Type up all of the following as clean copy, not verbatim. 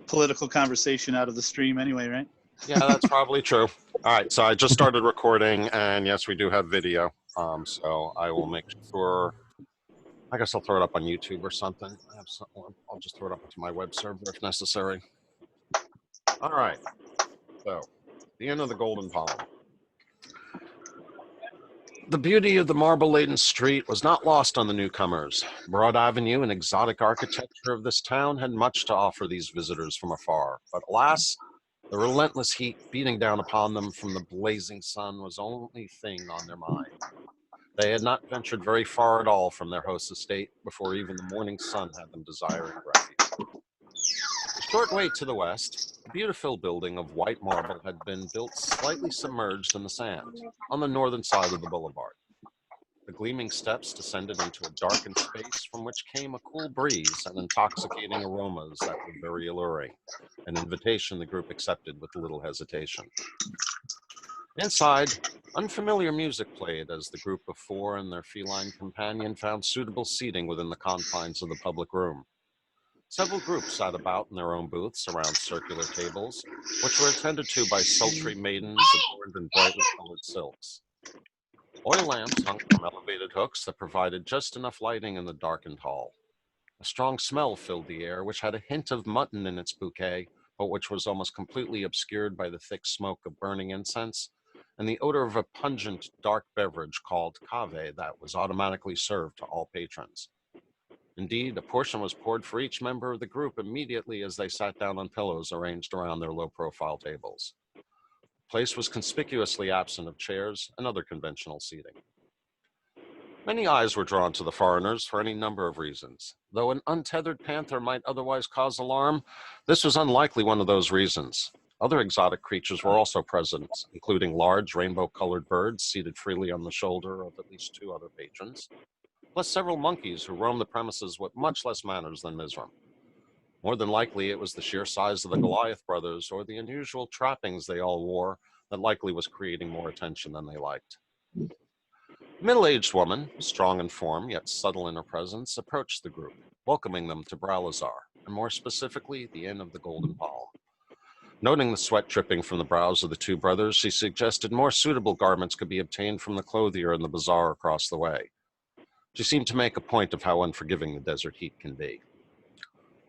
political conversation out of the stream anyway, right? Yeah, that's probably true. All right, so I just started recording, and yes, we do have video. So I will make sure. I guess I'll throw it up on YouTube or something. I'll just throw it up to my web server if necessary. All right. So, the end of the Golden Palm. The beauty of the marble-laden street was not lost on the newcomers. Broad avenue and exotic architecture of this town had much to offer these visitors from afar. But alas, the relentless heat beating down upon them from the blazing sun was the only thing on their mind. They had not ventured very far at all from their host's estate before even the morning sun had them desiring refuge. A short way to the west, a beautiful building of white marble had been built slightly submerged in the sand on the northern side of the boulevard. The gleaming steps descended into a darkened space from which came a cool breeze and intoxicating aromas that were very alluring, an invitation the group accepted with little hesitation. Inside, unfamiliar music played as the group of four and their feline companion found suitable seating within the confines of the public room. Several groups sat about in their own booths around circular tables, which were attended to by sultry maidens adorned in brightly colored silks. Oil lamps hung from elevated hooks that provided just enough lighting in the darkened hall. A strong smell filled the air, which had a hint of mutton in its bouquet, but which was almost completely obscured by the thick smoke of burning incense and the odor of a pungent, dark beverage called cave that was automatically served to all patrons. Indeed, a portion was poured for each member of the group immediately as they sat down on pillows arranged around their low-profile tables. The place was conspicuously absent of chairs and other conventional seating. Many eyes were drawn to the foreigners for any number of reasons. Though an untethered panther might otherwise cause alarm, this was unlikely one of those reasons. Other exotic creatures were also present, including large rainbow-colored birds seated freely on the shoulder of at least two other patrons, plus several monkeys who roamed the premises with much less manners than Mizram. More than likely, it was the sheer size of the Goliath brothers or the unusual trappings they all wore that likely was creating more attention than they liked. A middle-aged woman, strong in form yet subtle in her presence, approached the group, welcoming them to Bralizzar, and more specifically, the Inn of the Golden Palm. Noting the sweat dripping from the brows of the two brothers, she suggested more suitable garments could be obtained from the clothier in the bazaar across the way. She seemed to make a point of how unforgiving the desert heat can be.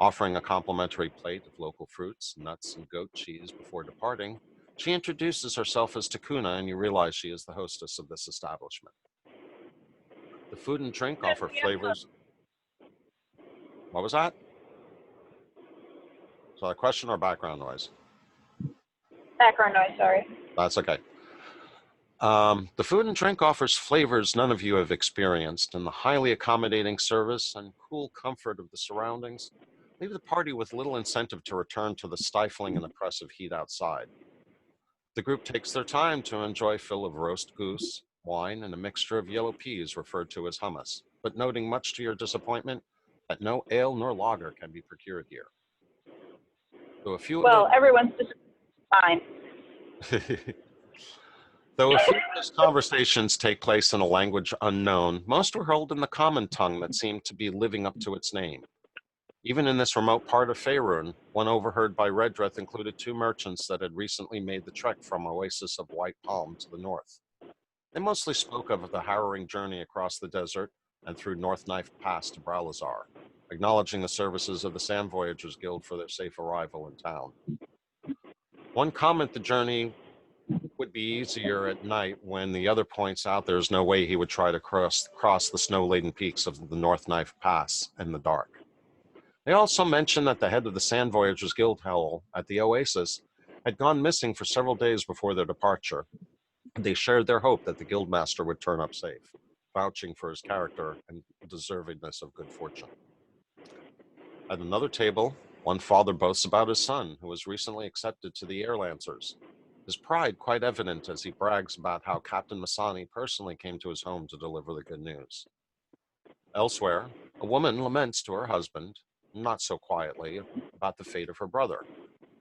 Offering a complimentary plate of local fruits, nuts, and goat cheese before departing, she introduces herself as Takuna, and you realize she is the hostess of this establishment. The food and drink offer flavors. What was that? So a question or background noise? Background noise, sorry. That's okay. The food and drink offers flavors none of you have experienced, and the highly accommodating service and cool comfort of the surroundings leave the party with little incentive to return to the stifling and oppressive heat outside. The group takes their time to enjoy fill of roast goose, wine, and a mixture of yellow peas referred to as hummus, but noting much to your disappointment that no ale nor lager can be procured here. Everyone's just fine. Though a few of those conversations take place in a language unknown, most were held in the common tongue that seemed to be living up to its name. Even in this remote part of Faerun, one overheard by Redrith included two merchants that had recently made the trek from Oasis of White Palm to the north. They mostly spoke of the harrowing journey across the desert and through North Knife Pass to Bralizzar, acknowledging the services of the Sand Voyagers Guild for their safe arrival in town. One comment the journey would be easier at night when the other points out there's no way he would try to cross the snow-laden peaks of the North Knife Pass in the dark. They also mentioned that the head of the Sand Voyagers Guild Hall at the Oasis had gone missing for several days before their departure. They shared their hope that the Guildmaster would turn up safe, vouching for his character and deservedness of good fortune. At another table, one father boasts about his son, who was recently accepted to the Air Lancers, his pride quite evident as he brags about how Captain Masani personally came to his home to deliver the good news. Elsewhere, a woman laments to her husband, not so quietly, about the fate of her brother.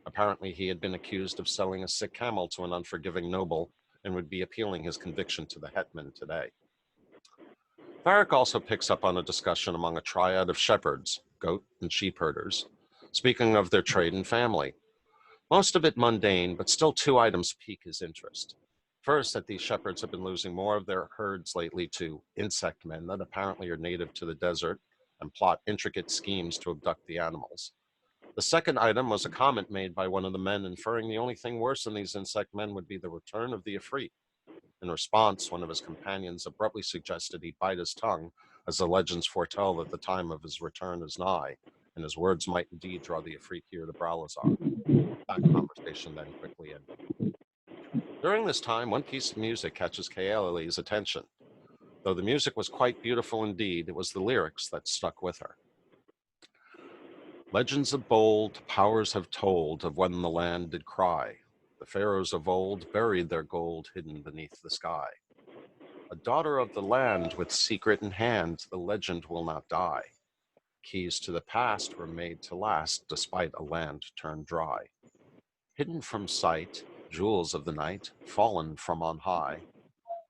Apparently, he had been accused of selling a sick camel to an unforgiving noble and would be appealing his conviction to the hetman today. Varric also picks up on a discussion among a triad of shepherds, goat and sheep herders, speaking of their trade and family. Most of it mundane, but still 2 items pique his interest. First, that these shepherds have been losing more of their herds lately to insect men that apparently are native to the desert and plot intricate schemes to abduct the animals. The second item was a comment made by one of the men inferring the only thing worse than these insect men would be the return of the Ifrit. In response, one of his companions abruptly suggested he bite his tongue, as the legends foretell that the time of his return is nigh, and his words might indeed draw the Ifrit here to Bralizzar. That conversation then quickly ended. During this time, one piece of music catches Kaeli's attention. Though the music was quite beautiful indeed, it was the lyrics that stuck with her. Legends of bold powers have told of when the land did cry. The pharaohs of old buried their gold hidden beneath the sky. A daughter of the land with secret in hand, the legend will not die. Keys to the past were made to last despite a land turned dry. Hidden from sight, jewels of the night, fallen from on high,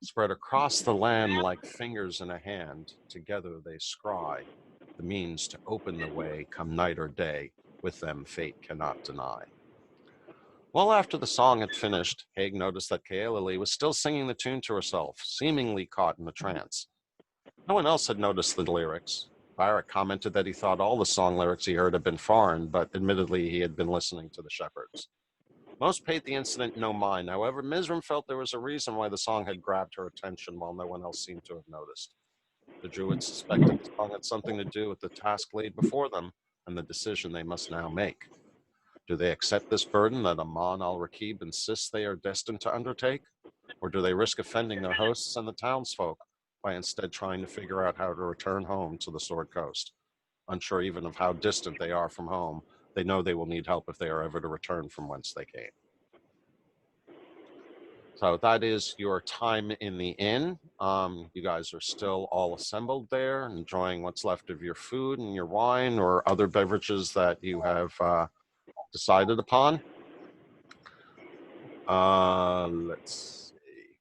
spread across the land like fingers in a hand, together they scry, the means to open the way, come night or day, with them fate cannot deny. Well, after the song had finished, Haig noticed that Kaeli was still singing the tune to herself, seemingly caught in a trance. No one else had noticed the lyrics. Varric commented that he thought all the song lyrics he heard had been foreign, but admittedly he had been listening to the shepherds. Most paid the incident no mind. However, Mizram felt there was a reason why the song had grabbed her attention while no one else seemed to have noticed. The druid suspected the song had something to do with the task laid before them and the decision they must now make. Do they accept this burden that Aman al-Rakib insists they are destined to undertake? Or do they risk offending their hosts and the townsfolk by instead trying to figure out how to return home to the Sword Coast? Unsure even of how distant they are from home, they know they will need help if they are ever to return from whence they came. So that is your time in the inn. You guys are still all assembled there, enjoying what's left of your food and your wine or other beverages that you have decided upon. Let's see.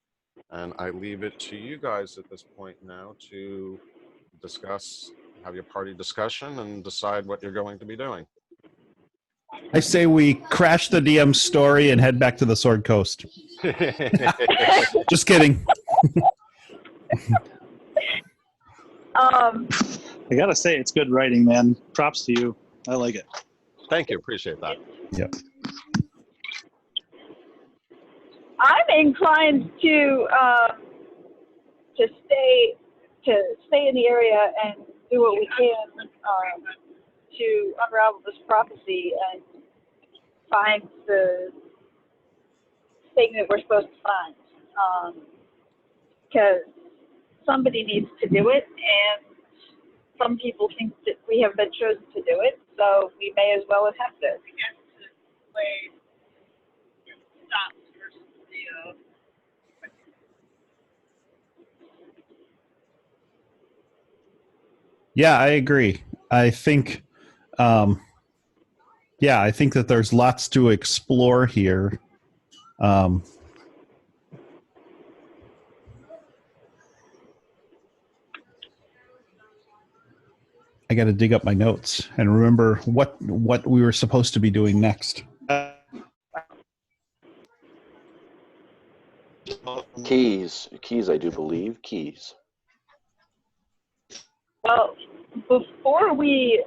And I leave it to you guys at this point now to discuss, have your party discussion and decide what you're going to be doing. I say we crash the DM story and head back to the Sword Coast. Just kidding. I gotta say, it's good writing, man. Props to you. I like it. Thank you. Appreciate that. Yep. I'm inclined to stay in the area and do what we can to unravel this prophecy and find the thing that we're supposed to find. Because somebody needs to do it, and some people think that we have been chosen to do it, so we may as well attempt it. Yeah, I agree. I think, I think that there's lots to explore here. I got to dig up my notes and remember what we were supposed to be doing next. Keys, I do believe. Keys. Well, before we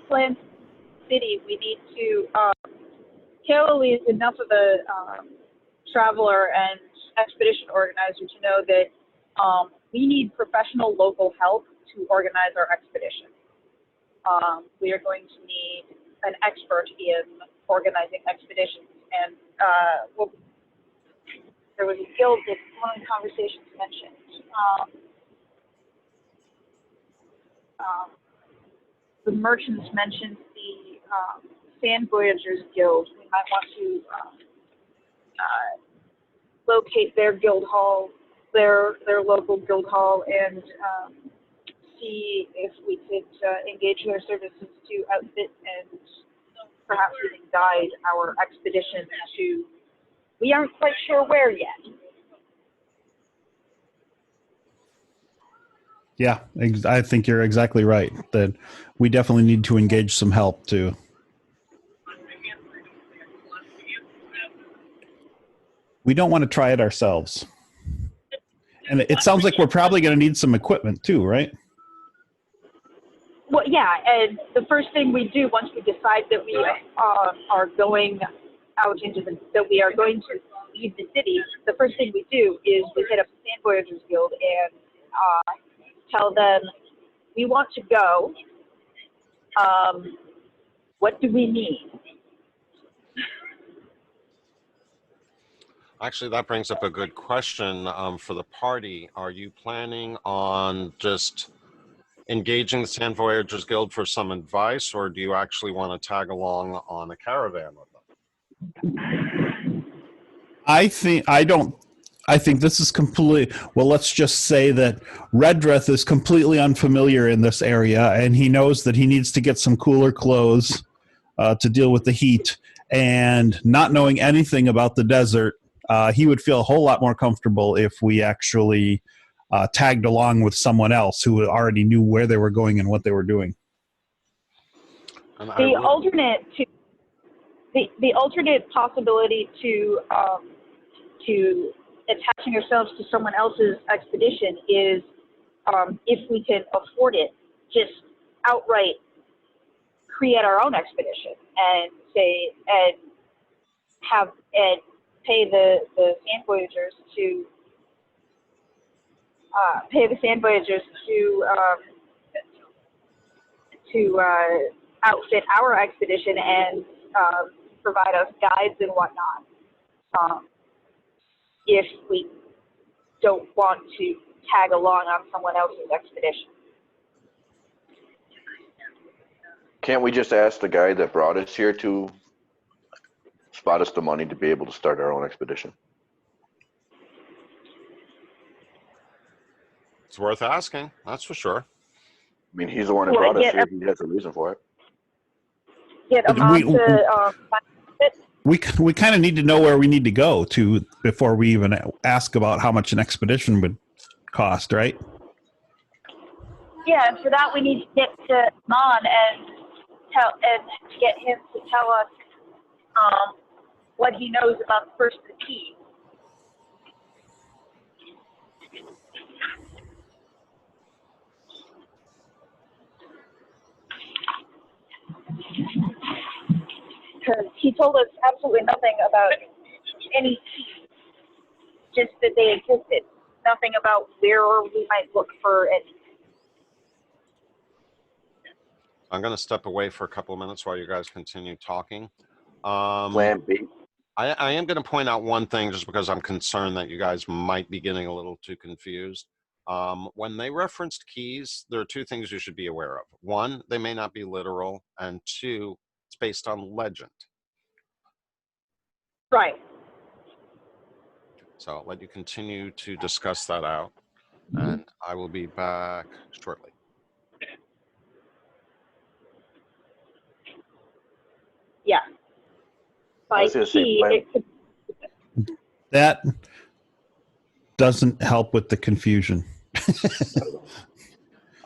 plan city, we need to. Kelly is enough of a traveler and expedition organizer to know that we need professional local help to organize our expedition. We are going to need an expert in organizing expeditions, and there was a guild that one of the conversations mentioned. The merchants mentioned the Sand Voyagers Guild. We might want to locate their guild hall, their local guild hall, and see if we could engage their services to outfit and perhaps even guide our expedition to. We aren't quite sure where yet. Yeah, I think you're exactly right. That we definitely need to engage some help too. We don't want to try it ourselves. And it sounds like we're probably going to need some equipment too, right? Well, yeah, and the first thing we do once we decide that we are going out into that we are going to leave the city, the first thing we do is we hit up the Sand Voyagers Guild and tell them we want to go. What do we need? Actually, that brings up a good question for the party. Are you planning on just engaging the Sand Voyagers Guild for some advice, or do you actually want to tag along on a caravan with them? I think this is completely, well, let's just say that Redrith is completely unfamiliar in this area, and he knows that he needs to get some cooler clothes to deal with the heat, and not knowing anything about the desert, he would feel a whole lot more comfortable if we actually tagged along with someone else who already knew where they were going and what they were doing. The alternate possibility to attaching ourselves to someone else's expedition is, if we can afford it, just outright create our own expedition and pay the Sand Voyagers to outfit our expedition and provide us guides and whatnot. If we don't want to tag along on someone else's expedition. Can't we just ask the guy that brought us here to spot us the money to be able to start our own expedition? It's worth asking, that's for sure. I mean, he's the one that brought us here. He has a reason for it. Get him on to we kind of need to know where we need to go to before we even ask about how much an expedition would cost, right? Yeah, and for that we need to get to Mon and get him to tell us what he knows about the first of the keys. Because he told us absolutely nothing about any keys, just that they existed. Nothing about where we might look for any. I'm going to step away for a couple of minutes while you guys continue talking. Plan B. I am going to point out one thing just because I'm concerned that you guys might be getting a little too confused. When they referenced keys, there are two things you should be aware of. One, they may not be literal, and two, it's based on legend. Right. So I'll let you continue to discuss that out, and I will be back shortly. Yeah. By key, it could... That doesn't help with the confusion. I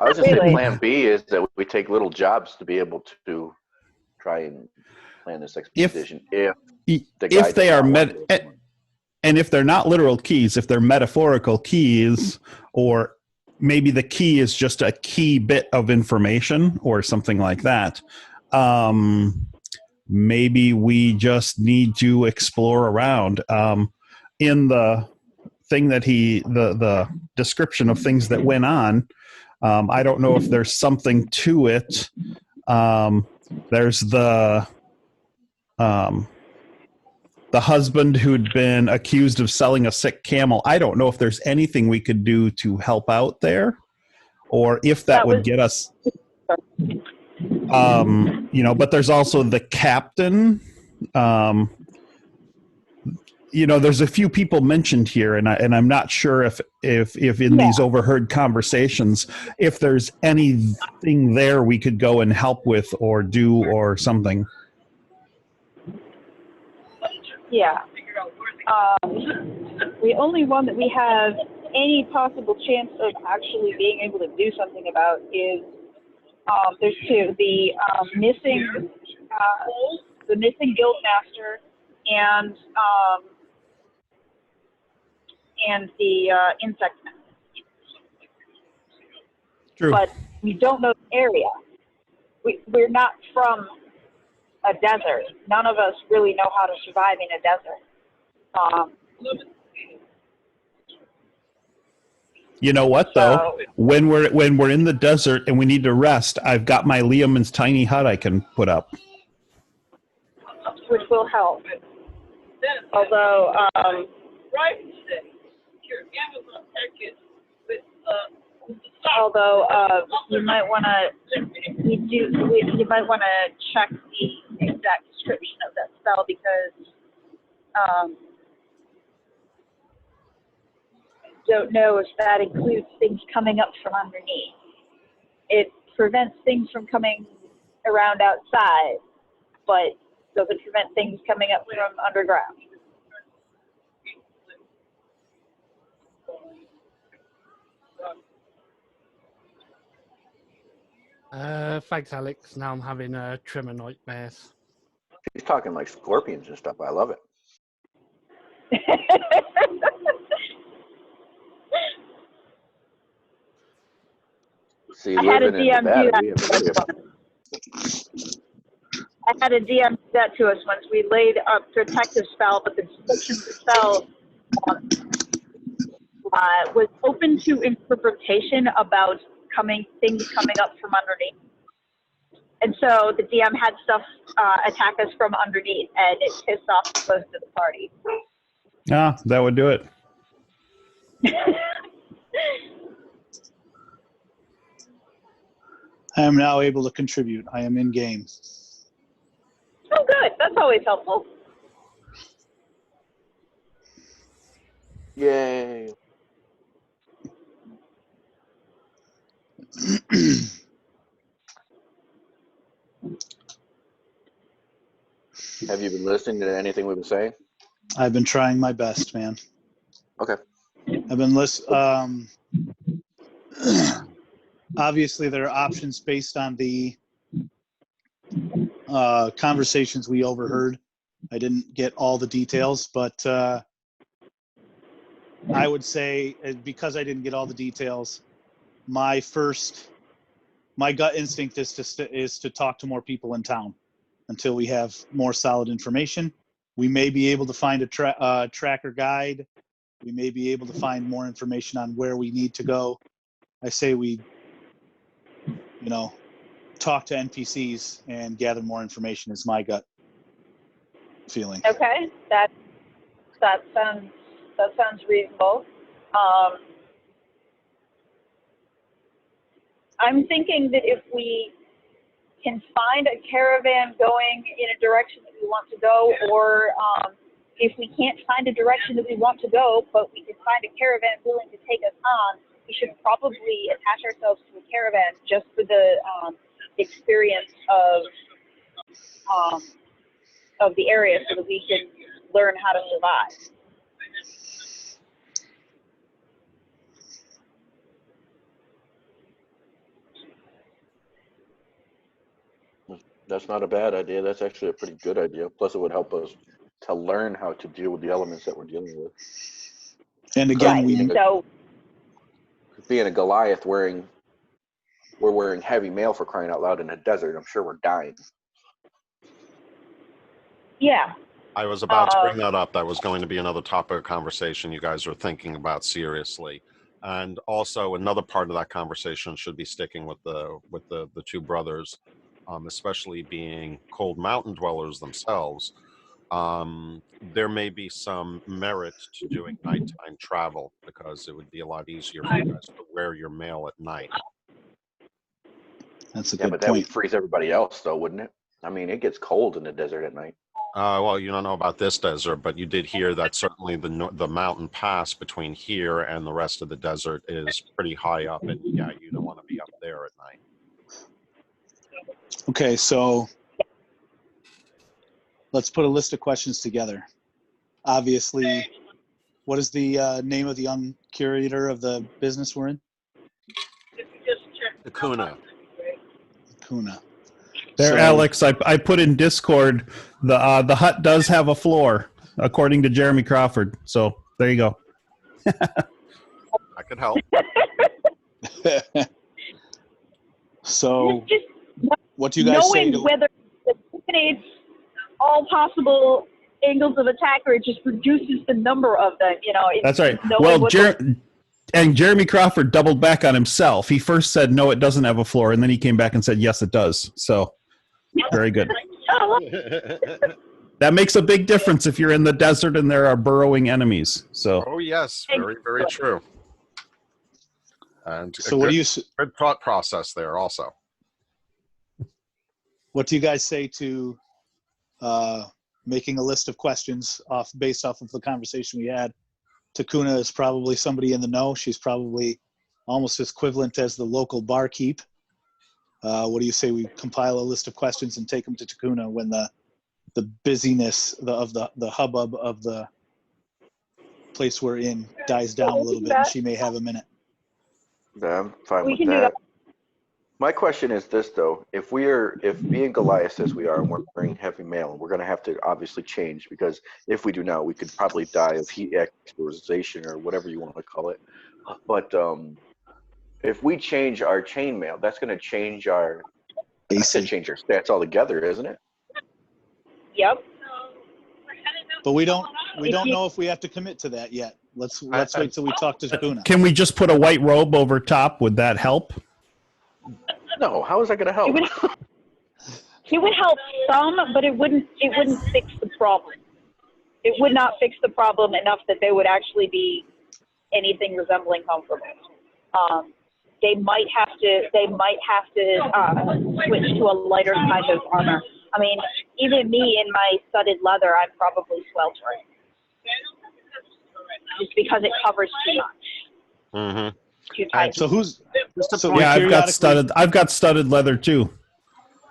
was going to say plan B is that we take little jobs to be able to try and plan this expedition if they are and if they're not literal keys, if they're metaphorical keys, or maybe the key is just a key bit of information or something like that, maybe we just need to explore around. In the thing that the description of things that went on, I don't know if there's something to it. There's the husband who'd been accused of selling a sick camel. I don't know if there's anything we could do to help out there, or if that would get us, but there's also the captain. There's a few people mentioned here, and I'm not sure if in these overheard conversations, if there's anything there we could go and help with or do or something. Yeah. The only one that we have any possible chance of actually being able to do something about is there's two: the missing guild master and the insect man. True. But we don't know the area. We're not from a desert. None of us really know how to survive in a desert. You know what though? When we're in the desert and we need to rest, I've got my Liam's tiny hut I can put up. Which will help. Although, you might want to check the exact description of that spell because don't know if that includes things coming up from underneath. It prevents things from coming around outside, but doesn't prevent things coming up from underground. Thanks, Alex. Now I'm having tremor nightmares. He's talking like scorpions and stuff. I love it. See, I had a living in DM Nevada, do that. I had a DM do that to us once. We laid a protective spell, but the description of the spell was open to interpretation about things coming up from underneath. And so the DM had stuff attack us from underneath, and it pissed off most of the party. Yeah, that would do it. I am now able to contribute. I am in game. Oh, good. That's always helpful. Yay. Have you been listening to anything we've been saying? I've been trying my best, man. Okay. I've been listening. Obviously, there are options based on the conversations we overheard. I didn't get all the details, but I would say, because I didn't get all the details, my gut instinct is to talk to more people in town until we have more solid information. We may be able to find a tracker guide. We may be able to find more information on where we need to go. I say we, talk to NPCs and gather more information is my gut feeling. Okay, that sounds reasonable. I'm thinking that if we can find a caravan going in a direction that we want to go, or if we can't find a direction that we want to go, but we can find a caravan willing to take us on, we should probably attach ourselves to a caravan just for the experience of the area, so that we can learn how to survive. That's not a bad idea. That's actually a pretty good idea. Plus, it would help us to learn how to deal with the elements that we're dealing with. And again, right. Being a Goliath, we're wearing heavy mail for crying out loud in a desert. I'm sure we're dying. Yeah. I was about to bring that up. That was going to be another topic of conversation you guys are thinking about seriously. And also another part of that conversation should be sticking with the two brothers, especially being cold mountain dwellers themselves. There may be some merit to doing nighttime travel, because it would be a lot easier for you guys to wear your mail at night. That's a Yeah, good but that would point. freeze everybody else, though, wouldn't it? I mean, it gets cold in the desert at night. Well, you don't know about this desert, but you did hear that certainly the mountain pass between here and the rest of the desert is pretty high up, and yeah, you don't want to be up there at night. Okay, so let's put a list of questions together. Obviously, What is the name of the young curator of the business we're in? The Kuna. Kuna. There, So- Alex, I put in Discord, the hut does have a floor, according to Jeremy Crawford. So there you go. I could help. So, Just what do you guys say? knowing whether it eliminates all possible angles of attack or it just reduces the number of them, That's right. knowing Well, what and Jeremy Crawford doubled back on himself. He first said, no, it doesn't have a floor. And then he came back and said, yes, it does. So very good. That makes a big difference if you're in the desert and there are burrowing enemies. So Oh, yes. Very, very true. And So what do you good thought process there also. what do you guys say to making a list of questions based off of the conversation we had? Takuna is probably somebody in the know. She's probably almost as equivalent as the local barkeep. What do you say we compile a list of questions and take them to Takuna when the busyness of the hubbub of the place we're in dies down a little bit, and she may have a minute. Yeah, I'm fine We with can do that. that. My question is this though: if being Goliath as we are, and we're wearing heavy mail, we're going to have to obviously change, because if we do now, we could probably die of heat exposure or whatever you want to call it. But if we change our chainmail, that's going to change our stats altogether, isn't it? Yep. But we don't know if we have to commit to that yet. Let's wait till we talk to Takuna. can we just put a white robe over top? Would that help? No, how is that going to help? It would help some, but it wouldn't fix the problem. It would not fix the problem enough that they would actually be anything resembling comfortable. They might have to switch to a lighter kind of armor. I mean, even me in my studded leather, I'm probably sweltering. Just because it covers too much. Mm-hmm. Too tight. So Yeah, I've got studded leather too.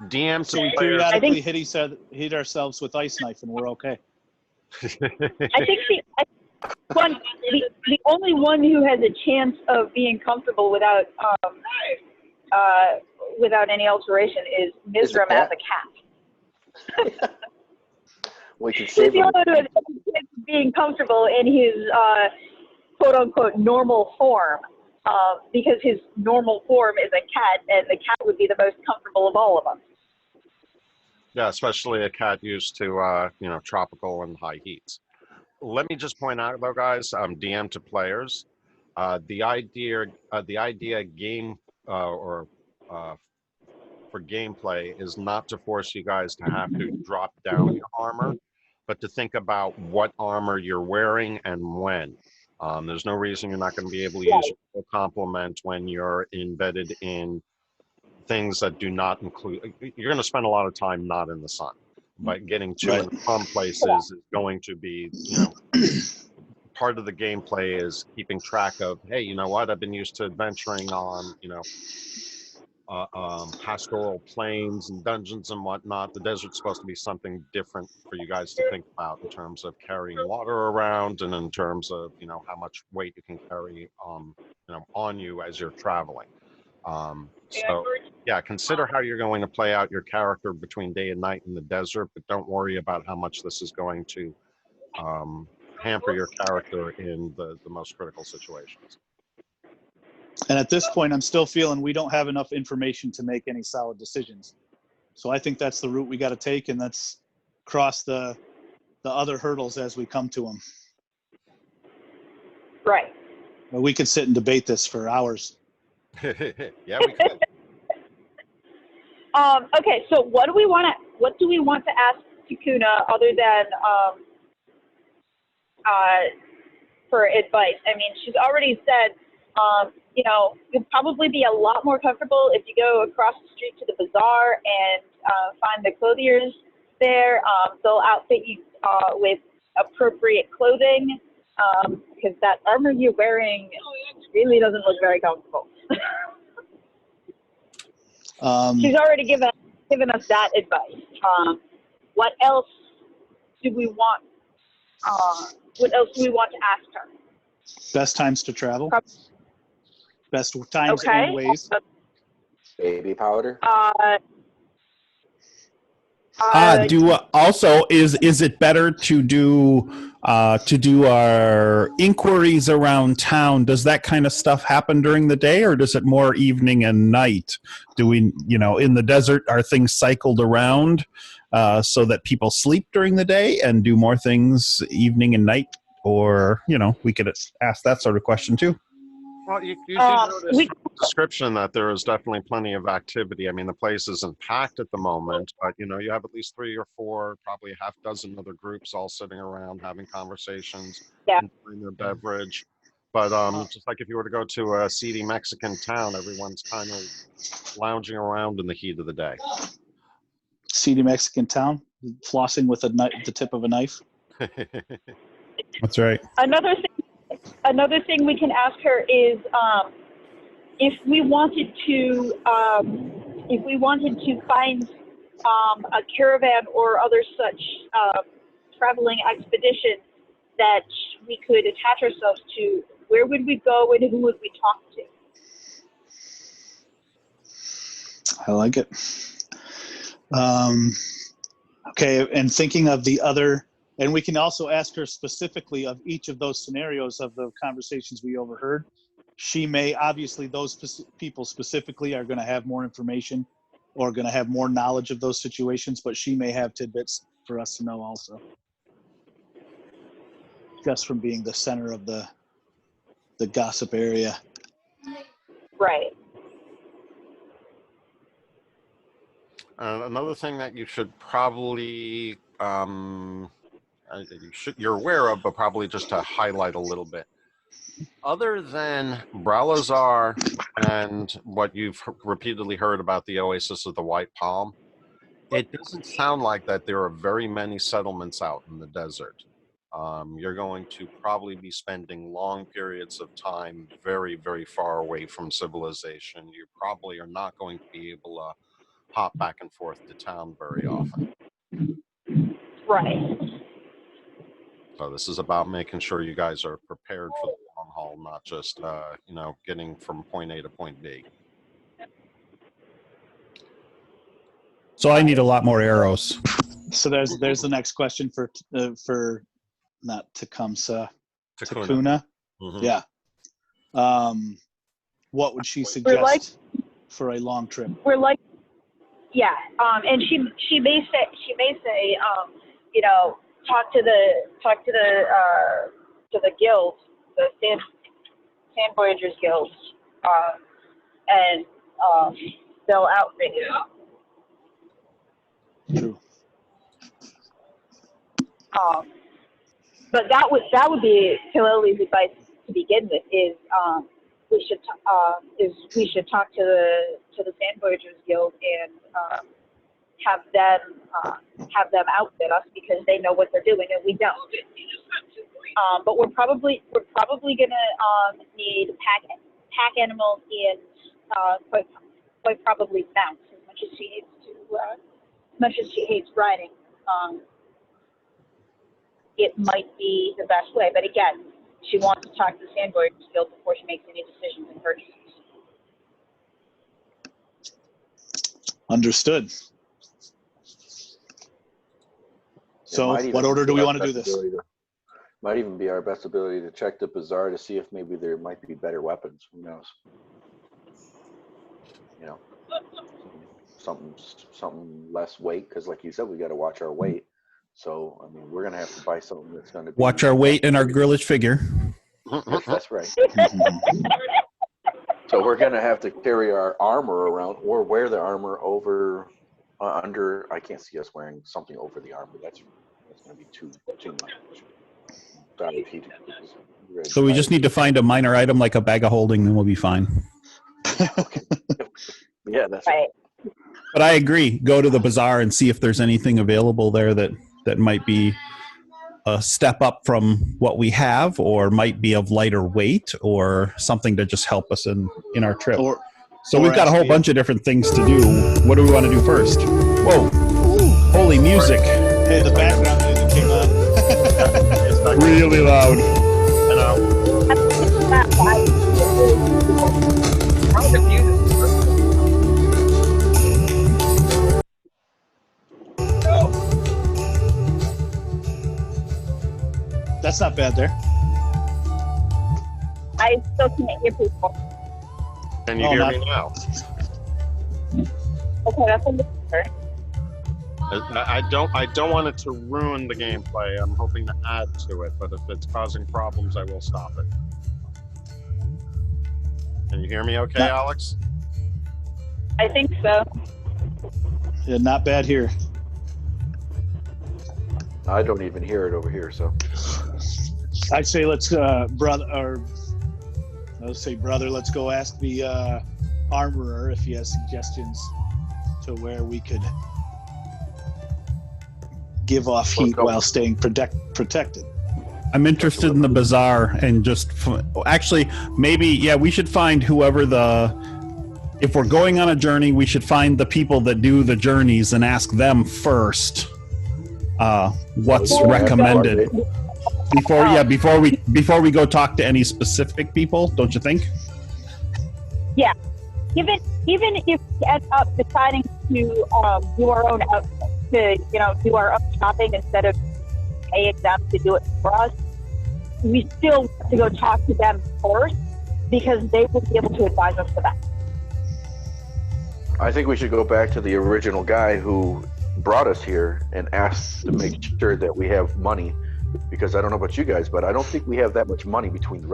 DM So we to players. periodically hit ourselves with ice knife, and we're okay. I think the only one who has a chance of being comfortable without any alteration is Mizram as a cat. We can He's save the him. only one who has a chance of being comfortable in his quote unquote normal form, because his normal form is a cat, and the cat would be the most comfortable of all of them. Yeah, especially a cat used to, tropical and high heats. Let me just point out, though, guys, DM to players. The idea game for gameplay is not to force you guys to have to drop down your armor, but to think about what armor you're wearing and when. There's no reason you're not going to be able to use your full complement when you're embedded in things that do not include. You're going to spend a lot of time not in the sun, but getting to and from places is going to be, part of the gameplay is keeping track of, hey, you know what? I've been used to adventuring on, pastoral plains and dungeons and whatnot. The desert's supposed to be something different for you guys to think about in terms of carrying water around, and in terms of how much weight you can carry on you as you're traveling. So yeah, consider how you're going to play out your character between day and night in the desert, but don't worry about how much this is going to hamper your character in the most critical situations. And at this point, I'm still feeling we don't have enough information to make any solid decisions. So I think that's the route we got to take, and let's cross the other hurdles as we come to them. Right. Well, we could sit and debate this for hours. Yeah, we could. Okay, so what do we want to ask Takuna other than for advice? I mean, she's already said, you'd probably be a lot more comfortable if you go across the street to the bazaar and find the clothiers there. They'll outfit you with appropriate clothing, because that armor you're wearing really doesn't look very comfortable. She's already given us that advice. What else do we want What else do we want to ask her? Best times to travel. Prob- Best times Okay. and ways. Baby powder. Also, is it better to do our inquiries around town? Does that kind of stuff happen during the day, or does it more evening and night? Do we, in the desert, are things cycled around so that people sleep during the day and do more things evening and night? Or, we could ask that sort of question too. Well, you do notice in the description that there is definitely plenty of activity. I mean, the place isn't packed at the moment, but you have at least 3 or 4, probably a half dozen other groups all sitting around having conversations, Yeah. enjoying their beverage. But just like if you were to go to a seedy Mexican town, everyone's kind of lounging around in the heat of the day. Seedy Mexican town, flossing with the tip of a knife. That's right. Another thing we can ask her is if we wanted to find a caravan or other such traveling expedition that we could attach ourselves to, where would we go and who would we talk to? I like it. Okay, and thinking of the other, and we can also ask her specifically of each of those scenarios of the conversations we overheard. She may, obviously, those people specifically are going to have more information or going to have more knowledge of those situations, but she may have tidbits for us to know also. Just from being the center of the gossip area. Right. Another thing that you should probably you're aware of, but probably just to highlight a little bit. Other than Bralizzar and what you've repeatedly heard about the Oasis of the White Palm, it doesn't sound like that there are very many settlements out in the desert. You're going to probably be spending long periods of time very, very far away from civilization. You probably are not going to be able to hop back and forth to town very often. Right. So this is about making sure you guys are prepared for the long haul, not just, getting from point A to point B. So I need a lot more arrows. So there's the next question for not Tecumseh, Takuna. Mm-hmm. Yeah. What would she suggest for a long trip? We're like, yeah. And she may say, talk to the guild, the Sand Voyagers Guild, and they'll outfit you. True. But that would be Killili's advice to begin with. We should talk to the Sand Voyagers Guild and have them outfit us because they know what they're doing and we don't. But we're probably gonna need pack animals and quite probably mounts as much as she hates riding. It might be the best way, but again, she wants to talk to the Sand Voyagers Guild before she makes any decisions and purchases. Understood. So what order do we want to do this? Might even be our best ability to check the bazaar to see if maybe there might be better weapons. Who knows? Something less weight, because like you said, we got to watch our weight. So I mean, we're gonna have to buy something that's gonna be Watch our weight and our grillage figure. Yes, that's right. So we're gonna have to carry our armor around, or wear the armor over under. I can't see us wearing something over the armor. That's gonna be too much. So we just need to find a minor item like a bag of holding, and we'll be fine. Okay. Yeah, that's Right. But I agree. Go to the bazaar and see if there's anything available there that might be a step up from what we have, or might be of lighter weight, or something to just help us in our trip. So we've got a whole bunch of different things to do. What do we want to do first? Whoa. Holy music. Hey, the background music came on. really loud. I know. I'm confused. That's not bad there. I still can't hear people. Can you Oh, hear not- me now? Okay, that's a little better. I don't want it to ruin the gameplay. I'm hoping to add to it, but if it's causing problems, I will stop it. Can you hear me okay, No. Alex? I think so. Yeah, not bad here. I don't even hear it over here. So I'd say let's brother, or let's say brother. Let's go ask the armorer if he has suggestions to where we could give off heat while staying protected. I'm interested in the bazaar and just actually maybe we should find whoever if we're going on a journey, we should find the people that do the journeys and ask them first what's recommended before we go talk to any specific people, don't you think? Yeah. Even if we end up deciding to do our own do our own shopping instead of paying them to do it for us, we still have to go talk to them first because they will be able to advise us for that. I think we should go back to the original guy who brought us here and ask to make sure that we have money, because I don't know about you guys, but I don't think we have that much money between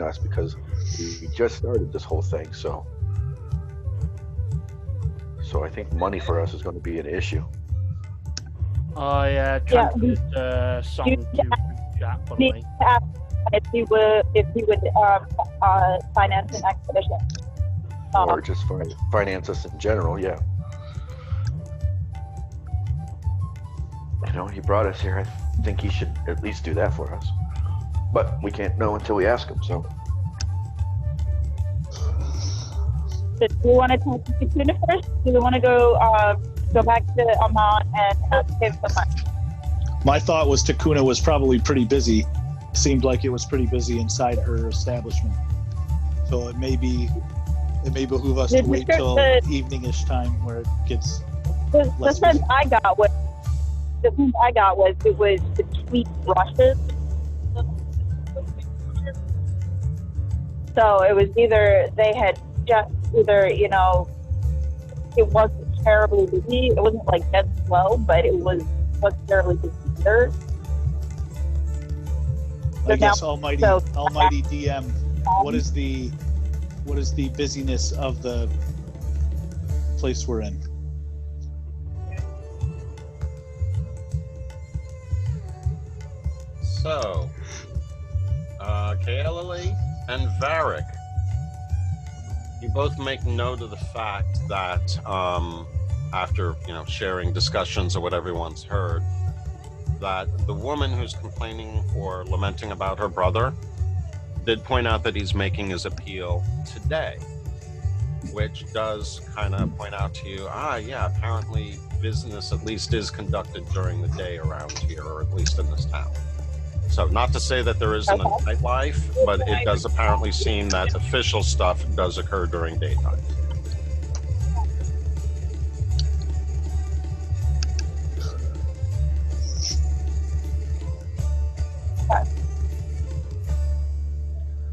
us because we just started this whole thing. So I think money for us is going to be an issue. I transferred song You- to chat for Need me. to ask if he would finance an expedition. Or just finance us in general, yeah. You know, he brought us here. I think he should at least do that for us. But we can't know until we ask him, so. Do we want to talk to Tuna first? Do we want to go back to Amon and ask him for money? My thought was Takuna was probably pretty busy. Seemed like it was pretty busy inside her establishment. So it may behoove us to The- wait the- till the- evening-ish time where it gets The Less sense busy. I got was it was between brushes. So it was either they had just it wasn't terribly busy. It wasn't like dead slow, but it wasn't terribly busy either. I guess now- almighty DM, what is the busyness of the place we're in? So, Kaelali and Varric, you both make note of the fact that after sharing discussions of what everyone's heard, that the woman who's complaining or lamenting about her brother did point out that he's making his appeal today, which does kind of point out to you, apparently business at least is conducted during the day around here, or at least in this town. So not to say that there isn't a nightlife, but it does apparently seem that official stuff does occur during daytime.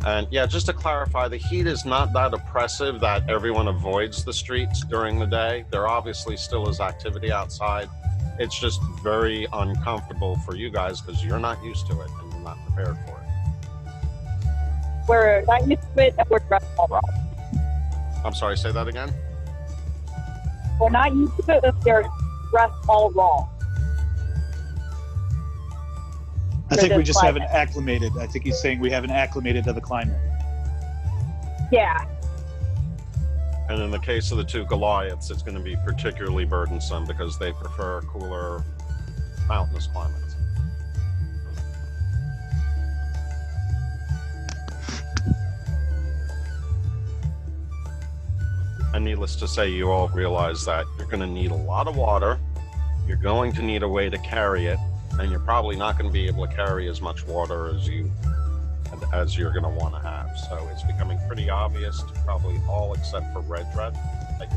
And yeah, just to clarify, the heat is not that oppressive that everyone avoids the streets during the day. There obviously still is activity outside. It's just very uncomfortable for you guys because you're not used to it and you're not prepared for it. We're not used to it and we're dressed all wrong. I'm sorry, say that again? We're not used to it if they're dressed all wrong. I For think we this just haven't climate. acclimated. I think he's saying we haven't acclimated to the climate. Yeah. And in the case of the two Goliaths, it's going to be particularly burdensome because they prefer cooler, mountainous climates. And needless to say, you all realize that you're going to need a lot of water. You're going to need a way to carry it. and you're probably not going to be able to carry as much water as you're going to want to have. So it's becoming pretty obvious to probably all except for Redred that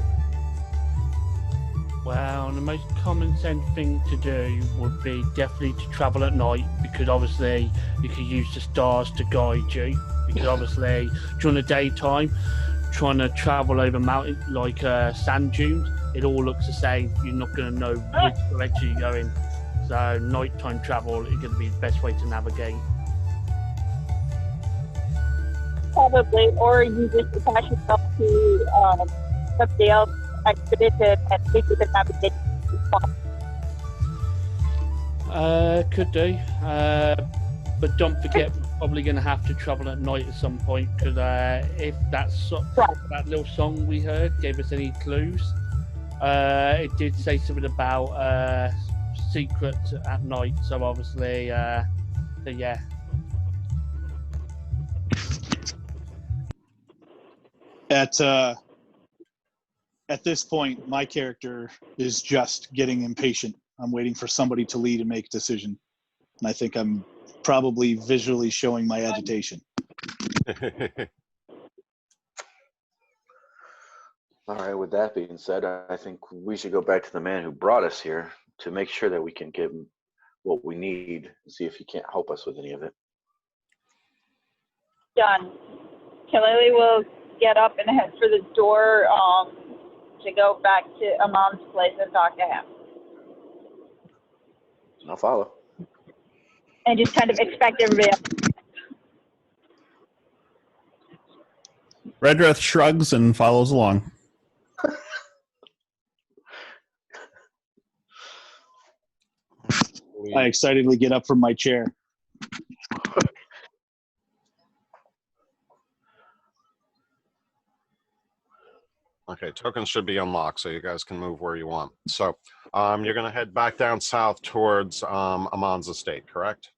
Well, the most common sense thing to do would be definitely to travel at night, because obviously you can use the stars to guide you. Because obviously during the daytime, trying to travel over mountains like sand dunes, it all looks the same. You're not going to know which direction you're going. So nighttime travel is going to be the best way to navigate. Probably, or you just attach yourself to somebody else expedition and think you can navigate. Could do. But don't forget, we're probably going to have to travel at night at some point, because if that little song we heard gave us any clues, it did say something about secrets at night. So obviously, so yeah. At this point, my character is just getting impatient. I'm waiting for somebody to lead and make a decision. And I think I'm probably visually showing my agitation. All right, with that being said, I think we should go back to the man who brought us here to make sure that we can give him what we need and see if he can't help us with any of it. Done. Kaleli will get up and head for the door to go back to Amon's place and talk to him. I'll follow. And just kind of expect everybody else. Redreth shrugs and follows along. I excitedly get up from my chair. Okay, tokens should be unlocked, so you guys can move where you want. So you're going to head back down south towards Amon's estate, correct?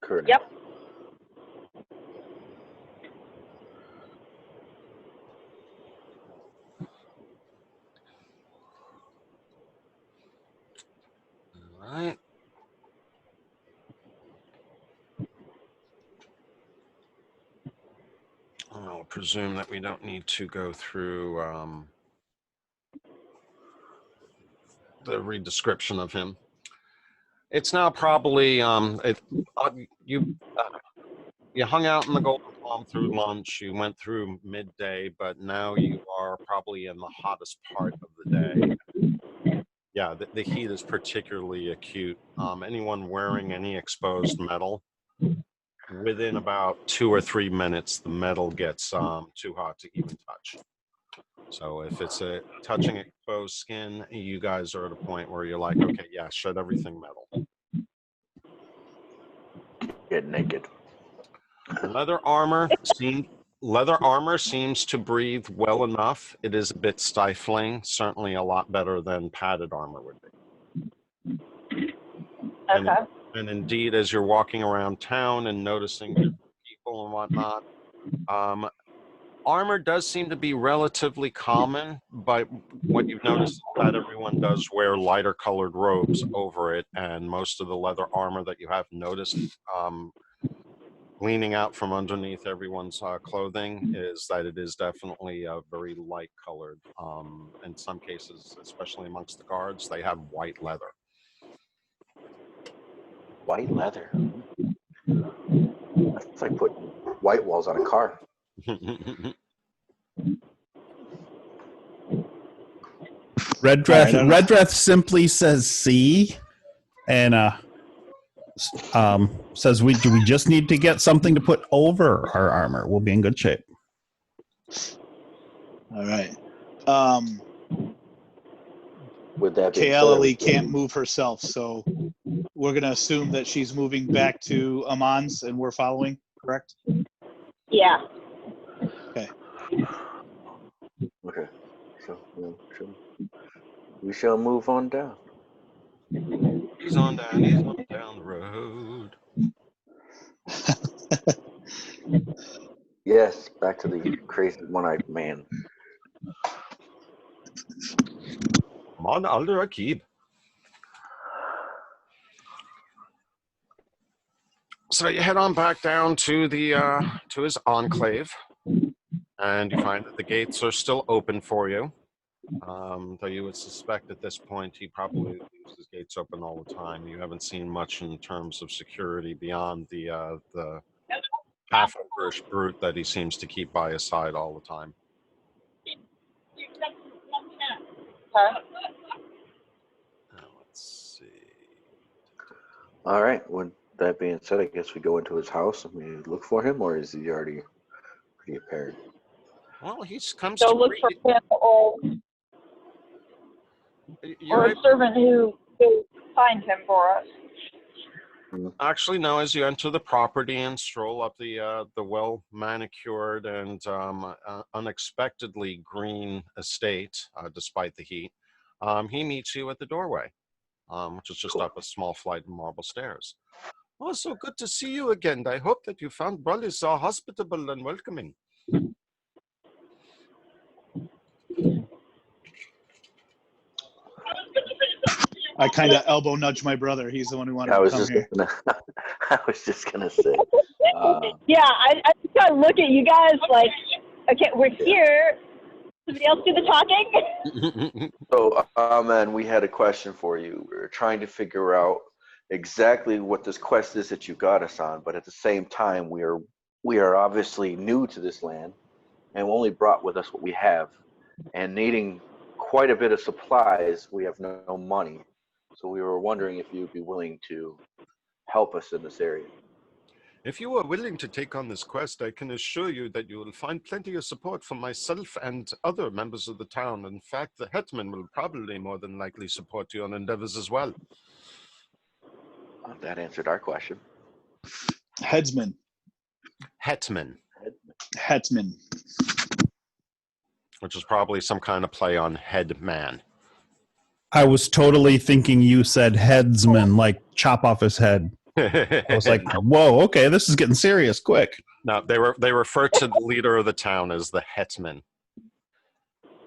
Correct. Yep. All right. I'll presume that we don't need to go through the re-description of him. It's now probably you hung out in the Golden Palm through lunch. You went through midday, but now you are probably in the hottest part of the day. Yeah, the heat is particularly acute. Anyone wearing any exposed metal, within about 2 or 3 minutes, the metal gets too hot to even touch. So if it's touching exposed skin, you guys are at a point where you're like, okay, yeah, shed everything metal. Get naked. Leather armor seems to breathe well enough. It is a bit stifling, certainly a lot better than padded armor would be. Okay. And indeed, as you're walking around town and noticing different people and whatnot, armor does seem to be relatively common, but what you've noticed is that everyone does wear lighter colored robes over it, and most of the leather armor that you have noticed leaning out from underneath everyone's clothing is that it is definitely very light colored. In some cases, especially amongst the guards, they have white leather. White leather. That's like putting white walls on a car. Redreth simply says "see," and says, "We just need to get something to put over our armor. We'll be in good shape." All right. With that being Kaleli said, can't move herself, so we're going to assume that she's moving back to Amon's and we're following, correct? Yeah. Okay. Okay. So we shall move on down. He's on down the road. Yes, back to the crazy one-eyed man. Mon Alder Akib. So you head on back down to the to his enclave, and you find that the gates are still open for you. Though you would suspect at this point he probably leaves his gates open all the time. You haven't seen much in terms of security beyond the half-ogreish brute that he seems to keep by his side all the time. Okay. Let's see. All right. With that being said, I guess we go into his house and we look for him, or is he already pretty apparent? Well, he comes So to look for greet him or you. a servant who find him for us. Actually, no. As you enter the property and stroll up the well manicured and unexpectedly green estate, despite the heat, he meets you at the doorway, which is just up a small flight of marble stairs. Oh, so good to see you again. I hope that you found Bralizzar hospitable and welcoming. I kind of elbow nudge my brother. He's the one who wanted I to was come just here. gonna, I was just gonna say. Yeah, I just gotta look at you guys like, okay, we're here. Somebody else do the talking? So, man, we had a question for you. We were trying to figure out exactly what this quest is that you got us on, but at the same time, we are obviously new to this land, and we only brought with us what we have, and needing quite a bit of supplies, we have no money. So we were wondering if you'd be willing to help us in this area. If you are willing to take on this quest, I can assure you that you will find plenty of support from myself and other members of the town. In fact, the hetman will probably more than likely support your endeavors as well. That answered our question. Headsman. Hetman, which is probably some kind of play on headman. I was totally thinking you said headsman, like chop off his head. I was like, whoa, okay, this is getting serious quick. No, they refer to the leader of the town as the hetman.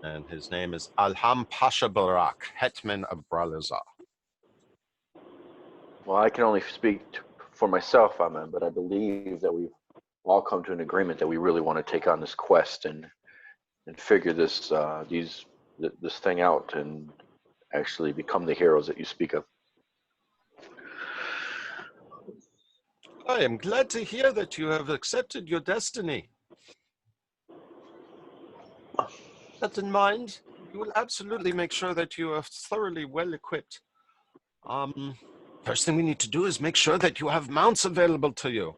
And his name is Alham Pasha Barak, hetman of Bralizzar. Well, I can only speak for myself, Amen, but I believe that we've all come to an agreement that we really want to take on this quest and figure this thing out and actually become the heroes that you speak of. I am glad to hear that you have accepted your destiny. That in mind, you will absolutely make sure that you are thoroughly well equipped. First thing we need to do is make sure that you have mounts available to you.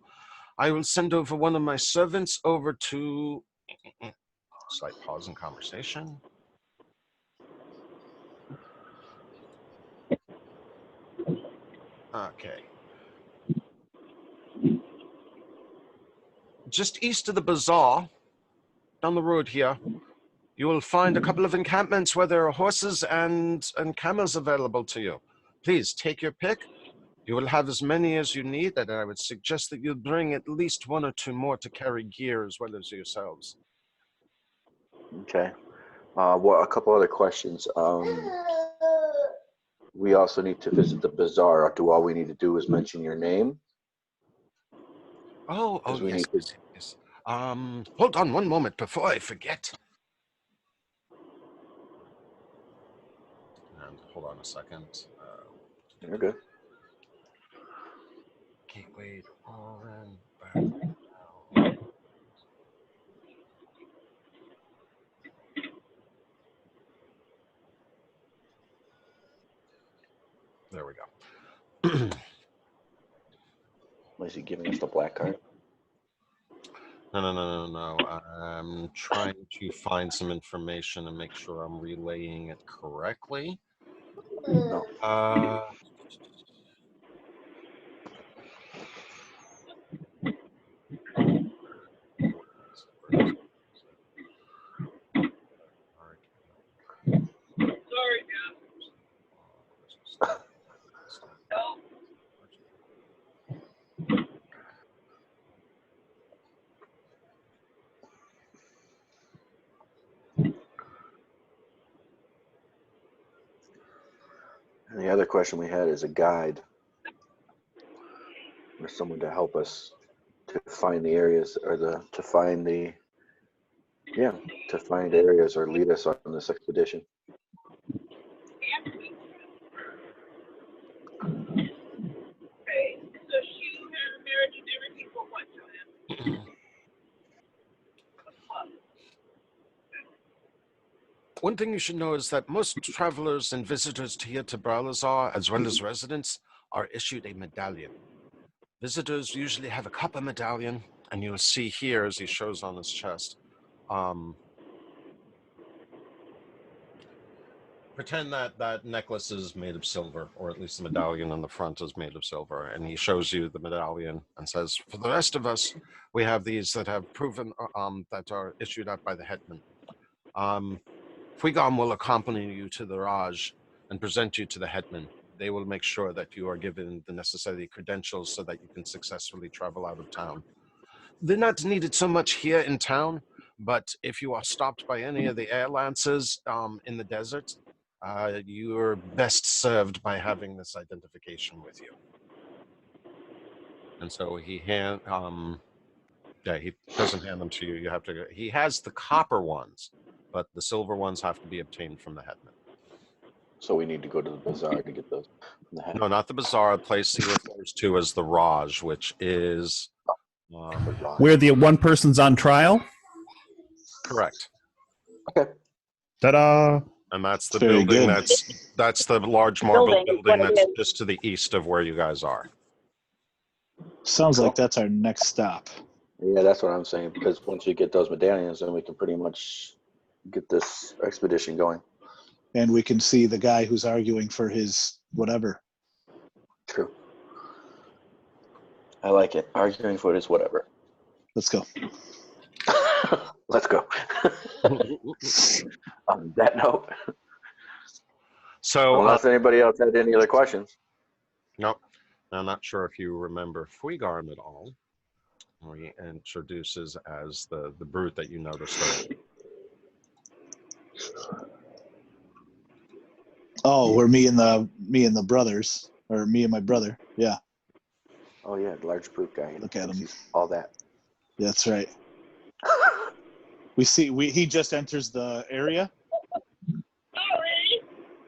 I will send over one of my servants over to... Slight pause in conversation. Okay. Just east of the bazaar, down the road here, you will find a couple of encampments where there are horses and camels available to you. Please take your pick. You will have as many as you need, and I would suggest that you bring at least one or two more to carry gear as well as yourselves. Okay. Well, a couple other questions. We also need to visit the bazaar. Do all we need to do is mention your name? Oh, we yes, need yes. Hold on one moment before I forget. And hold on a second. You're good. Gateway on back. There we go. Was he giving us the black card? No. I'm trying to find some information and make sure I'm relaying it correctly. No. And the other question we had is a guide. or someone to help us to find the areas, or to find areas, or lead us on this expedition. One thing you should know is that most travelers and visitors here to Bralizzar, as well as residents, are issued a medallion. Visitors usually have a copper medallion, and you'll see here, as he shows on his chest, pretend that that necklace is made of silver, or at least the medallion on the front is made of silver, and he shows you the medallion and says, for the rest of us, we have these that have proven, that are issued out by the hetman. Fuigam will accompany you to the Raj and present you to the hetman. They will make sure that you are given the necessary credentials so that you can successfully travel out of town. They're not needed so much here in town, but if you are stopped by any of the air lances in the desert, you are best served by having this identification with you. And so he he doesn't hand them to you. You have to. He has the copper ones, but the silver ones have to be obtained from the hetman. So we need to go to the bazaar to get those from the hetman. No, not the bazaar. The place he refers to as the Raj, which is where the one person's on trial. Correct. Okay. Ta-da! And that's the Very building. good. That's the large marble Building is building what it that's is. just to the east of where you guys are. Sounds like that's our next stop. Yeah, that's what I'm saying, because once we get those medallions, then we can pretty much get this expedition going. And we can see the guy who's arguing for his whatever. True. I like it. Arguing for this, whatever. Let's go. Let's go. On that note, So, unless anybody else had any other questions. nope. I'm not sure if you remember Fuigarm at all. He introduces as the brute that you noticed earlier. Oh, we're me and the brothers, or me and my brother. Yeah, Oh yeah, the large brute guy. Look at him. He's all that. that's right. He just enters the area.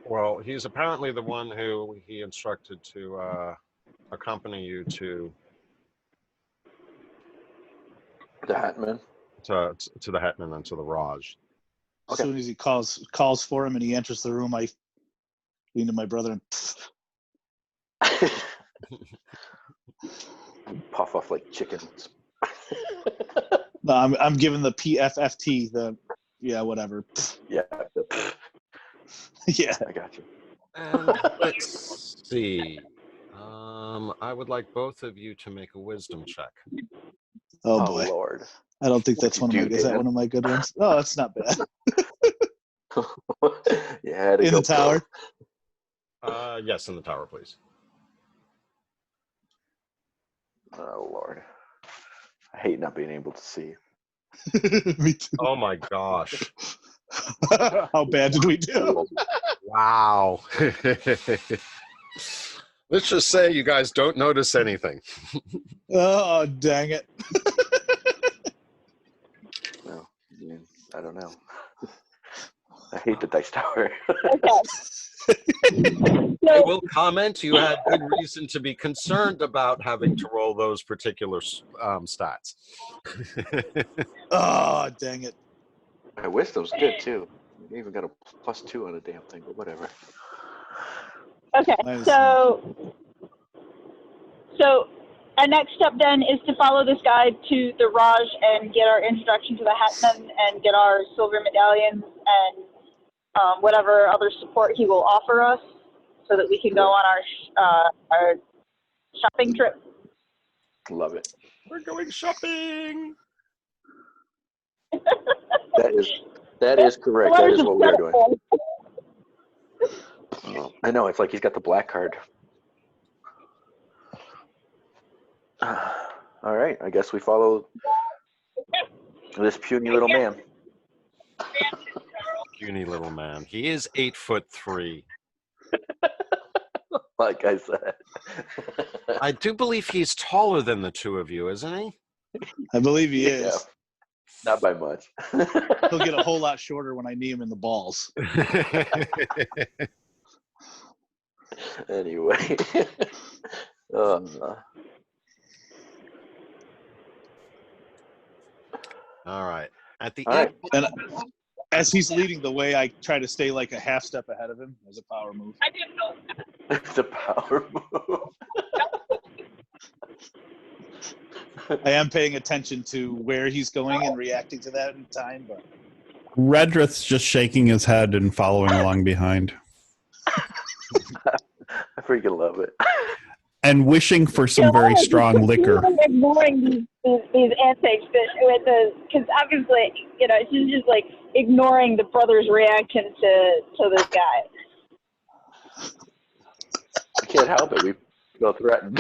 Well, he's apparently the one who he instructed to accompany you to The Hatman. to the hetman and to the Raj. As Okay. soon as he calls for him and he enters the room, I lean to my brother and Puff off like chickens. no, I'm giving the PFFT whatever. Yeah. Yeah. I got you. And let's see. I would like both of you to make a wisdom check. Oh boy. Lord. I don't think What'd that's you one of my. do, Is that Dan? one of my good ones? Oh, that's not bad. Yeah, In the tower. Yes, in the tower, please. Oh Lord. I hate not being able to see. Me too. Oh my gosh. How bad did we do? Wow. Let's just say you guys don't notice anything. Oh, dang it. Well, I mean, I don't know. I hate the dice tower. I will comment you had good reason to be concerned about having to roll those particular stats. Oh, dang it. My wisdom's good too. I even got a +2 on the damn thing, but whatever. Okay, Nice. so our next step then is to follow this guide to the Raj and get our introduction to the Hetman and get our silver medallions and whatever other support he will offer us, so that we can go on our shopping trip. Love it. We're going shopping. That is correct. That is what we are doing. I know, it's like he's got the black card. All right, I guess we follow this puny little man. Puny little man. He is 8'3". Like I said. I do believe he's taller than the two of you, isn't he? I believe he Yeah. is. Not by much. He'll get a whole lot shorter when I knee him in the balls. Anyway. All right. At the All right. And as he's leading the way, I try to stay like a half step ahead of him as a power move. I didn't know. It's a power move. I am paying attention to where he's going and reacting to that in time, but Redrith's just shaking his head and following along behind. I freaking love it. And wishing for some very strong liquor. Ignoring these antics because obviously, she's just like ignoring the brother's reaction to this guy. I can't help it. We feel threatened.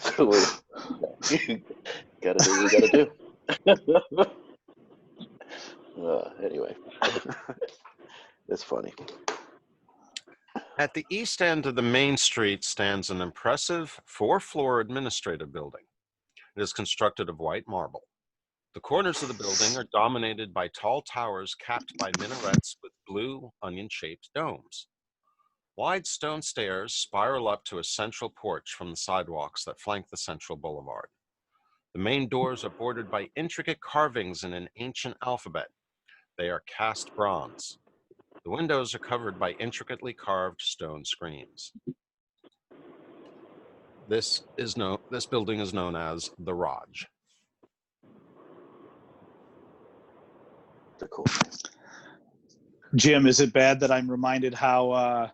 So gotta do what we gotta do. Anyway, it's funny. At the east end of the main street stands an impressive 4-floor administrative building. It is constructed of white marble. The corners of the building are dominated by tall towers capped by minarets with blue onion-shaped domes. Wide stone stairs spiral up to a central porch from the sidewalks that flank the central boulevard. The main doors are bordered by intricate carvings in an ancient alphabet. They are cast bronze. The windows are covered by intricately carved stone screens. This building is known as the Raj. It's a cool. Jim, is it bad that I'm reminded how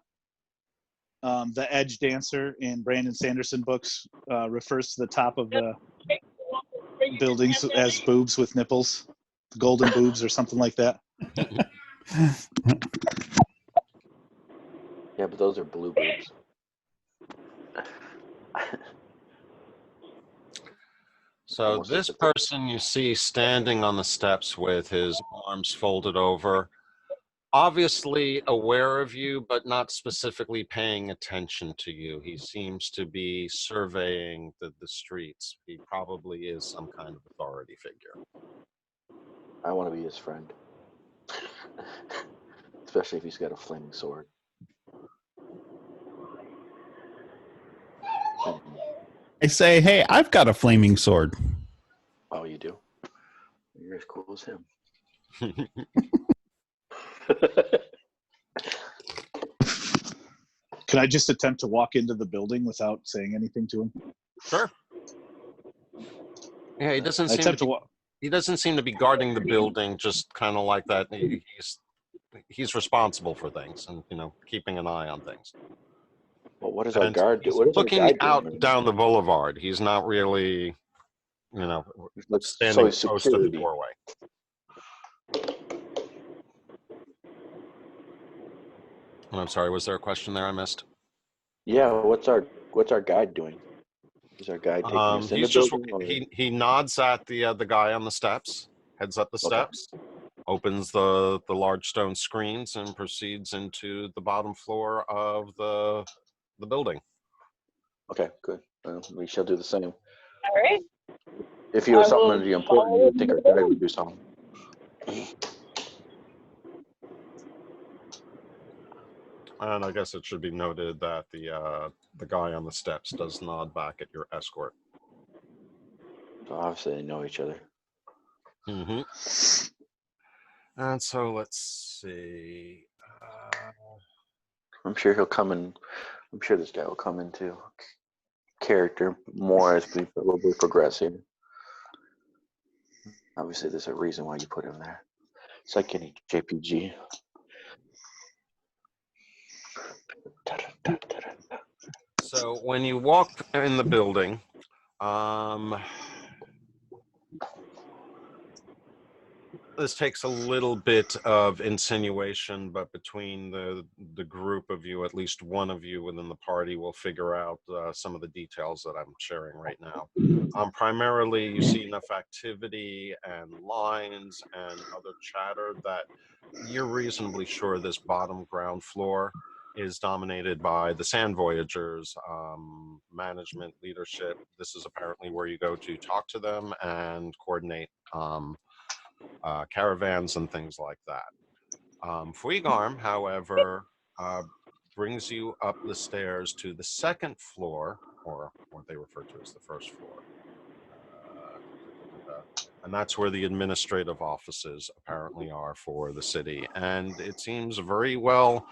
the Edge Dancer in Brandon Sanderson books refers to the top of the buildings as boobs with nipples, golden boobs or something like that? Yeah, but those are blue boobs. So Almost this as if- person you see standing on the steps with his arms folded over, obviously aware of you, but not specifically paying attention to you. He seems to be surveying the streets. He probably is some kind of authority figure. I want to be his friend. Especially if he's got a flaming sword. I say, hey, I've got a flaming sword. Oh, you do? You're as cool as him. Can I just attempt to walk into the building without saying anything to him? Sure. Yeah, he doesn't I seem attempt to to be, walk. he doesn't seem to be guarding the building, just kind of like that. He's responsible for things and, keeping an eye on things. Well, what does our And guard do? he's What is our looking guide out doing? down the boulevard. He's not really, Looks standing so close to the security. doorway. I'm sorry, was there a question there I missed? Yeah, what's our guide doing? Is our guide taking us in the He's just building? Or... he nods at the guy on the steps, heads up the steps, opens the large stone screens, and proceeds into the bottom floor of the building. Okay, good. We shall do the same. All right. If he was I will something really important, follow you would think our guide would do something. And I guess it should be noted that the guy on the steps does nod back at your escort. So obviously, they know each other. Mm-hmm. And so let's see. I'm sure he'll come in. I'm sure this guy will come into character more as we progress here. Obviously, there's a reason why you put him there. It's like any JPG. So when you walk in the building, this takes a little bit of insinuation, but between the group of you, at least one of you within the party will figure out some of the details that I'm sharing right now. Primarily, you see enough activity and lines and other chatter that you're reasonably sure this bottom ground floor is dominated by the Sand Voyagers, management, leadership. This is apparently where you go to talk to them and coordinate caravans and things like that. Fuigarm, however, brings you up the stairs to the second floor, or what they refer to as the first floor. And that's where the administrative offices apparently are for the city. And it seems very well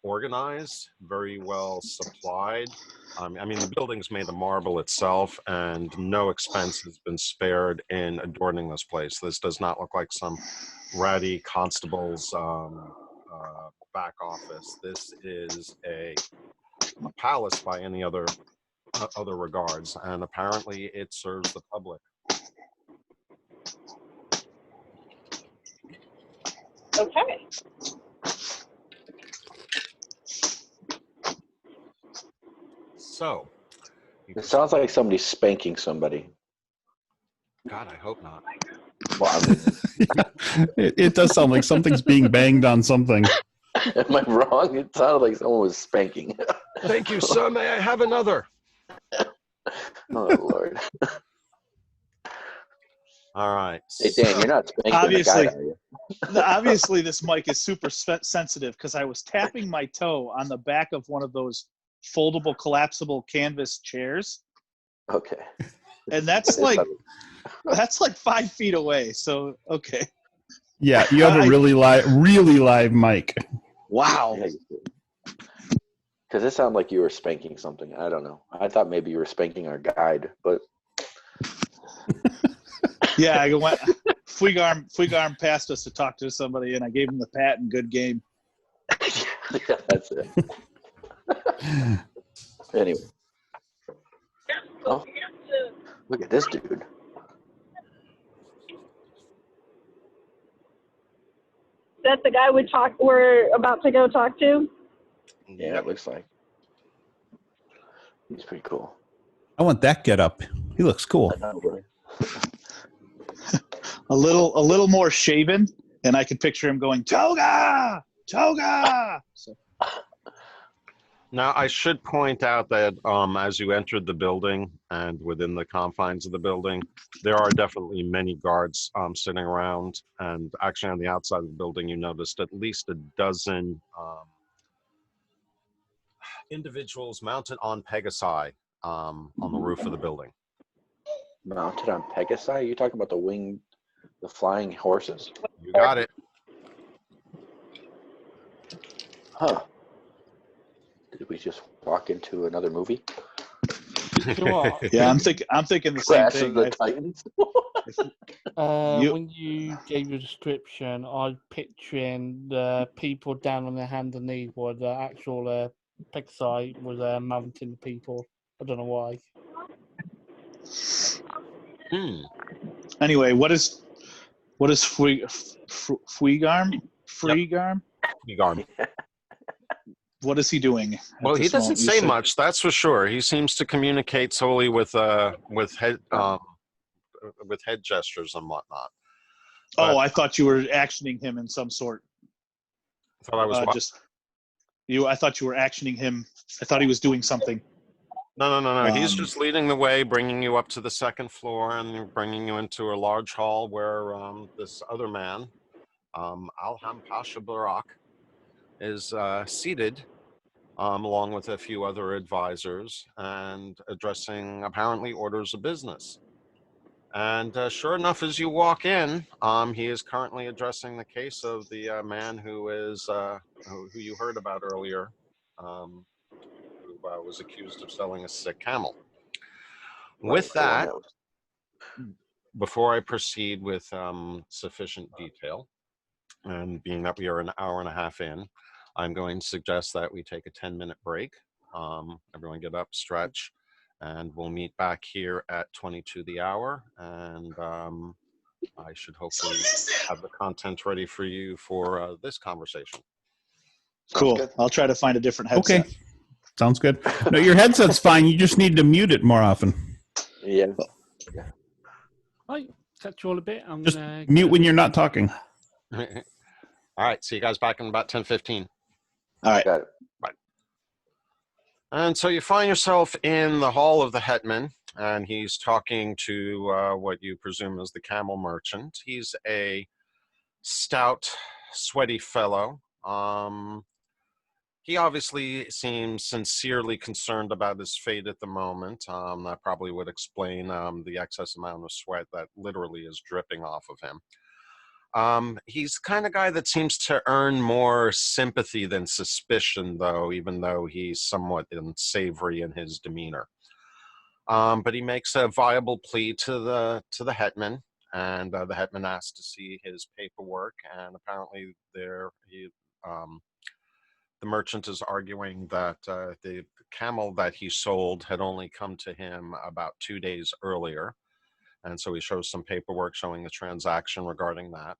organized, very well supplied. I mean, the building's made of marble itself, and no expense has been spared in adorning this place. This does not look like some ratty constable's back office. This is a palace by any other regards, and apparently it serves the public. Okay. So, It sounds like somebody's spanking somebody. God, I hope not. Well, I mean, It does sound like something's being banged on something. am I wrong? It sounded like someone was spanking. Thank you, sir. May I have another? Oh, Lord. All right. Hey, Dan, you're not spanking Obviously. the guy, are you? Obviously, this mic is super sensitive because I was tapping my toe on the back of one of those foldable, collapsible canvas chairs, Okay. and that's like 5 feet away. So okay. Yeah, you have a really live mic. Wow. Because it sounded like you were spanking something. I don't know. I thought maybe you were spanking our guide, but Yeah, I went. Fuigarm passed us to talk to somebody, and I gave him the pat and good game. yeah, that's it. Anyway. Oh, look at this dude. Is that the guy we're about to go talk to? Yeah, it looks like. He's pretty cool. I want that get up. He looks cool. I know, really. A little more shaven, and I could picture him going toga, toga. So, Now, I should point out that as you entered the building and within the confines of the building, there are definitely many guards sitting around. And actually, on the outside of the building, you noticed at least a dozen individuals mounted on Pegasi on the roof of the building. Mounted on Pegasi? You talking about the flying horses? You got it. Huh. Did we just walk into another movie? You know what? yeah, I'm thinking the same Crash thing. of the Titans? When you gave your description, I was picturing the people down on their hands and knees where the actual Pixar was mounting the people. I don't know why. Anyway, what is Fuigarm? Fuigarm? Fuigarm. What is he doing? Well, he doesn't say much, that's for sure. He seems to communicate solely with head gestures and whatnot. Oh, I thought you were actioning him in some sort. I thought I was I thought you were actioning him. I thought he was doing something. No. He's just leading the way, bringing you up to the second floor and bringing you into a large hall where this other man, Alham Pasha Barak, is seated along with a few other advisors and addressing apparently orders of business. And sure enough, as you walk in, he is currently addressing the case of the man who you heard about earlier, who was accused of selling a sick camel. With that, before I proceed with sufficient detail, and being that we are an hour and a half in, I'm going to suggest that we take a 10-minute break. Everyone get up, stretch, and we'll meet back here at 22 the hour. And I should hopefully have the content ready for you for this conversation. Cool. I'll try to find a different headset. Okay. Sounds good. No, your headset's fine. You just need to mute it more often. Yeah. Right, catch you all a bit. I'm Just gonna mute when you're not talking. All right, see you guys back in about 10:15. All right. Got it. And so you find yourself in the hall of the hetman, and he's talking to what you presume is the camel merchant. He's a stout, sweaty fellow. He obviously seems sincerely concerned about his fate at the moment. That probably would explain the excess amount of sweat that literally is dripping off of him. He's the kind of guy that seems to earn more sympathy than suspicion, though, even though he's somewhat unsavory in his demeanor. But he makes a viable plea to the hetman, and the hetman asks to see his paperwork, and apparently the merchant is arguing that the camel that he sold had only come to him about 2 days earlier. And so he shows some paperwork showing the transaction regarding that.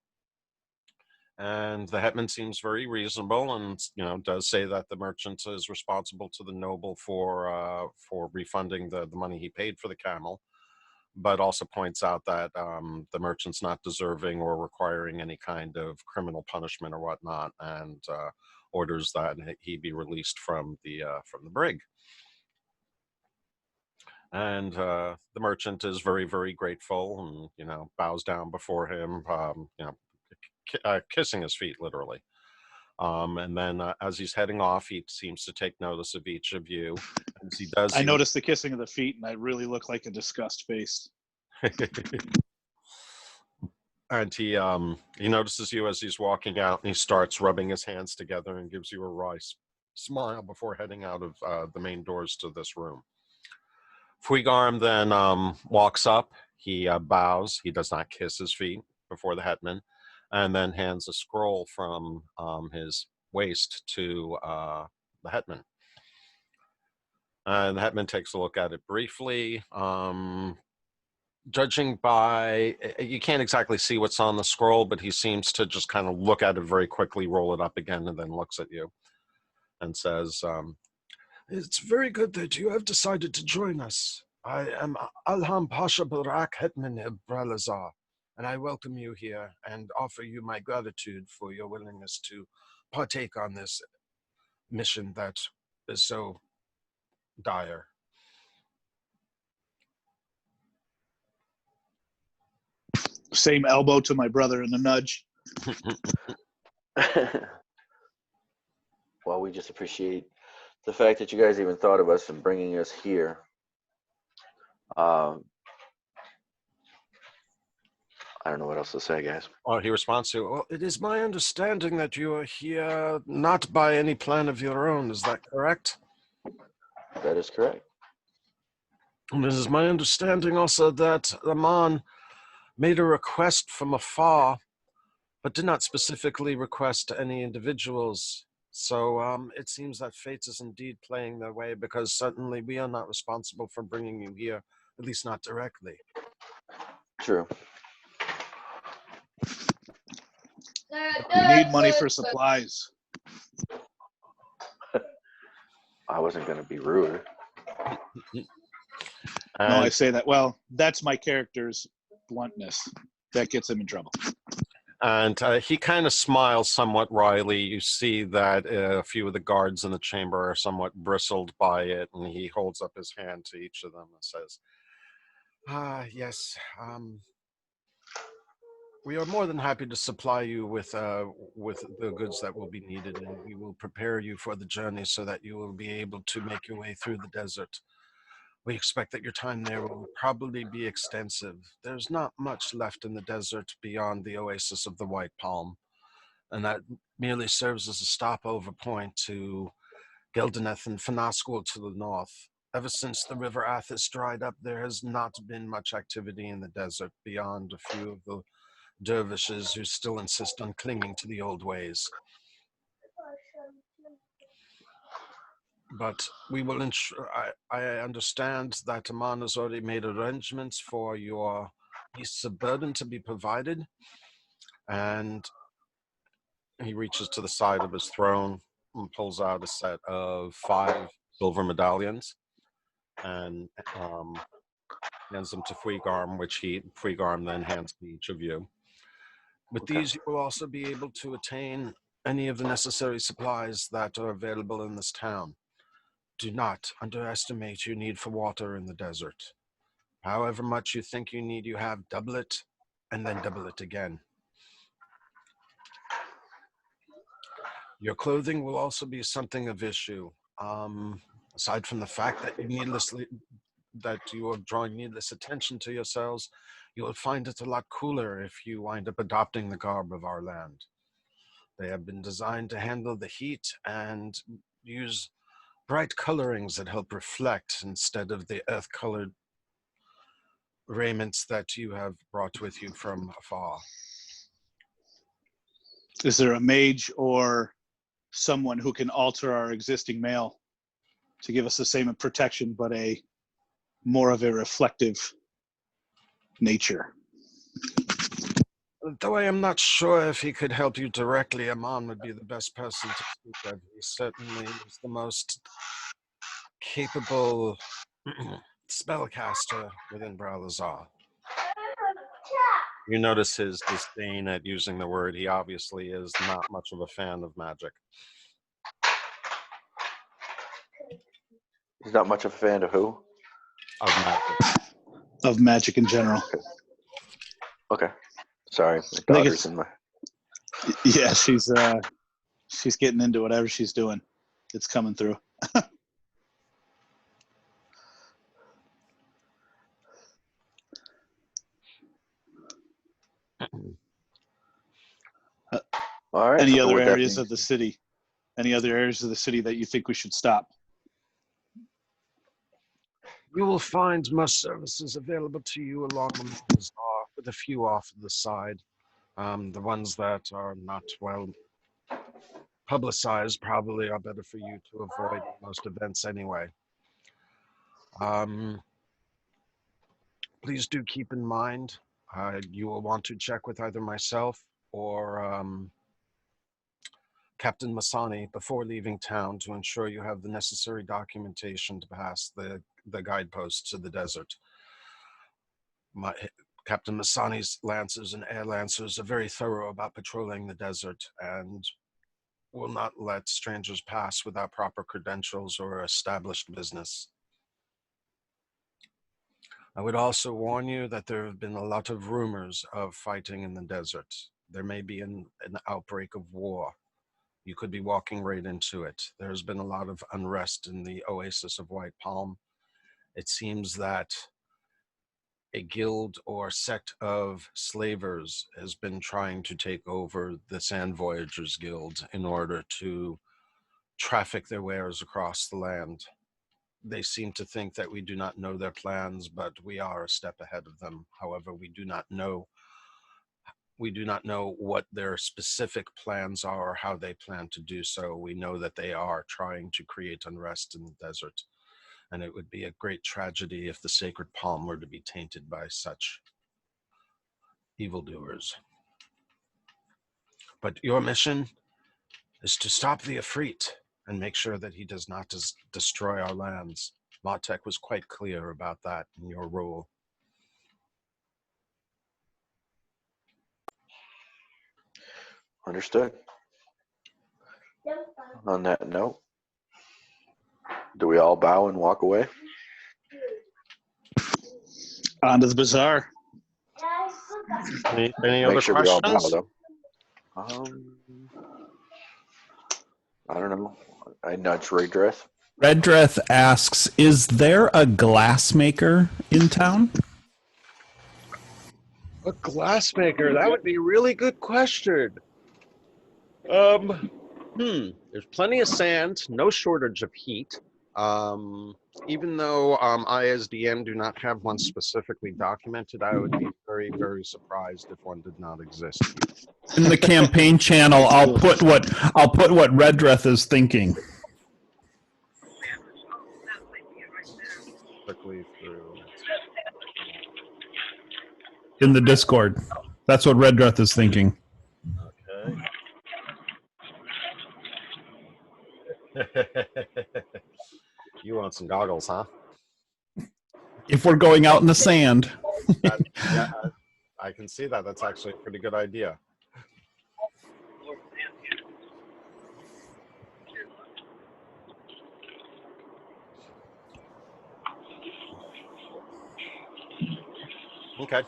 And the hetman seems very reasonable, and does say that the merchant is responsible to the noble for refunding the money he paid for the camel, but also points out that the merchant's not deserving or requiring any kind of criminal punishment or whatnot, and orders that he be released from the brig. And the merchant is very, very grateful, and bows down before him, kissing his feet literally. And then as he's heading off, he seems to take notice of each of you. As he does, I noticed the kissing of the feet, and I really look like a disgust face. And he notices you as he's walking out, and he starts rubbing his hands together and gives you a wry smile before heading out of the main doors to this room. Fuigarm then walks up. He bows. He does not kiss his feet before the hetman, and then hands a scroll from his waist to the hetman. And the hetman takes a look at it briefly. Judging by, you can't exactly see what's on the scroll, but he seems to just kind of look at it very quickly, roll it up again, and then looks at you and says, "It's very good that you have decided to join us. I am Alham Pasha Barak Hetman of Bralizzar, and I welcome you here and offer you my gratitude for your willingness to partake on this mission that is so dire." Same elbow to my brother and a nudge. Well, we just appreciate the fact that you guys even thought of us and bringing us here. I don't know what else to say, guys. Well, he responds to, "Well, it is my understanding that you are here not by any plan of your own. Is that correct?" That is correct. And it is my understanding also that Aman made a request from afar, but did not specifically request any individuals. So it seems that fate is indeed playing their way, because certainly we are not responsible for bringing you here, at least not directly. True. We need money for supplies. I wasn't going to be rude. No, I say that. Well, that's my character's bluntness. That gets him in trouble. And he kind of smiles somewhat wryly. You see that a few of the guards in the chamber are somewhat bristled by it, and he holds up his hand to each of them and says, yes, we are more than happy to supply you with the goods that will be needed, and we will prepare you for the journey so that you will be able to make your way through the desert. We expect that your time there will probably be extensive. There's not much left in the desert beyond the oasis of the White Palm, and that merely serves as a stopover point to Gildeneth and Fanaskul to the north. Ever since the River Athis dried up, there has not been much activity in the desert beyond a few of the dervishes who still insist on clinging to the old ways. But we will ensure, I understand that Aman has already made arrangements for your beasts of burden to be provided. And he reaches to the side of his throne and pulls out a set of 5 silver medallions and hands them to Fuigarm, which Fuigarm then hands to each of you. With these, you will also be able to attain any of the necessary supplies that are available in this town. Do not underestimate your need for water in the desert. However much you think you need, you have double it, and then double it again. Your clothing will also be something of issue. Aside from the fact that you are drawing needless attention to yourselves, you will find it a lot cooler if you wind up adopting the garb of our land. They have been designed to handle the heat and use bright colorings that help reflect instead of the earth-colored raiments that you have brought with you from afar. Is there a mage or someone who can alter our existing mail to give us the same protection, but a more of a reflective nature? Though I am not sure if he could help you directly, Amon would be the best person to speak of. He certainly is the most capable spellcaster within Bralizzar. You notice his disdain at using the word. He obviously is not much of a fan of magic. He's not much of a fan of who? Of magic. Of magic in general. Okay. Sorry, my think daughter's in my. Yeah, she's getting into whatever she's doing. It's coming through. All right. Any so other with that areas being- of the city? Any other areas of the city that you think we should stop? You will find most services available to you along the bazaar, with a few off to the side. The ones that are not well publicized probably are better for you to avoid most events anyway. Please do keep in mind, you will want to check with either myself or Captain Masani before leaving town to ensure you have the necessary documentation to pass the guideposts to the desert. Captain Masani's lancers and air lancers are very thorough about patrolling the desert and will not let strangers pass without proper credentials or established business. I would also warn you that there have been a lot of rumors of fighting in the desert. There may be an outbreak of war. You could be walking right into it. There's been a lot of unrest in the oasis of White Palm. It seems that a guild or sect of slavers has been trying to take over the Sand Voyagers Guild in order to traffic their wares across the land. They seem to think that we do not know their plans, but we are a step ahead of them. However, we do not know what their specific plans are or how they plan to do so. We know that they are trying to create unrest in the desert, and it would be a great tragedy if the sacred palm were to be tainted by such evildoers. But your mission is to stop the Ifrit and make sure that he does not destroy our lands. Martek was quite clear about that in your role. Understood. On that note, do we all bow and walk away? On to the bazaar. Any other Make sure we all bow, questions? though. I don't know. I nudge Redrith. Redrith asks, is there a glassmaker in town? A glassmaker, that would be a really good question. There's plenty of sand, no shortage of heat. Even though I as DM do not have one specifically documented, I would be very, very surprised if one did not exist. In the campaign channel, I'll put what Redrith is thinking. Quickly through. In the Discord. That's what Redrith is thinking. Okay. You want some goggles, huh? If we're going out in the sand. Yeah, I can see that. That's actually a pretty good idea. Okay.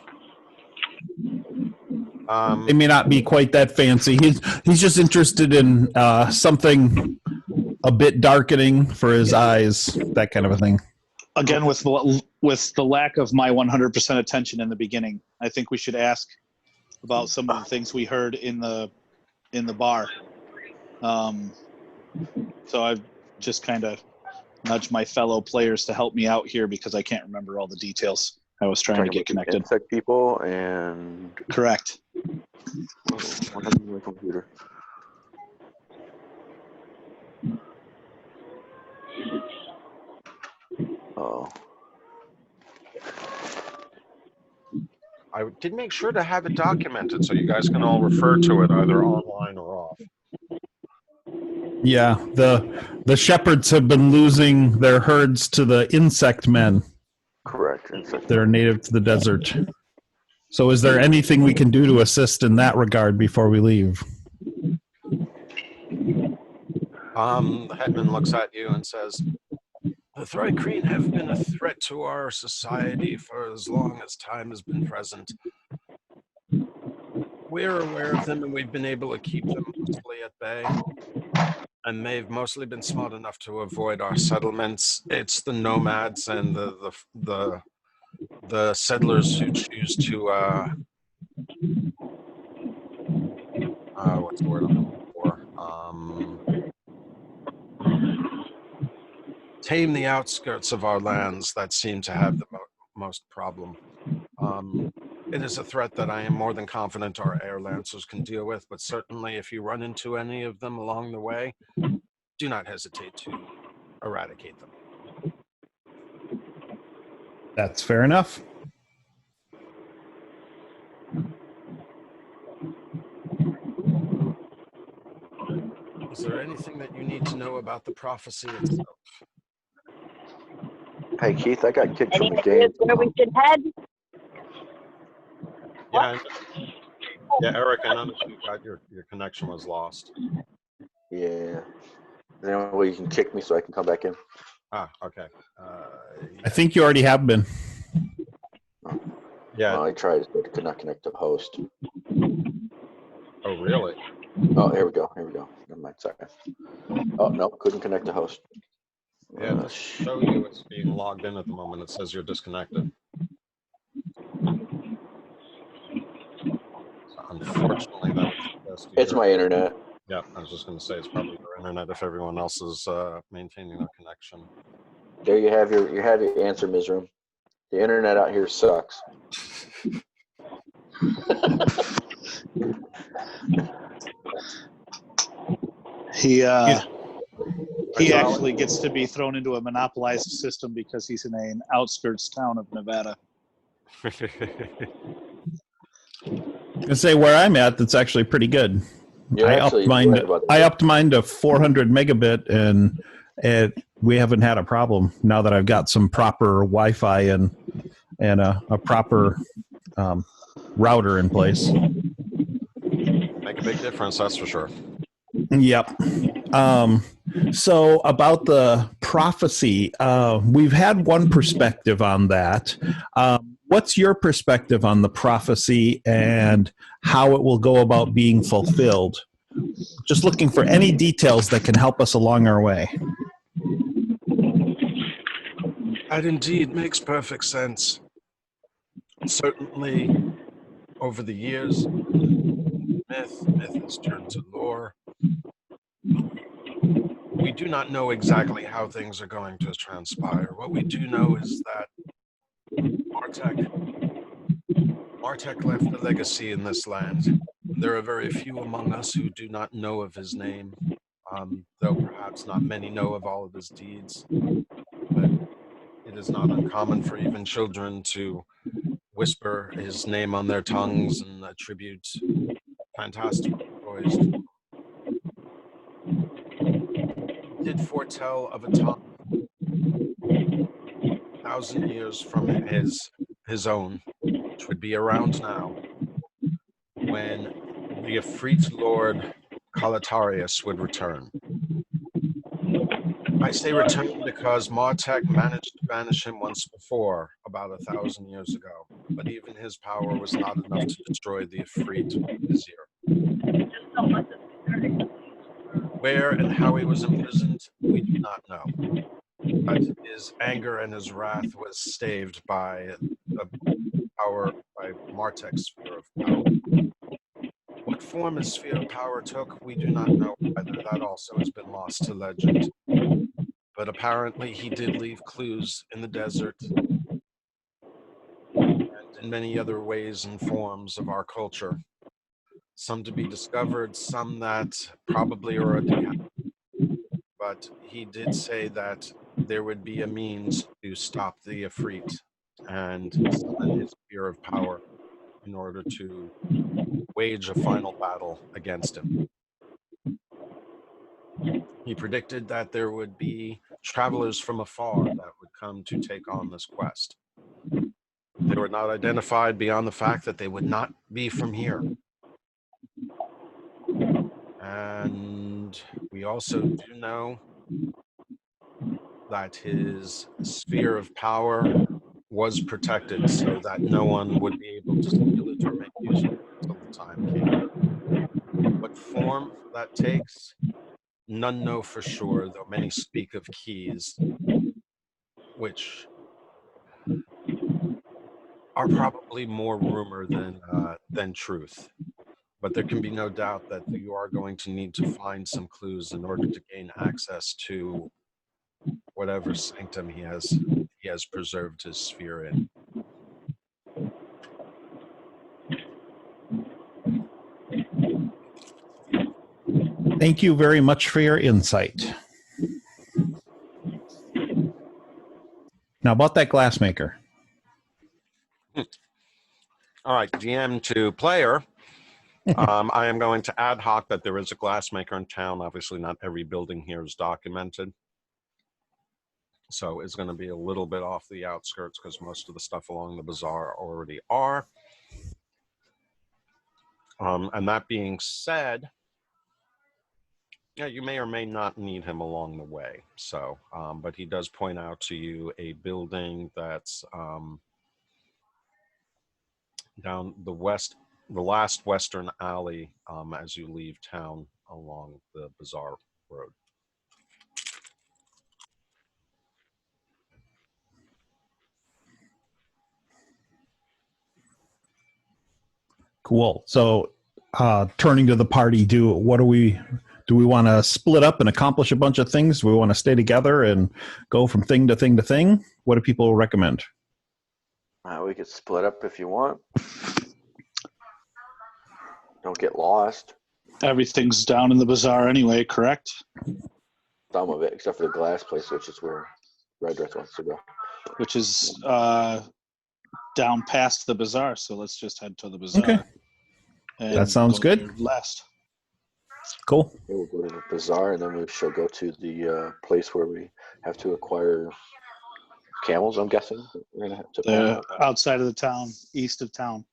They may not be quite that fancy. He's just interested in something a bit darkening for his eyes, that kind of a thing. Again, with the lack of my 100% attention in the beginning, I think we should ask about some of the things we heard in the bar. So I've just kind of nudged my fellow players to help me out here because I can't remember all the details. I was trying to get connected. Insect people and Correct. what happened to my computer? Oh, I did make sure to have it documented so you guys can all refer to it either online or off. Yeah, the shepherds have been losing their herds to the insect men. correct. Insect. They're native to the desert. So is there anything we can do to assist in that regard before we leave? The headman looks at you and says, "The Thrycreen have been a threat to our society for as long as time has been present. We're aware of them and we've been able to keep them mostly at bay. And they've mostly been smart enough to avoid our settlements. It's the nomads and the settlers who choose to what's the word I'm looking for? Tame the outskirts of our lands that seem to have the most problem. It is a threat that I am more than confident our air lancers can deal with, but certainly if you run into any of them along the way, do not hesitate to eradicate them." That's fair enough. Is there anything that you need to know about the prophecy itself? Hey Keith, I got kicked Any from the ideas game. where we should head? Yeah, Eric, I know that you got your connection was lost. Yeah. Is there any way you can kick me so I can come back in? Ah, okay. I think you already have been. Yeah. I tried, but it could not connect to the host. Oh, really? Oh, here we go. Never mind. Sorry. Oh no, couldn't connect to host. Yeah, it doesn't show you as being logged in at the moment. It says you're disconnected. So unfortunately, that's It's my internet. Yeah, I was just going to say it's probably your internet if everyone else is maintaining a connection. There you have your answer, Mizram. The internet out here sucks. He actually gets to be thrown into a monopolized system because he's in an outskirts town of Nevada. I say where I'm at, that's actually pretty good. I upped mine to 400 megabit, and we haven't had a problem now that I've got some proper Wi-Fi and a proper router in place. Make a big difference, that's for sure. Yep. So about the prophecy, we've had one perspective on that. What's your perspective on the prophecy and how it will go about being fulfilled? Just looking for any details that can help us along our way. That indeed makes perfect sense. Certainly, over the years, myth has turned to lore. We do not know exactly how things are going to transpire. What we do know is that Martek left a legacy in this land. There are very few among us who do not know of his name, though perhaps not many know of all of his deeds. But it is not uncommon for even children to whisper his name on their tongues and attribute fantastic joys. He did foretell of a time 1,000 years from his own, which would be around now, when the Efreet Lord Kalatarius would return. I say return because Martek managed to banish him once before, about 1,000 years ago. but even his power was not enough to destroy the Ifrit Vizier. Where and how he was imprisoned, we do not know. But his anger and his wrath was staved by Martek's sphere of power. What form his sphere of power took, we do not know either. That also has been lost to legend. But apparently he did leave clues in the desert and in many other ways and forms of our culture. Some to be discovered, some that probably already happened. But he did say that there would be a means to stop the Ifrit and summon his sphere of power in order to wage a final battle against him. He predicted that there would be travelers from afar that would come to take on this quest. They were not identified beyond the fact that they would not be from here. And we also do know that his sphere of power was protected so that no one would be able to steal it or make use of it until the time came. What form that takes, none know for sure, though many speak of keys, which are probably more rumor than truth. But there can be no doubt that you are going to need to find some clues in order to gain access to whatever sanctum he has preserved his sphere in. Thank you very much for your insight. Now about that glassmaker. All right, GM to player. I am going to ad hoc that there is a glassmaker in town. Obviously, not every building here is documented. So it's going to be a little bit off the outskirts because most of the stuff along the bazaar already are. And that being said, yeah, you may or may not need him along the way. So, but he does point out to you a building that's down the last western alley as you leave town along the bazaar road. Cool. So, turning to the party, do we want to split up and accomplish a bunch of things? Do we want to stay together and go from thing to thing to thing? What do people recommend? We could split up if you want. Don't get lost. Everything's down in the bazaar anyway, correct? Some of it, except for the glass place, which is where Redrith wants to go. Which is down past the bazaar, so let's just head to the bazaar. Okay. That sounds good. there last. Cool. Yeah, we'll go to the bazaar, and then we shall go to the place where we have to acquire camels, I'm guessing. We're gonna have to Outside of the town, east of town,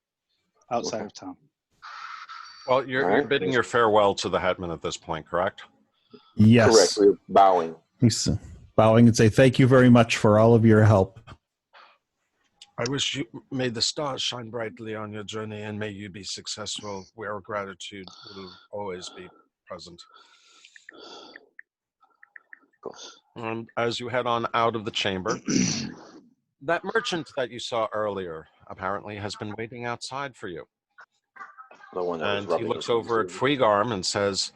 outside of town. Well, you're bidding your farewell to the hetman at this point, correct? Yes. Correct. We're bowing. He's bowing and say thank you very much for all of your help. I wish you may the stars shine brightly on your journey and may you be successful. Our gratitude will always be present. Cool. And as you head on out of the chamber, that merchant that you saw earlier apparently has been waiting outside for you. The one that And he looks over at Fuigarm and says,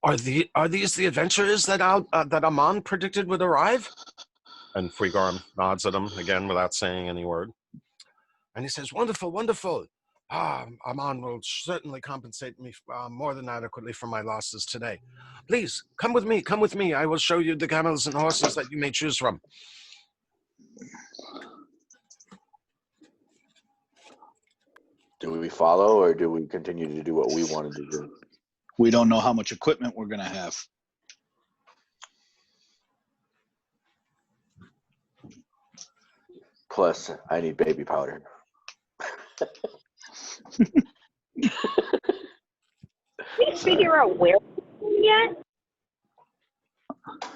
Are these the adventurers that that Amon predicted would arrive? And Fuigarm nods at him again without saying any word. And he says, Wonderful, wonderful. Amon will certainly compensate me more than adequately for my losses today. Please, come with me. I will show you the camels and horses that you may choose from. Do we follow, or do we continue to do what we wanted to do? We don't know how much equipment we're going to have. Plus, I need baby powder. Did we figure out where yet?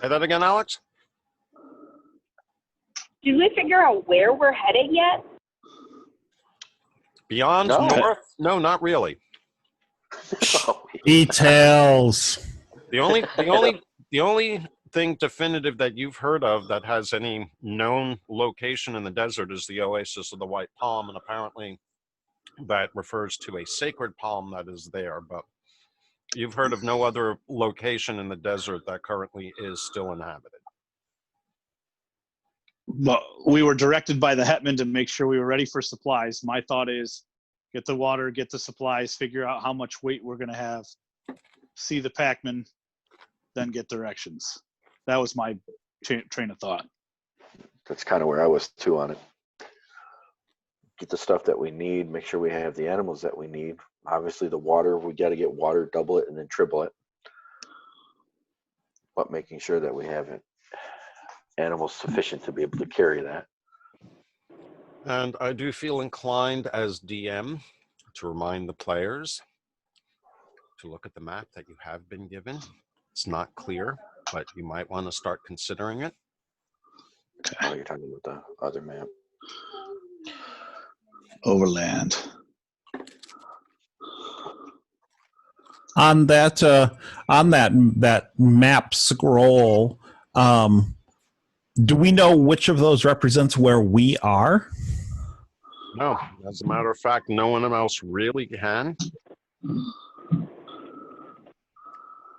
Say that again, Alex? Did we figure out where we're headed yet? Beyond No. north? No, not really. Details. The only thing definitive that you've heard of that has any known location in the desert is the Oasis of the White Palm, and apparently that refers to a sacred palm that is there, but you've heard of no other location in the desert that currently is still inhabited. But we were directed by the hetman to make sure we were ready for supplies. My thought is get the water, get the supplies, figure out how much weight we're going to have, see the packman, then get directions. That was my train of thought. That's kind of where I was too on it. Get the stuff that we need, make sure we have the animals that we need. Obviously the water, we got to get water, double it and then triple it. But making sure that we have animals sufficient to be able to carry that. And I do feel inclined as DM to remind the players to look at the map that you have been given. It's not clear, but you might want to start considering it. Oh, you're talking about the other map. Overland. On that map scroll, do we know which of those represents where we are? No, as a matter of fact, no one else really can.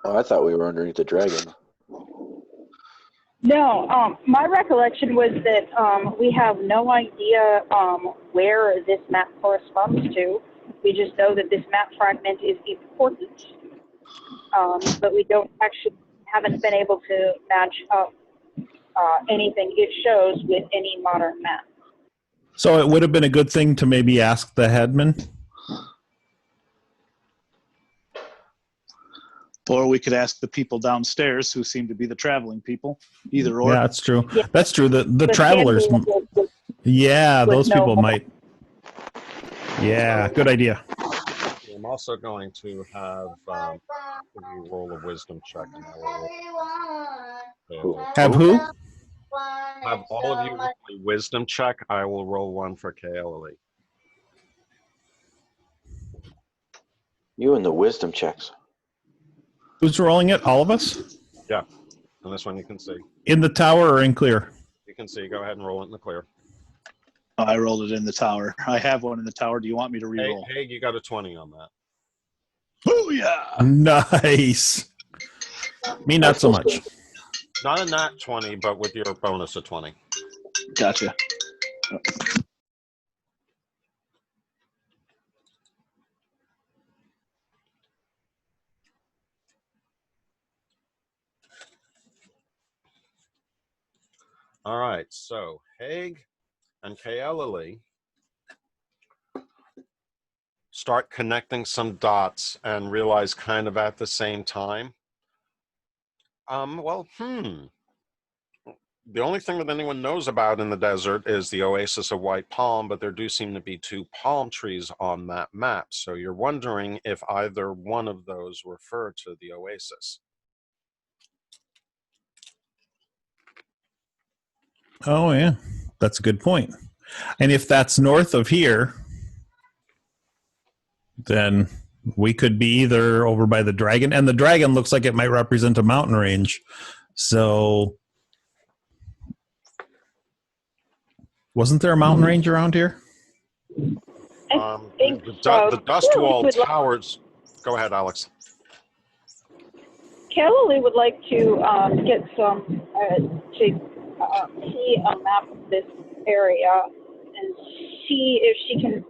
Oh, I thought we were underneath the dragon. No, my recollection was that we have no idea where this map corresponds to. We just know that this map fragment is important, but we haven't been able to match up anything it shows with any modern map. So it would have been a good thing to maybe ask the headman. Or we could ask the people downstairs who seem to be the traveling people. Either or. Yeah, that's true. Yeah. That's true. The But travelers. Yeah, would those know people more. might. Yeah, good idea. I'm also going to have you roll a wisdom check. And I will Have who? have all of you roll a wisdom check. I will roll one for KLE. You and the wisdom checks. Who's rolling it? All of us? Yeah, and this one you can see. In the tower or in clear? You can see. Go ahead and roll it in the clear. I rolled it in the tower. I have one in the tower. Do you want me to Hey, re-roll? Haig, you got a 20 on that. Oh, yeah. Nice. Me, not so much. Not a nat 20, but with your bonus of 20. Gotcha. All right, so Haig and KLE start connecting some dots and realize kind of at the same time. The only thing that anyone knows about in the desert is the Oasis of White Palm, but there do seem to be 2 palm trees on that map. So you're wondering if either one of those refer to the Oasis. Oh, yeah. That's a good point. And if that's north of here, then we could be either over by the dragon. And the dragon looks like it might represent a mountain range. So wasn't there a mountain range around here? The dust wall towers. Go ahead, Alex. Kelly would like to get some see a map of this area and see if she can.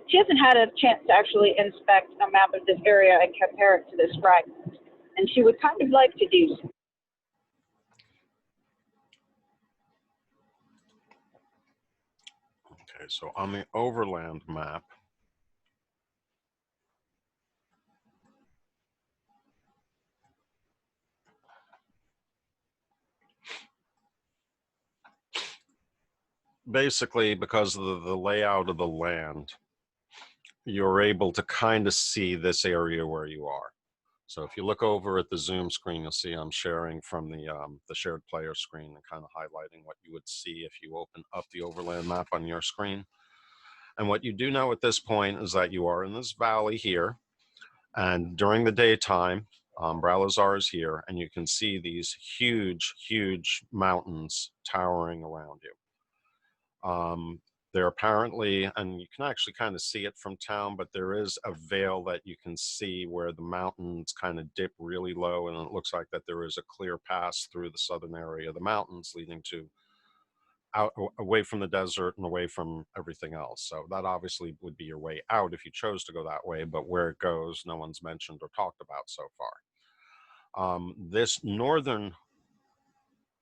She hasn't had a chance to actually inspect a map of this area and compare it to this fragment, and she would kind of like to do so. Okay, so on the overland map, basically because of the layout of the land, you're able to kind of see this area where you are. So if you look over at the Zoom screen, you'll see I'm sharing from the shared player screen and kind of highlighting what you would see if you open up the overland map on your screen. And what you do know at this point is that you are in this valley here, and during the daytime, Bralizzar is here, and you can see these huge, huge mountains towering around you. They're apparently, and you can actually kind of see it from town, but there is a veil that you can see where the mountains kind of dip really low, and it looks like that there is a clear pass through the southern area of the mountains leading to out away from the desert and away from everything else. So that obviously would be your way out if you chose to go that way, but where it goes, no one's mentioned or talked about so far. This northern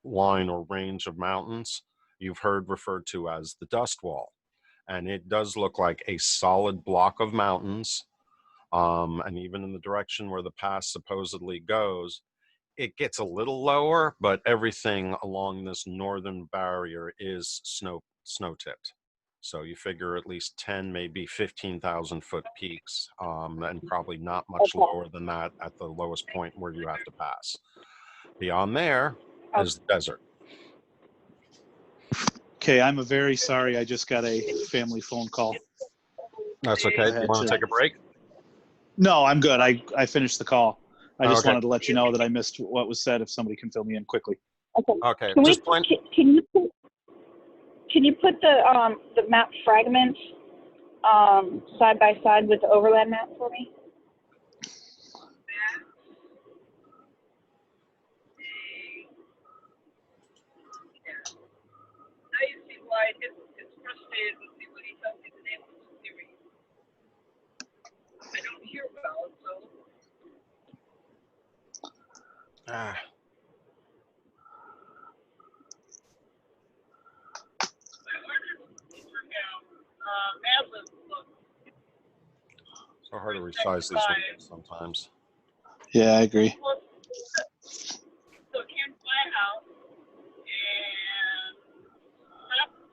line or range of mountains you've heard referred to as the dust wall, and it does look like a solid block of mountains, and even in the direction where the pass supposedly goes, it gets a little lower, but everything along this northern barrier is snow tipped. So you figure at least 10, maybe 15,000 foot peaks, and probably not much lower than that at the lowest point where you have to pass. Beyond there is the desert. Okay, I'm very sorry. I just got a family phone call. That's okay. Do you want to take a break? No, I'm good. I finished the call. I just Okay. wanted to let you know that I missed what was said. If somebody can fill me in quickly. Okay. Can, Just point. can you put the map fragments side by side with the overland map for me? I see why it's frustrated with me when he tells me the name of the series. I don't hear well, so. Ah. So hard to resize these windows sometimes. Yeah, I agree. So it came to my house, and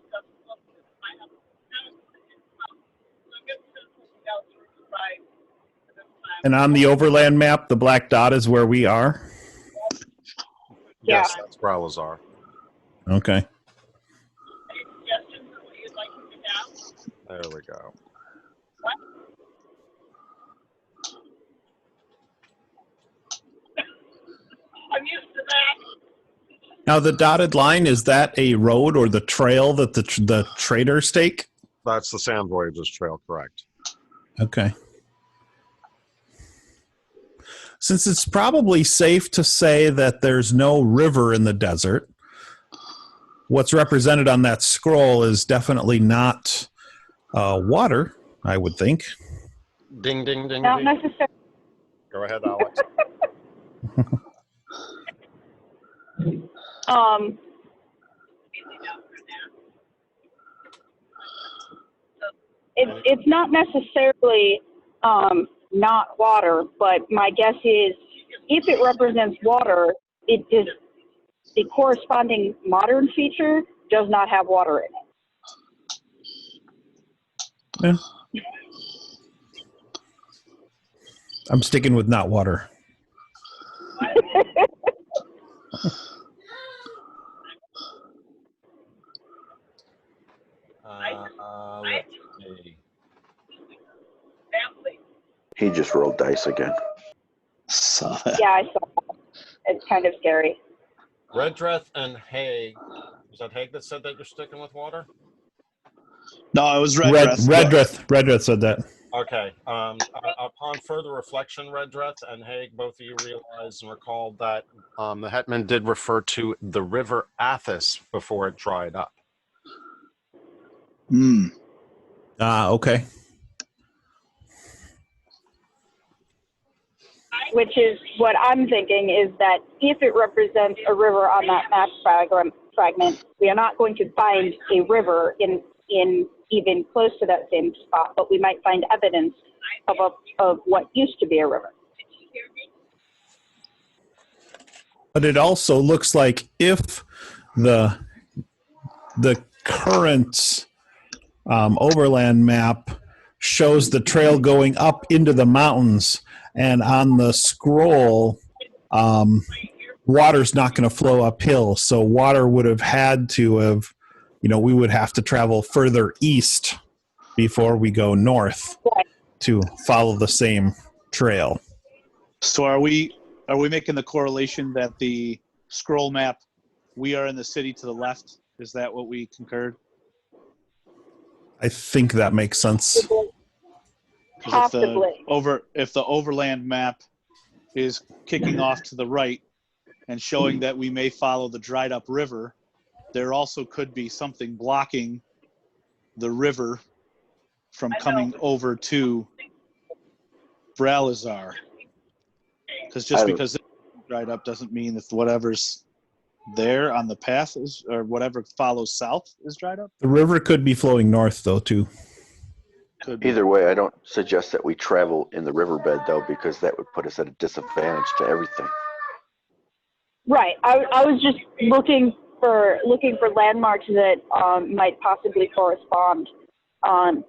stuff up to my house. So I guess it's something else to resize for this time. And on the overland map, the black dot is where we are. Yes, Yeah. that's Bralizzar. Okay. Any suggestions of what you'd like me to have? There we go. I'm used to that. Now, the dotted line, is that a road or the trail that the traders take? That's the Sand Voyagers Trail, correct? Okay. Since it's probably safe to say that there's no river in the desert, what's represented on that scroll is definitely not water, I would think. Ding, ding, ding, Not ding. necessarily. Go ahead, Alex. It's not necessarily not water, but my guess is if it represents water, it is the corresponding modern feature does not have water in it. Yeah. I'm sticking with not water. Let's see. He just rolled dice again. Saw that. Yeah, I saw that. It's kind of scary. Redreth and Haig. Was that Haig that said that you're sticking with water? No, it was Redreth. Redreth said that. Okay. Upon further reflection, Redreth and Haig, both of you realized and recalled that the Hetman did refer to the river Athos before it dried up. Hmm. Okay. Which is what I'm thinking is that if it represents a river on that map fragment, we are not going to find a river in even close to that same spot, but we might find evidence of what used to be a river. But it also looks like if the current overland map shows the trail going up into the mountains, and on the scroll, water's not going to flow uphill. So water would have had to have, we would have to travel further east before we go north to follow the same trail. So are we making the correlation that the scroll map, we are in the city to the left? Is that what we concurred? I think that makes sense. 'Cause Possibly. if the overland map is kicking off to the right and showing that we may follow the dried up river, there also could be something blocking the river from coming over to Bralizzar. Because because it's dried up doesn't mean that whatever's there on the path is, or whatever follows south is dried up. The river could be flowing north, though, too. Could be. Either way, I don't suggest that we travel in the riverbed, though, because that would put us at a disadvantage to everything. Right. I was just looking for landmarks that might possibly correspond.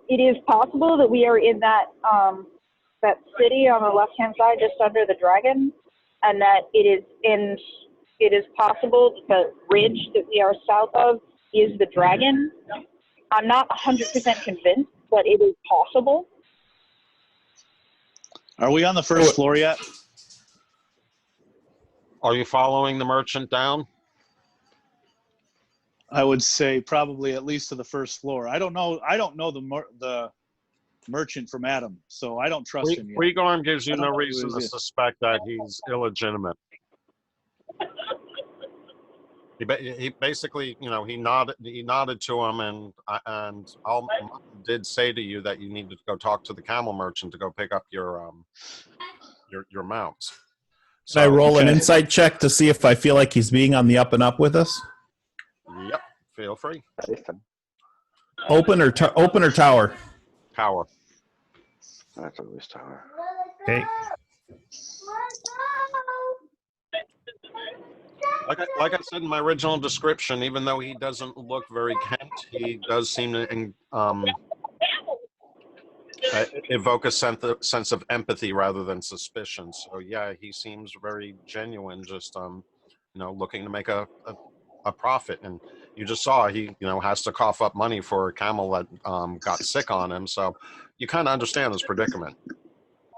It is possible that we are in that city on the left-hand side, just under the dragon, and that it is possible the ridge that we are south of is the dragon. I'm not 100% convinced, but it is possible. Are we on the first floor yet? Are you following the merchant down? I would say probably at least to the first floor. I don't know the merchant from Adam, so I don't trust him yet. Freegarm gives you I don't no know who reason he to is. suspect that he's illegitimate. He basically, he nodded to him, and did say to you that you needed to go talk to the camel merchant to go pick up your mounts. Can I roll an Okay. insight check to see if I feel like he's being on the up and up with us? Yep, feel free. Open or tower? Power. That's always tower. Okay. Like I said in my original description, even though he doesn't look very kempt, he does seem to evoke a sense of empathy rather than suspicion. So yeah, he seems very genuine, just looking to make a profit. And you just saw he has to cough up money for a camel that got sick on him. So you kind of understand this predicament.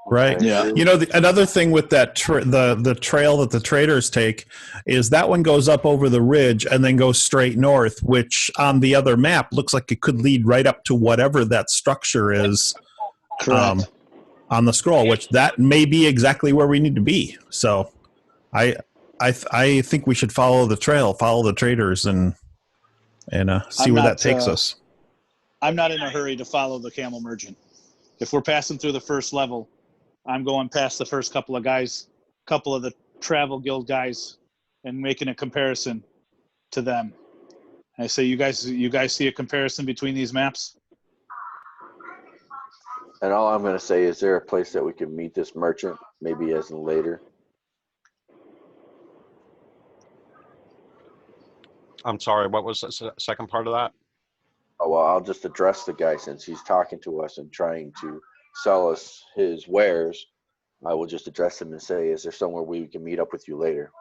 Right. Yeah. Another thing with that the trail that the traders take is that one goes up over the ridge and then goes straight north, which on the other map looks like it could lead right up to whatever that structure is. Correct. On the scroll, which that may be exactly where we need to be. So, I think we should follow the trail, follow the traders, and see where that takes us. I'm not in a hurry to follow the camel merchant. If we're passing through the first level, I'm going past the first couple of the travel guild guys, and making a comparison to them. I say, you guys see a comparison between these maps? And all I'm going to say is there a place that we can meet this merchant, maybe as in later? I'm sorry, what was the second part of that? Oh, well, I'll just address the guy since he's talking to us and trying to sell us his wares. I will just address him and say, is there somewhere we can meet up with you later?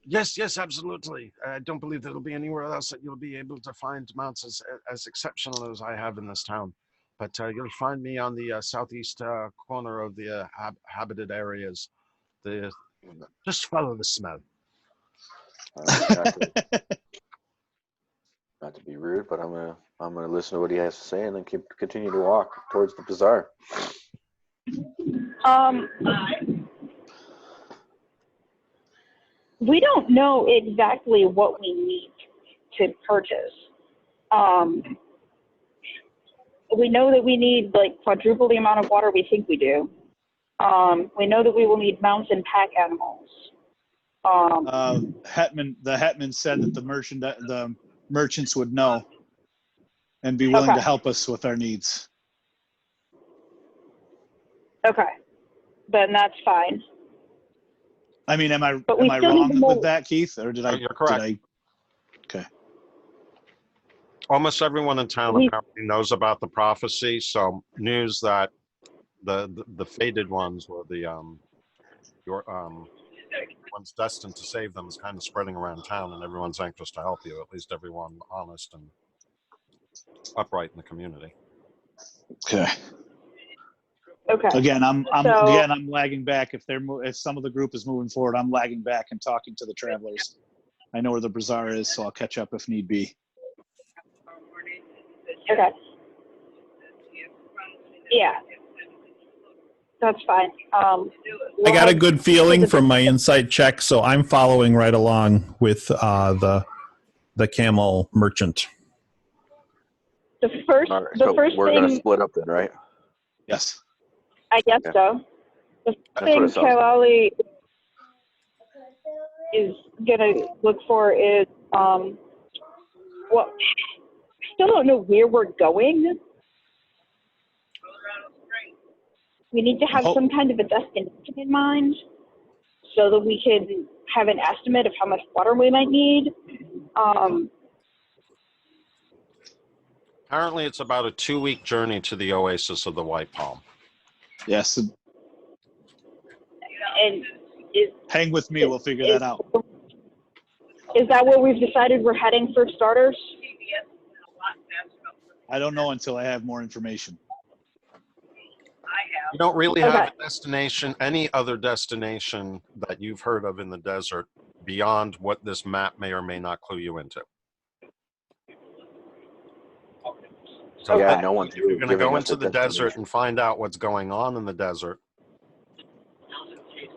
Yes, absolutely. I don't believe there'll be anywhere else that you'll be able to find mounts as exceptional as I have in this town. But you'll find me on the southeast corner of the habited areas. Just follow the smell. Not to be rude, but I'm gonna listen to what he has to say and then continue to walk towards the bazaar. We don't know exactly what we need to purchase. We know that we need like quadruple the amount of water we think we do. We know that we will need mounts and pack animals. The hetman said that the merchants would know and be willing to help us with our needs. Okay, then that's fine. I mean, am I But we still need wrong to know- with that, Keith? Or did I? You're correct. Okay. Almost everyone in town apparently knows about the prophecy, so news that the faded ones or everyone's destined to save them is kind of spreading around town, and everyone's anxious to help you. At least everyone honest and upright in the community. Okay. Okay. Again, I'm So- lagging back. If some of the group is moving forward, I'm lagging back and talking to the travelers. I know where the bazaar is, so I'll catch up if need be. Okay. Yeah. That's fine. I got a good feeling from my insight check, so I'm following right along with the camel merchant. The first, All right, the so first we're going to thing, split up then, right? Yes. I guess Yeah. so. The That's what first thing it sounds like. Kalali is gonna look for is well, I still don't know where we're going. We need to have Oh. some kind of a destination in mind so that we can have an estimate of how much water we might need. Apparently, it's about a 2-week journey to the oasis of the White Palm. Yes. And is Hang with me. We'll figure that out. Is that where we've decided we're heading for starters? I don't know until I have more information. You don't really have Okay. a destination, any other destination that you've heard of in the desert beyond what this map may or may not clue you into. So Yeah, that- no one's you're going to giving go us into a the desert destination. and find out what's going on in the desert.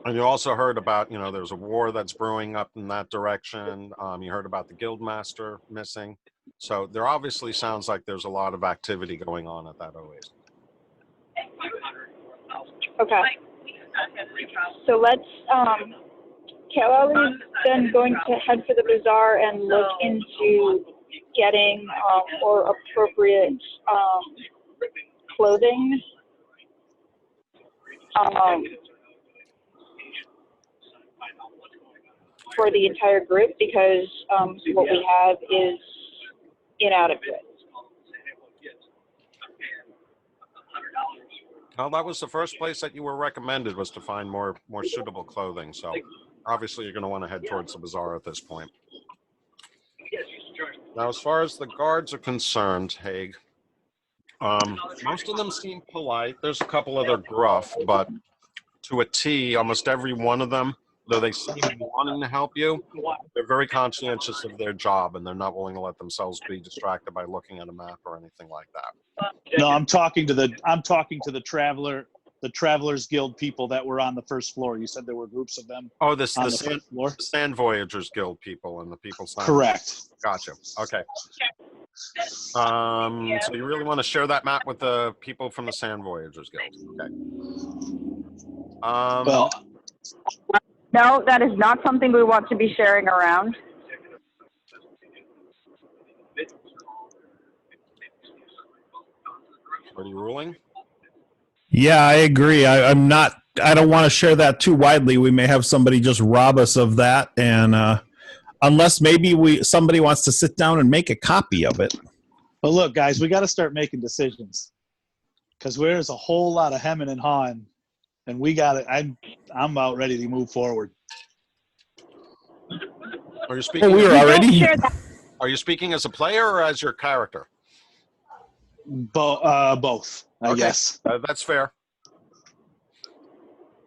And you also heard about, there's a war that's brewing up in that direction. You heard about the guildmaster missing. So there obviously sounds like there's a lot of activity going on at that oasis. Okay. So let's, Kalali's then going to head for the bazaar and look into getting more appropriate clothing. For the entire group, because what we have is inadequate. Well, that was the first place that you were recommended, was to find more suitable clothing. So obviously you're going to want to head towards the bazaar at this point. Now, as far as the guards are concerned, Haig, most of them seem polite. There's a couple other gruff, but to a T, almost every one of them, though they seem wanting to help you, they're very conscientious of their job, and they're not willing to let themselves be distracted by looking at a map or anything like that. No, I'm talking to the Travelers Guild people that were on the first floor. You said there were groups of them Oh, on the the first floor? Sand Voyagers Guild people and the people signing. Correct. Gotcha. Okay. So you really want to share that map with the people from the Sand Voyagers Guild? Okay. Well, No, that is not something we want to be sharing around. Are you ruling? Yeah, I agree. I don't want to share that too widely. We may have somebody just rob us of that, and unless maybe somebody wants to sit down and make a copy of it. but look, guys, we got to start making decisions because there's a whole lot of hemming and hawing, and we got it. I'm about ready to move forward. Are you speaking? We were already. Are you speaking as a player or as your character? Both, I Okay. guess. That's fair.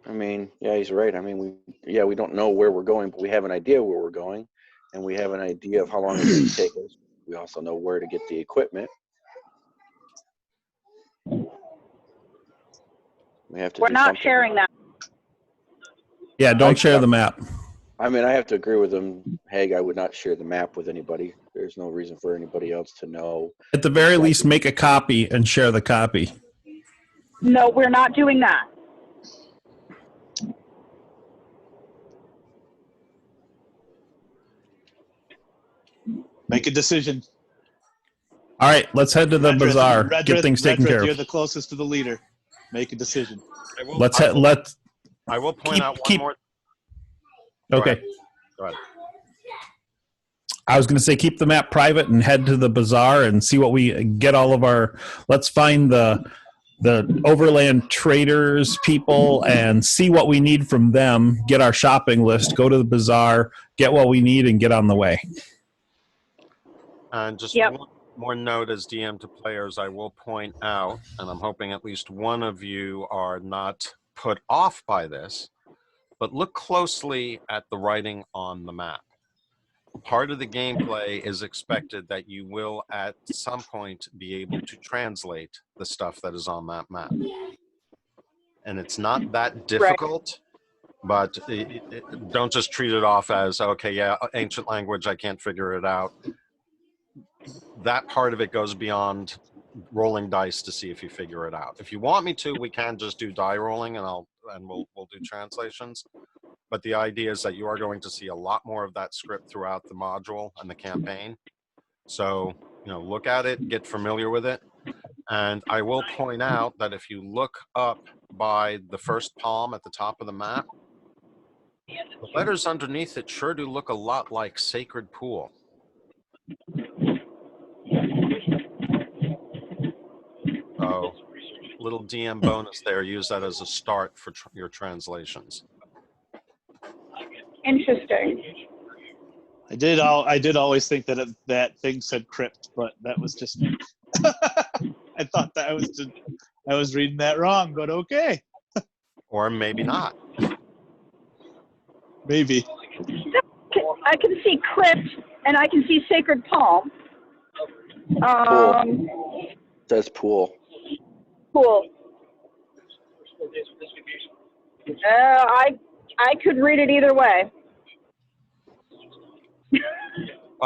I mean, yeah, he's right. I mean, we don't know where we're going, but we have an idea where we're going, and we have an idea of how long it's going to take us. We also know where to get the equipment. We have to. We're do not something. sharing that. Yeah, don't share the map. I mean, I have to agree with him. Haig, I would not share the map with anybody. There's no reason for anybody else to know. At the very least, make a copy and share the copy. No, we're not doing that. Make a decision. All right, let's head to the bazaar. Get things taken care You're of. the closest to the leader. Make a decision. I will point out one keep- more. Okay. Go ahead. I was going to say keep the map private and head to the bazaar and see what we get all of our. Let's find the the overland traders people and see what we need from them, get our shopping list, go to the bazaar, get what we need, and get on the way. And just Yep. one more note as DM to players, I will point out, and I'm hoping at least one of you are not put off by this, but look closely at the writing on the map. Part of the gameplay is expected that you will at some point be able to translate the stuff that is on that map. And it's not that difficult, but don't just treat it off as, okay, yeah, ancient language, I can't figure it out. That part of it goes beyond rolling dice to see if you figure it out. If you want me to, we can just do die rolling, and we'll do translations. But the idea is that you are going to see a lot more of that script throughout the module and the campaign. So, look at it, get familiar with it. And I will point out that if you look up by the first palm at the top of the map, the letters underneath it sure do look a lot like Sacred Pool. So, little DM bonus there. Use that as a start for your translations. Interesting. I did always think that that thing said crypt, but that was just me. I thought that I was reading that wrong, but okay. Or maybe not. Maybe. I can see crypt and I can see sacred palm. It says pool. Cool. I could read it either way.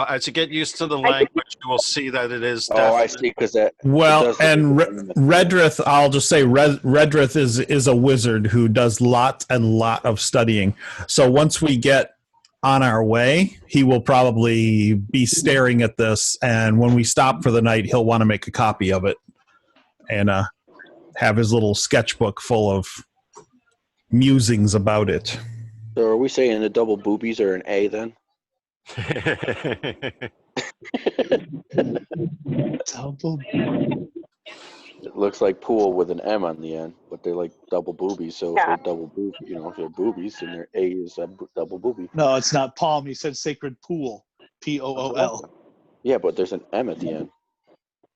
As you get used to the language, you will see that it is. Oh, I see. Because that. Well, and Redrith, I'll just say Redrith is a wizard who does lot of studying. So once we get on our way, he will probably be staring at this, and when we stop for the night, he'll want to make a copy of it and have his little sketchbook full of musings about it. So are we saying the double boobies are an A then? Double. It looks like pool with an M on the end, but they're like double boobies. So if they're double boob, if they're boobies, then their A is a double boobie. No, it's not palm. You said sacred pool. Pool. Yeah, but there's an M at the end.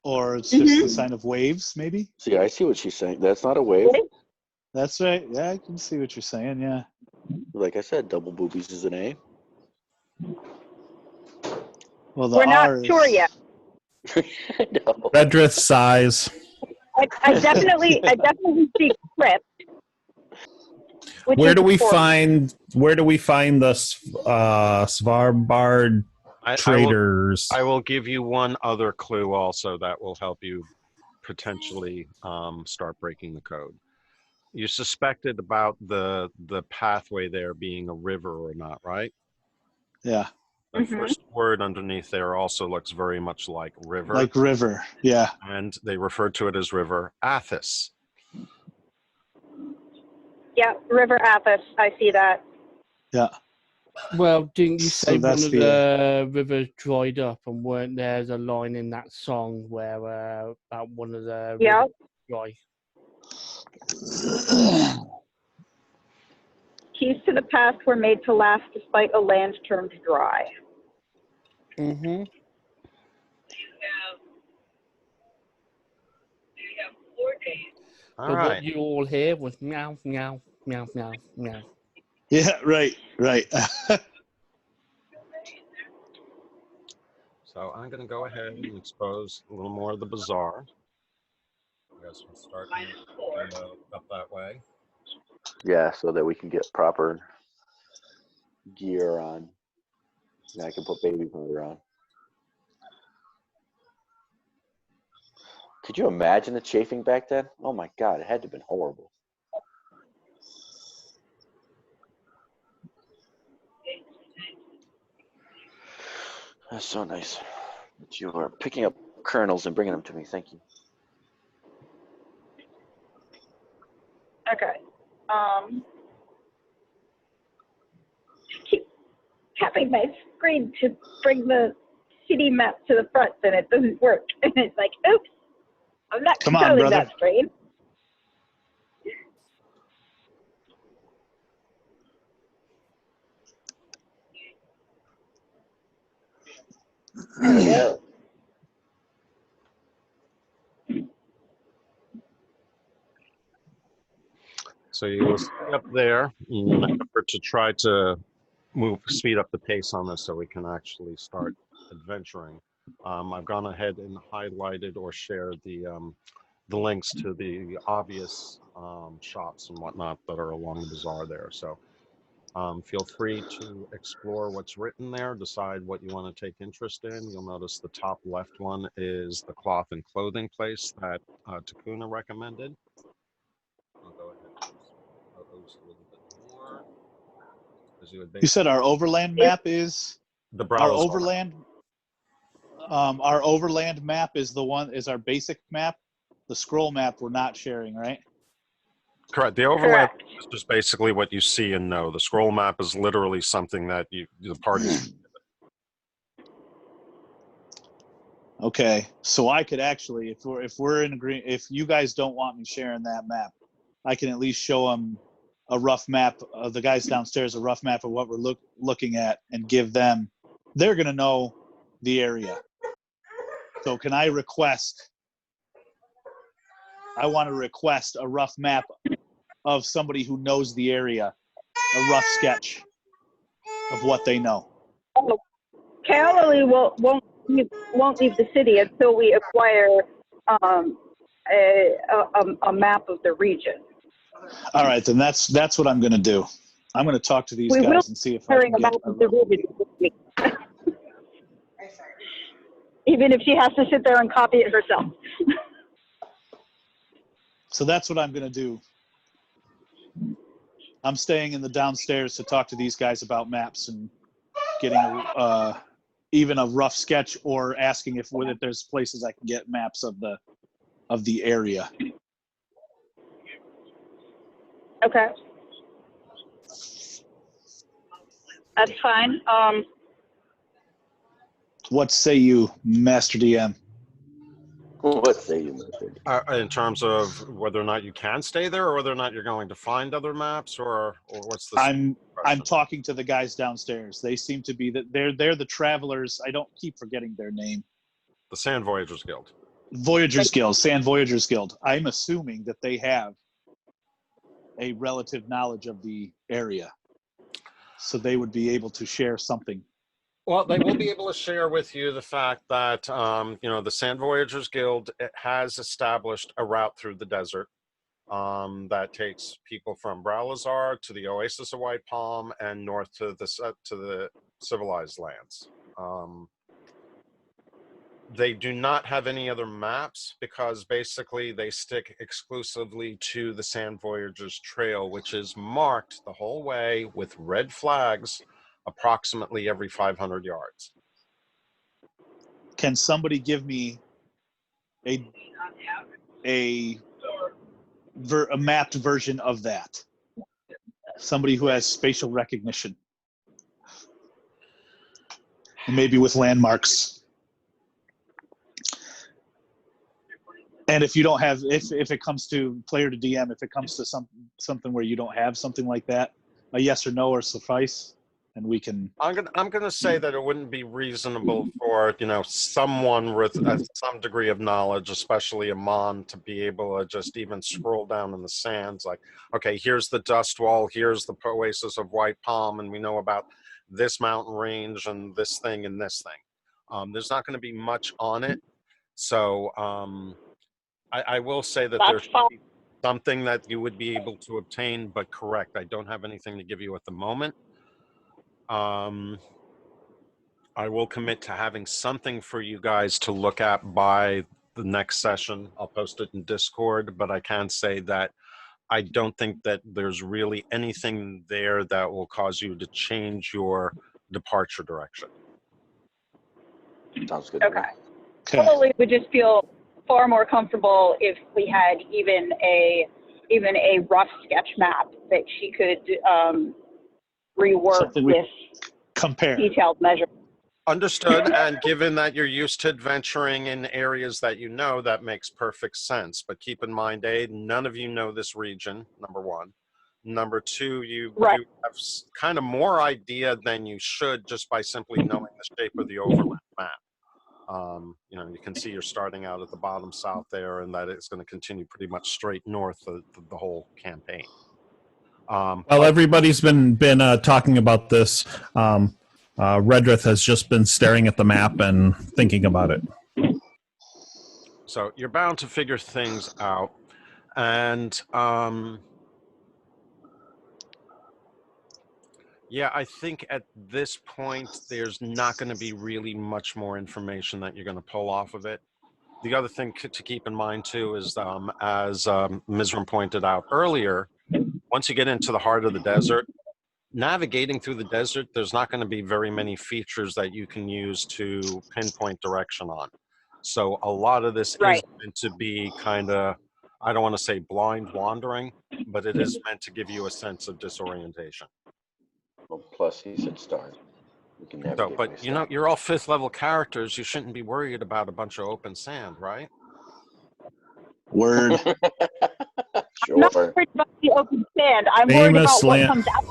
Or it's just the sign of waves, maybe? See, I see what she's saying. That's not a wave. That's right. Yeah, I can see what you're saying, yeah. Like I said, double boobies is an A. Well, the We're R not sure yet. No. Redrith sighs. I definitely see crypt. Where do we find the Svalbard traders? I will give you one other clue also that will help you potentially start breaking the code. You suspected about the pathway there being a river or not, right? Yeah. The first word underneath there also looks very much like river. Like river, yeah. And they refer to it as River Athos. Yeah, River Athos. I see that. Yeah. Well, didn't you say one that's of the rivers dried up, and weren't there a line in that song where about one of the rivers dry? Keys to the past were made to last despite a land turned dry. Mm-hmm. All But right. what you all hear was meow, meow, meow, meow, meow. Yeah, right. So I'm going to go ahead and expose a little more of the bazaar. I guess we'll start up that way. Yeah, so that we can get proper gear on. And I can put baby powder on. Could you imagine the chafing back then? Oh my God, it had to have been horrible. That's so nice that you are picking up kernels and bringing them to me. Thank you. Okay. Keep tapping my screen to bring the city map to the front, and it doesn't work. And it's like, oops, I'm not Come on, controlling brother. that screen. Yeah. So you will see up there in an effort to try to speed up the pace on this so we can actually start adventuring. I've gone ahead and highlighted or shared the links to the obvious shops and whatnot that are along the bazaar there. So feel free to explore what's written there, decide what you want to take interest in. You'll notice the top left one is the cloth and clothing place that Takuna recommended. I'll go ahead and post a little bit more. As you would You said our overland map is the our Bralizzar. overland. Our overland map is our basic map. The scroll map we're not sharing, right? Correct. The overland Correct. is just basically what you see and know. The scroll map is literally something that the parties. Okay, so I could actually, if we're in agreement, if you guys don't want me sharing that map, I can at least show them a rough map of the guys downstairs, a rough map of what we're looking at, and give them. They're gonna know the area. So can I request? I want to request a rough map of somebody who knows the area, a rough sketch of what they know. Galilee won't leave the city until we acquire a map of the region. All right, then that's what I'm going to do. I'm going to talk to these We will guys and see if I can a get map of the region this week. Even if she has to sit there and copy it herself. So that's what I'm going to do. I'm staying in the downstairs to talk to these guys about maps and getting even a rough sketch, or asking if there's places I can get maps of the area. Okay. That's fine. What say you, Master DM? What say you, Martek? In terms of whether or not you can stay there, or whether or not you're going to find other maps, or what's the? I'm talking to the guys downstairs. They seem to be they're the travelers. I don't keep forgetting their name. The Sand Voyagers Guild. Voyagers Guild, Sand Voyagers Guild. I'm assuming that they have a relative knowledge of the area, so they would be able to share something. Well, they will be able to share with you the fact that the Sand Voyagers Guild has established a route through the desert that takes people from Bralizzar to the Oasis of White Palm and north to the civilized lands. They do not have any other maps because basically they stick exclusively to the Sand Voyagers Trail, which is marked the whole way with red flags approximately every 500 yards. Can somebody give me a mapped version of that? Somebody who has spatial recognition, and maybe with landmarks. And if you don't have, if it comes to player to DM, if it comes to something where you don't have something like that, a yes or no or suffice, and we can. I'm gonna say that it wouldn't be reasonable for someone with some degree of knowledge, especially a mon, to be able to just even scroll down in the sands. Like, okay, here's the dust wall, here's the Oasis of White Palm, and we know about this mountain range and this thing and this thing. There's not going to be much on it, so I will say that there's something that you would be able to obtain, but correct, I don't have anything to give you at the moment. I will commit to having something for you guys to look at by the next session. I'll post it in Discord, but I can say that I don't think that there's really anything there that will cause you to change your departure direction. Sounds good. to me. Okay. Probably would just feel far more comfortable if we had even a rough sketch map that she could rework Something we with compare. detailed measurements. Understood. And given that you're used to adventuring in areas that you know, that makes perfect sense. But keep in mind, none of you know this region, number one. Number two, you have kind of more idea than you should just by simply knowing the shape of the overland map. You can see you're starting out at the bottom south there, and that it's going to continue pretty much straight north of the whole campaign. Well, everybody's been talking about this. Redrith has just been staring at the map and thinking about it. So you're bound to figure things out, and yeah, I think at this point there's not going to be really much more information that you're going to pull off of it. The other thing to keep in mind too is, as Mizram pointed out earlier, once you get into the heart of the desert, navigating through the desert, there's not going to be very many features that you can use to pinpoint direction on. So a lot of this Right. is meant to be kind of, I don't want to say blind wandering, but it is meant to give you a sense of disorientation. Well, plus, he said stars. We can navigate. So, but you're all 5th level characters. You shouldn't be worried about a bunch of open sand, right? Word. I'm not Sure. worried about the open sand. I'm worried about Famous what land. comes out.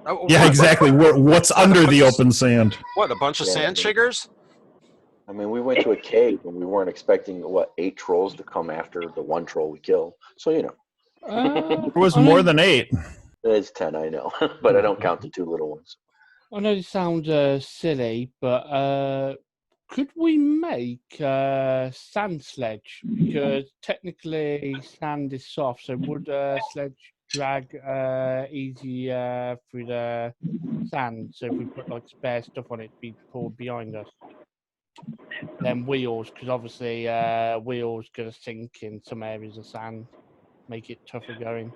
Oh, Yeah, what? exactly. What's under the open sand? What, a bunch of Yeah, sand but- chiggers? I mean, we went to a cave and we weren't expecting 8 trolls to come after the one troll we killed. So It was more than 8. it's 10. I know, but I don't count the 2 little ones. I know this sounds silly, but could we make sand sledge? Because technically sand is soft, so would sledge drag easier through the sand? So if we put like spare stuff on it, be pulled behind us. Then wheels, because obviously wheels gonna sink in some areas of sand, make it tougher going.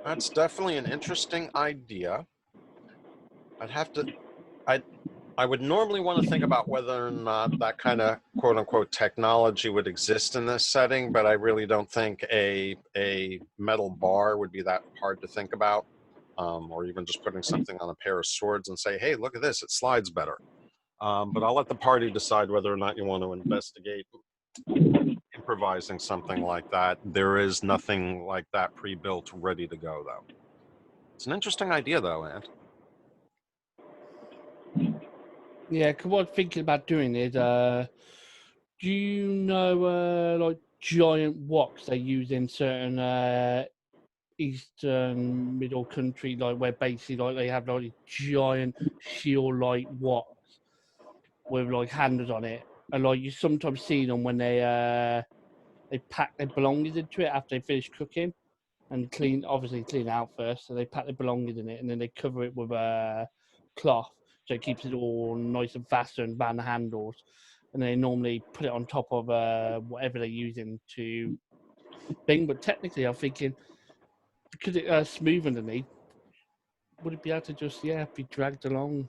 That's definitely an interesting idea. I would normally want to think about whether or not that kind of quote unquote technology would exist in this setting, but I really don't think a metal bar would be that hard to think about, or even just putting something on a pair of swords and say, hey, look at this, it slides better. But I'll let the party decide whether or not you want to investigate improvising something like that. There is nothing like that pre-built ready to go, though. It's an interesting idea, though, Ant. Yeah, because what I'm thinking about doing is, do you know, like giant woks they use in certain eastern middle country, like where basically like they have like giant shield-like woks with like handles on it, and like you sometimes see them when they pack their belongings into it after they finish cooking, and obviously clean it out first. So they pack their belongings in it, and then they cover it with a cloth, so it keeps it all nice and faster and around the handles. And they normally put it on top of whatever they're using to thing. But technically, I'm thinking because it's smooth underneath, would it be able to just be dragged along?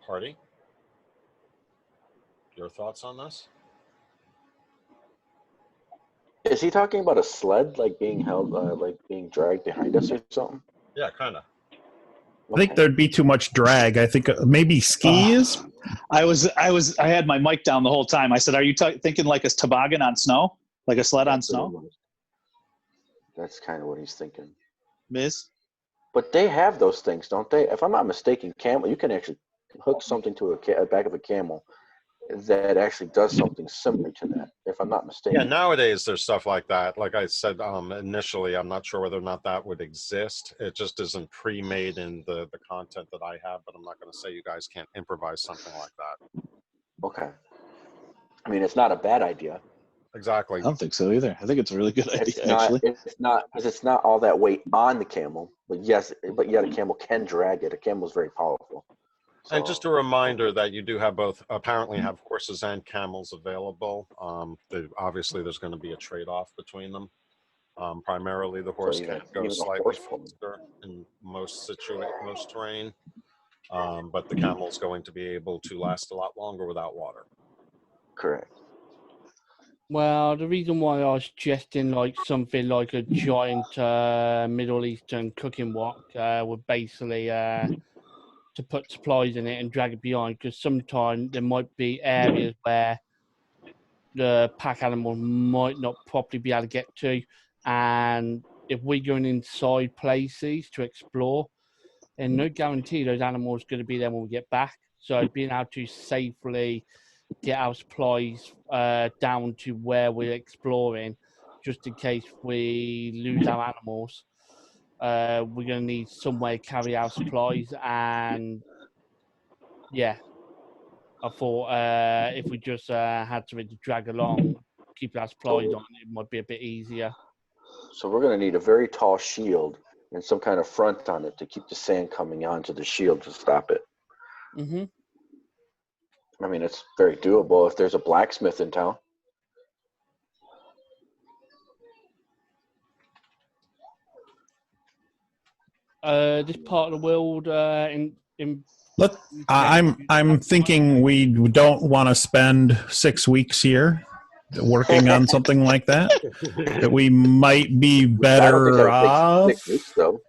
Party? Your thoughts on this? Is he talking about a sled, like being held, like being dragged behind us or something? Yeah, kind of. I think there'd be too much drag. I think maybe skis. I had my mic down the whole time. I said, "Are you thinking like a toboggan on snow, like a sled on snow?" That's kind of what he's thinking. Miz? But they have those things, don't they? If I'm not mistaken, camel, you can actually hook something to a back of a camel that actually does something similar to that, if I'm not mistaken. Yeah, nowadays there's stuff like that. Like I said initially, I'm not sure whether or not that would exist. It just isn't pre-made in the content that I have, but I'm not going to say you guys can't improvise something like that. Okay. I mean, it's not a bad idea. Exactly. I don't think so either. I think it's a really good idea, actually. It's not, because it's not all that weight on the camel, but yet a camel can drag it. A camel is very powerful. And just a reminder that you do have apparently have horses and camels available. Obviously, there's going to be a trade-off between them. Primarily, the horse can go slightly faster in most terrain, but the camel's going to be able to last a lot longer without water. Correct. Well, the reason why I was suggesting like something like a giant Middle Eastern cooking wok would basically to put supplies in it and drag it behind, because sometimes there might be areas where the pack animal might not properly be able to get to, and if we're going inside places to explore, and no guarantee those animals are going to be there when we get back. So being able to safely get our supplies down to where we're exploring, just in case we lose our animals, we're going to need somewhere to carry our supplies. And yeah, I thought if we just had something to drag along, keep our supplies on, it might be a bit easier. So we're going to need a very tall shield and some kind of front on it to keep the sand coming onto the shield to stop it. Mm-hmm. I mean, it's very doable if there's a blacksmith in town. This part of the world I'm thinking we don't want to spend 6 weeks here working on something like that. That we might be better off. 6 weeks, though.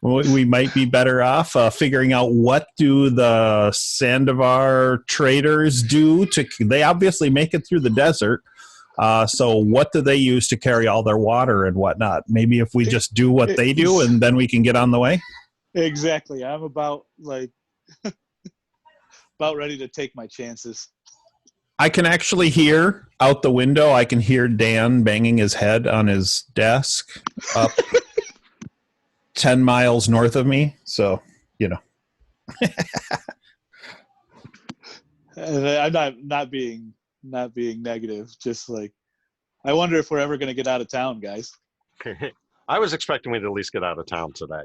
We might be better off figuring out what do the Sandovar traders do to. They obviously make it through the desert. So what do they use to carry all their water and whatnot? Maybe if we just do what they do, and then we can get on the way. Exactly. I'm about ready to take my chances. I can actually hear out the window. I can hear Dan banging his head on his desk up 10 miles north of me. So, you know. I'm not being negative. Just like, I wonder if we're ever going to get out of town, guys. I was expecting we'd at least get out of town today.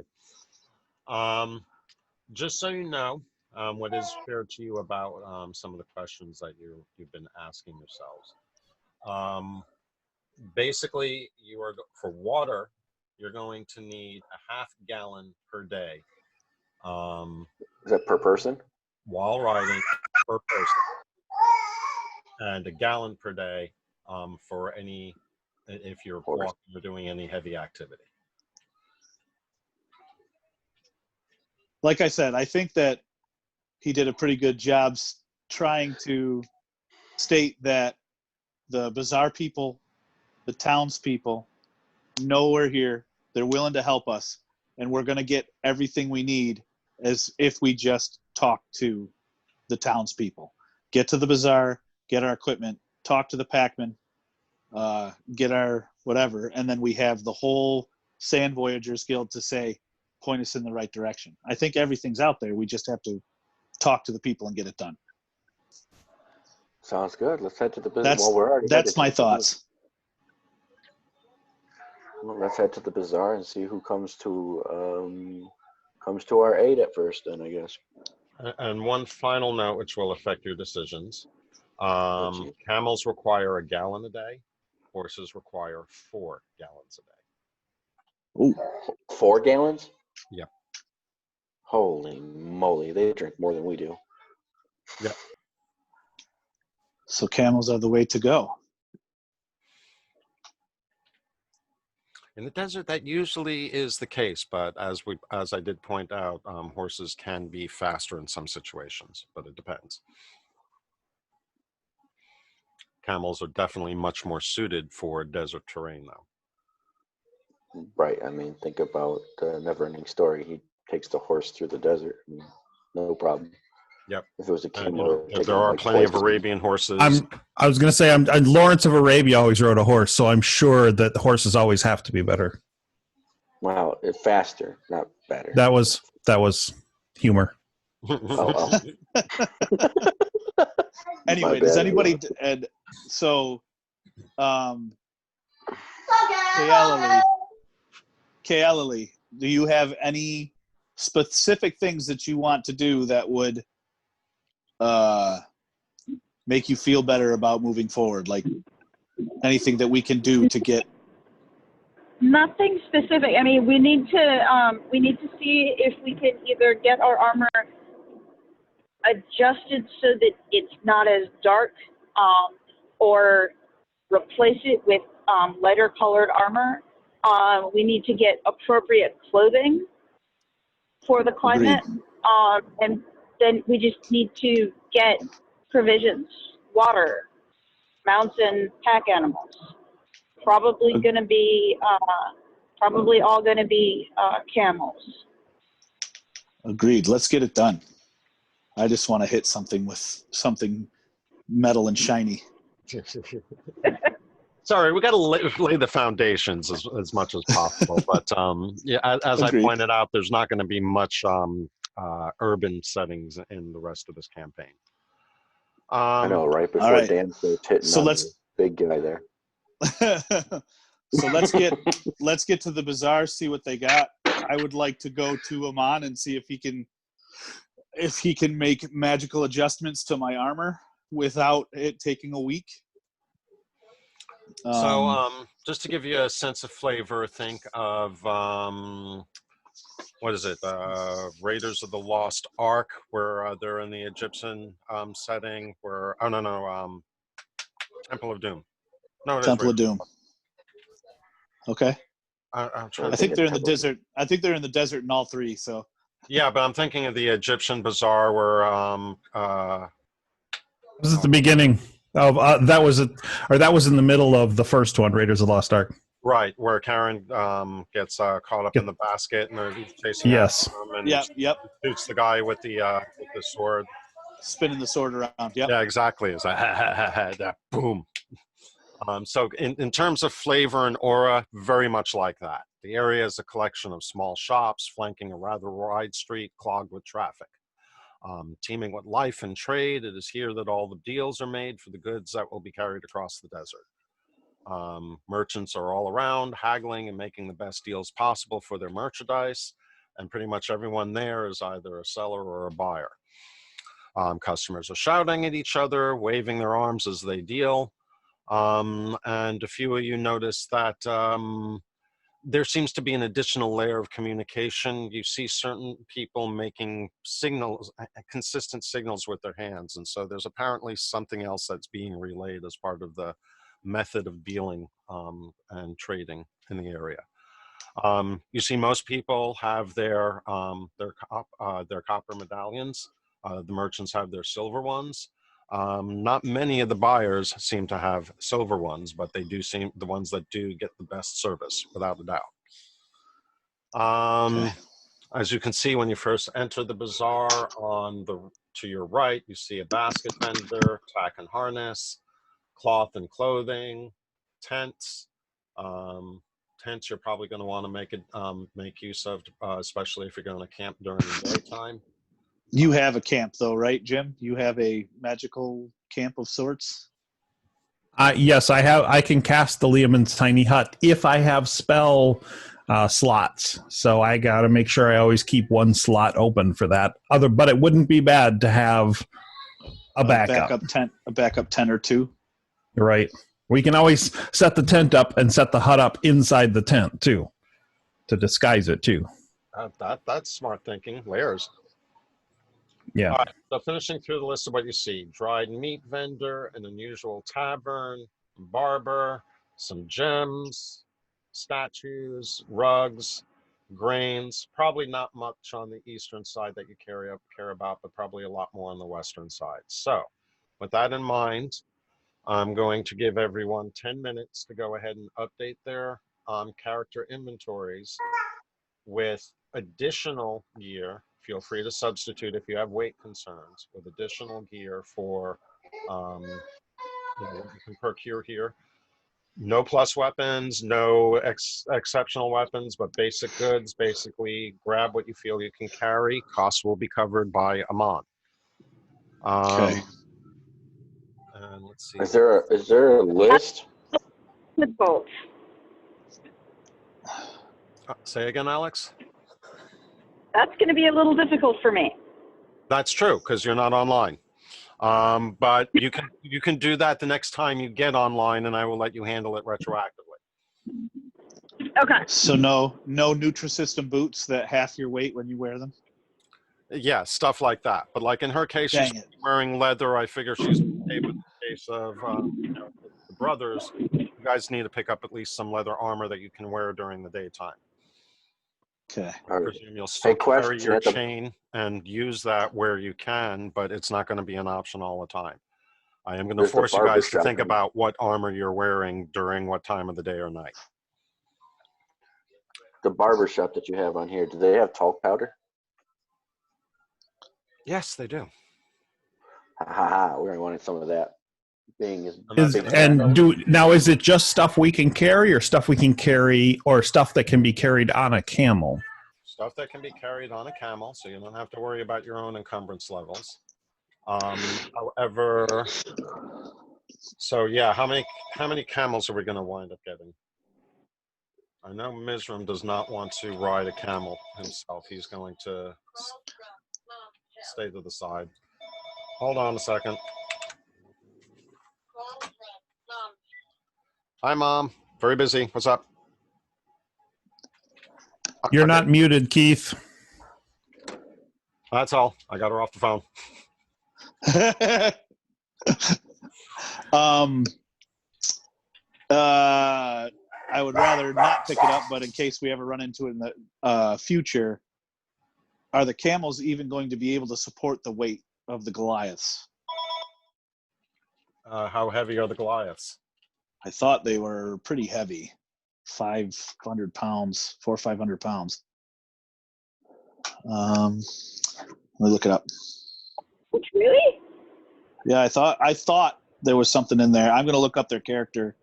Just so you know, what is fair to you about some of the questions that you've been asking yourselves. Basically, for water, you're going to need a half gallon per day. Is that per person? While riding, per person, and a gallon per day for if you're walking or doing any heavy activity. Like I said, I think that he did a pretty good job trying to state that the bazaar people, the townspeople, know we're here. They're willing to help us, and we're going to get everything we need as if we just talk to the townspeople. Get to the bazaar, get our equipment, talk to the packmen, get our whatever, and then we have the whole Sand Voyagers Guild to say, point us in the right direction. I think everything's out there. We just have to talk to the people and get it done. Sounds good. Let's head to the bazaar. That's my thoughts. Well, let's head to the bazaar and see who comes to our aid at first. Then I guess. And one final note, which will affect your decisions: camels require a gallon a day. Horses require 4 gallons a day. Ooh, 4 gallons? Yep. Holy moly, they drink more than we do. Yep. So camels are the way to go. In the desert, that usually is the case, but as I did point out, horses can be faster in some situations, but it depends. Camels are definitely much more suited for desert terrain, though. Right. I mean, think about the Never-Ending Story. He takes the horse through the desert. I mean, no problem. Yep. If it was a camel, there are plenty of Arabian horses. I was going to say, Lawrence of Arabia always rode a horse, so I'm sure that the horses always have to be better. Wow, faster, not better. That was humor. Oh. Anyway, does anybody? And so, Kaelali, do you have any specific things that you want to do that would make you feel better about moving forward? Like anything that we can do to get? Nothing specific. I mean, we need to see if we can either get our armor adjusted so that it's not as dark, or replace it with lighter colored armor. We need to get appropriate clothing for the climate. And then we just need to get provisions, water, mounts, and pack animals. Probably going to be probably all going to be camels. Agreed. Let's get it done. I just want to hit something with something metal and shiny. Sorry, we got to lay the foundations as much as possible. But yeah, as I Agreed. pointed out, there's not going to be much urban settings in the rest of this campaign. I know, right? Before right. Dan starts hitting So on let's- the big guy there. So let's get to the bazaar, see what they got. I would like to go to Amon and see if he can make magical adjustments to my armor without it taking a week. So just to give you a sense of flavor, think of what is it? Raiders of the Lost Ark, where they're in the Egyptian setting. Where Temple of Doom. No, it Temple is of Doom. Okay. I'm trying I to think they're in the desert. I think they're in the desert in all three. So Yeah, but I'm thinking of the Egyptian bazaar where This is at the beginning of that was in the middle of the first one, Raiders of the Lost Ark. right, where Karen gets caught up in the basket and they're chasing Yes. after him and yep. shoots the guy with the sword. Spinning the sword around. Yep. Yeah, exactly. It's like that boom. So in terms of flavor and aura, very much like that. The area is a collection of small shops flanking a rather wide street clogged with traffic. Teeming with life and trade, it is here that all the deals are made for the goods that will be carried across the desert. Merchants are all around, haggling and making the best deals possible for their merchandise, and pretty much everyone there is either a seller or a buyer. Customers are shouting at each other, waving their arms as they deal. And a few of you notice that there seems to be an additional layer of communication. You see certain people making signals, consistent signals with their hands. And so there's apparently something else that's being relayed as part of the method of dealing and trading in the area. You see most people have their copper medallions. The merchants have their silver ones. Not many of the buyers seem to have silver ones, but they do seem the ones that do get the best service, without a doubt. Okay. As you can see, when you first enter the bazaar, to your right, you see a basket vendor, tack and harness, cloth and clothing, tents. Tents you're probably going to want to make use of, especially if you're going to camp during the daytime. You have a camp though, right, Jim? You have a magical camp of sorts. Yes, I have. I can cast the Leomund's tiny hut if I have spell slots. So I got to make sure I always keep one slot open for that. But it wouldn't be bad to have a backup. A backup tent or two. Right. We can always set the tent up and set the hut up inside the tent too, to disguise it too. That's smart thinking. Layers. Yeah. All right, so finishing through the list of what you see: dried meat vendor, an unusual tavern, barber, some gems, statues, rugs, grains. Probably not much on the eastern side that you care about, but probably a lot more on the western side. So with that in mind, I'm going to give everyone 10 minutes to go ahead and update their character inventories with additional gear. Feel free to substitute if you have weight concerns with additional gear for what you can procure here. No plus weapons, no exceptional weapons, but basic goods. Basically, grab what you feel you can carry. Costs will be covered by Amon. Okay. And let's see. Is there a list? With both. Say again, Alex? That's going to be a little difficult for me. That's true, because you're not online. But you can do that the next time you get online, and I will let you handle it retroactively. Okay. So no Nutrisystem boots that half your weight when you wear them. Yeah, stuff like that. But like in her case, Dang she's it. wearing leather. I figure she's okay with the case of the brothers. You guys need to pick up at least some leather armor that you can wear during the daytime. Okay. I presume you'll still Hey, carry question your at the- chain and use that where you can, but it's not going to be an option all the time. I am going to There's the force you guys to barbershop. think about what armor you're wearing during what time of the day or night. the barber shop that you have on here, do they have talc powder? Yes, they do. Ha ha ha! We're gonna want some of that. Being as Is, big as and do now is it just stuff we can carry, or stuff we can carry, or stuff that can be carried on a camel? Stuff that can be carried on a camel, so you don't have to worry about your own encumbrance levels. However, so yeah, how many camels are we going to wind up getting? I know Mizram does not want to ride a camel himself. He's going to stay to the side. Hold on a second. Hi, Mom. Very busy. What's up? You're Okay. not muted, Keith. That's all. I got her off the phone. I would rather not pick it up, but in case we ever run into it in the future, are the camels even going to be able to support the weight of the Goliaths? How heavy are the Goliaths? I thought they were pretty heavy, 500 pounds, 400 or 500 pounds. Let me look it up. Really? Yeah, I thought there was something in there. I'm going to look up their character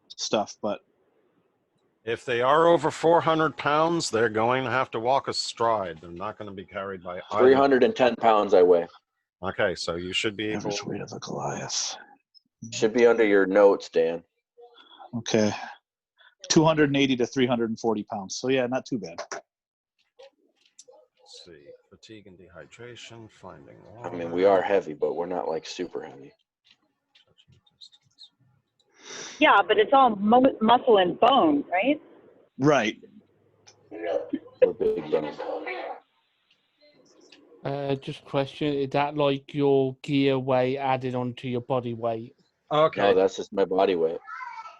stuff, but If they are over 400 pounds, they're going to have to walk astride. They're not going to be carried by either. 310 pounds I weigh. Okay, so you should be able. average weight of a Goliath. Should be under your notes, Dan. Okay, 280 to 340 pounds. So yeah, not too bad. Let's see, fatigue and dehydration, finding water. I mean, we are heavy, but we're not like super heavy. Yeah, but it's all muscle and bone, right? Right. We're big boned. Just question: is that like your gear weight added onto your body weight? Okay. No, that's just my body weight.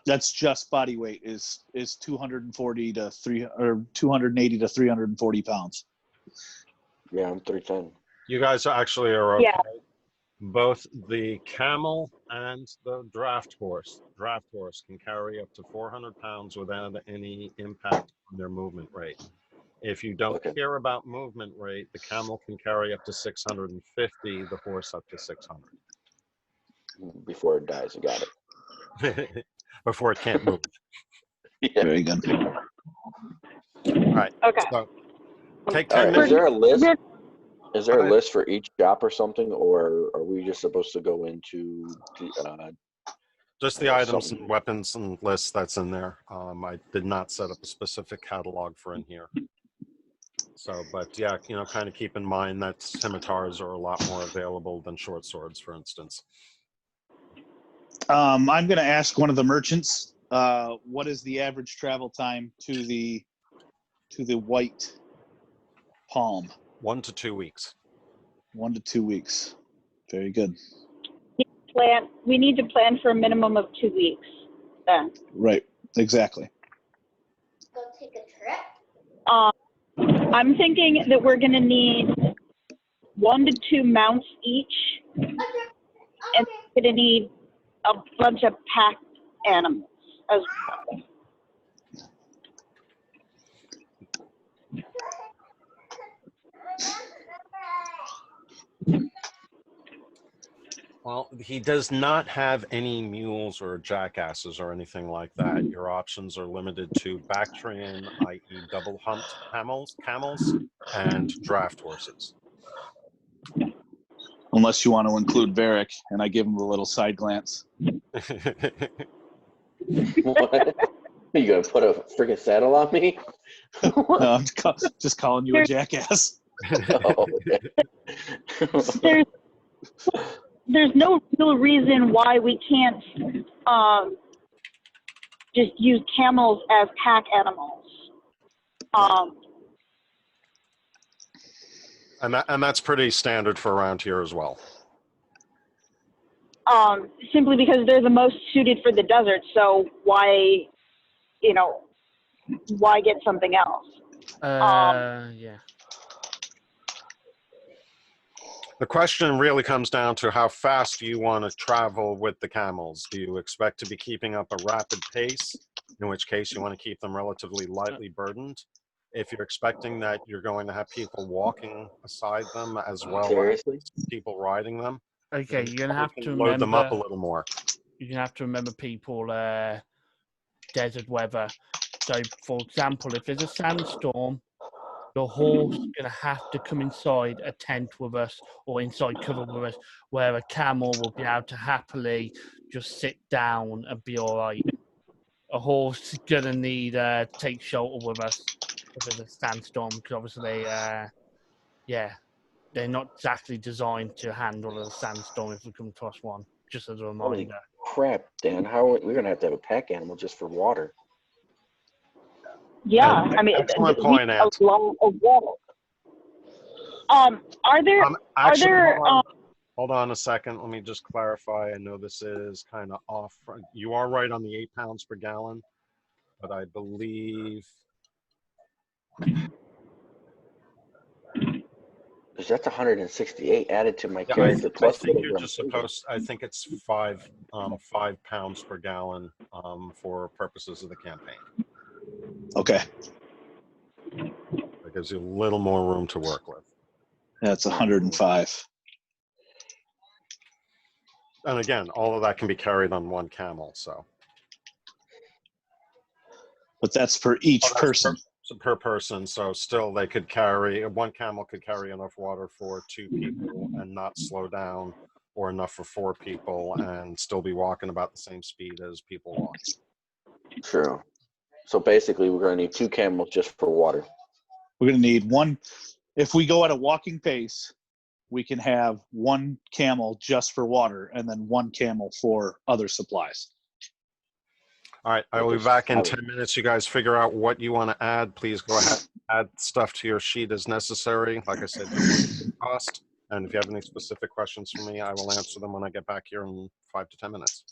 That's just body weight is 240 to 280 to 340 pounds. Yeah, I'm 310. You guys actually are okay. Yeah. Both the camel and the draft horse can carry up to 400 pounds without any impact on their movement rate. If you don't Okay. care about movement rate, the camel can carry up to 650, the horse up to 600. Before it dies, you got it. Before it can't move. Yeah. Very good. All right. Okay. So take All 10 right. minutes. Is there a list? Is there a Okay. list for each shop or something, or are we just supposed to go into the, Just the items something? and weapons and lists that's in there. I did not set up a specific catalog for in here. So, but yeah, kind of keep in mind that scimitars are a lot more available than short swords, for instance. I'm going to ask one of the merchants, what is the average travel time to the White Palm? 1 to 2 weeks. 1 to 2 weeks. Very good. We need to plan for a minimum of 2 weeks then. Right. Exactly. Go take a trip? I'm thinking that we're going to need 1 to 2 mounts each, and we're going to need a bunch of packed animals as well. Well, he does not have any mules or jackasses or anything like that. Your options are limited to Bactrian, i.e. double humped camels, and draft horses. Unless you want to include Varric, and I give him a little side glance. What? You gonna put a freaking saddle on me? No, I'm just calling you a jackass. Oh, okay. There's no real reason why we can't just use camels as pack animals. And that's pretty standard for around here as well. Simply because they're the most suited for the desert. So why get something else? Yeah. The question really comes down to how fast you want to travel with the camels. Do you expect to be keeping up a rapid pace, in which case you want to keep them relatively lightly burdened? if you're expecting that you're going to have people walking beside them as well Seriously? as people riding them, Okay, you're gonna we have can to load them up a remember. little more. You're gonna have to remember people. Desert weather. So, for example, if there's a sandstorm, the horse is going to have to come inside a tent with us or inside cover with us, where a camel will be able to happily just sit down and be all right. A horse is going to need to take shelter with us if there's a sandstorm, because obviously, they're not exactly designed to handle a sandstorm if we come across one, just as a Holy reminder. crap, Dan! We're gonna have to have a pack animal just for water? Yeah, Yeah, I mean, excellent we point, need Ant. a lot of water. Are there Actually, there hold on a second. Let me just clarify. I know this is kind of off. You are right on the 8 pounds per gallon, but I believe Because that's 168 added to my yeah, character I plus think whatever you're I'm just taking. supposed. I think it's 5 pounds per gallon for purposes of the campaign. Okay, That gives you a little more room to work with. that's 105. And again, all of that can be carried on one camel. So But that's for each that's person. per person. So still, they could carry one camel could carry enough water for 2 people and not slow down, or enough for 4 people and still be walking about the same speed as people walk. True. So basically, we're gonna need 2 camels just for water. We're going to need one. If we go at a walking pace, we can have 1 camel just for water and then 1 camel for other supplies. All right, I will be back in 10 minutes. You guys figure out what you want to add. Please go ahead and add stuff to your sheet as necessary. Like I said, cost. And if you have any specific questions for me, I will answer them when I get back here in 5 to 10 minutes.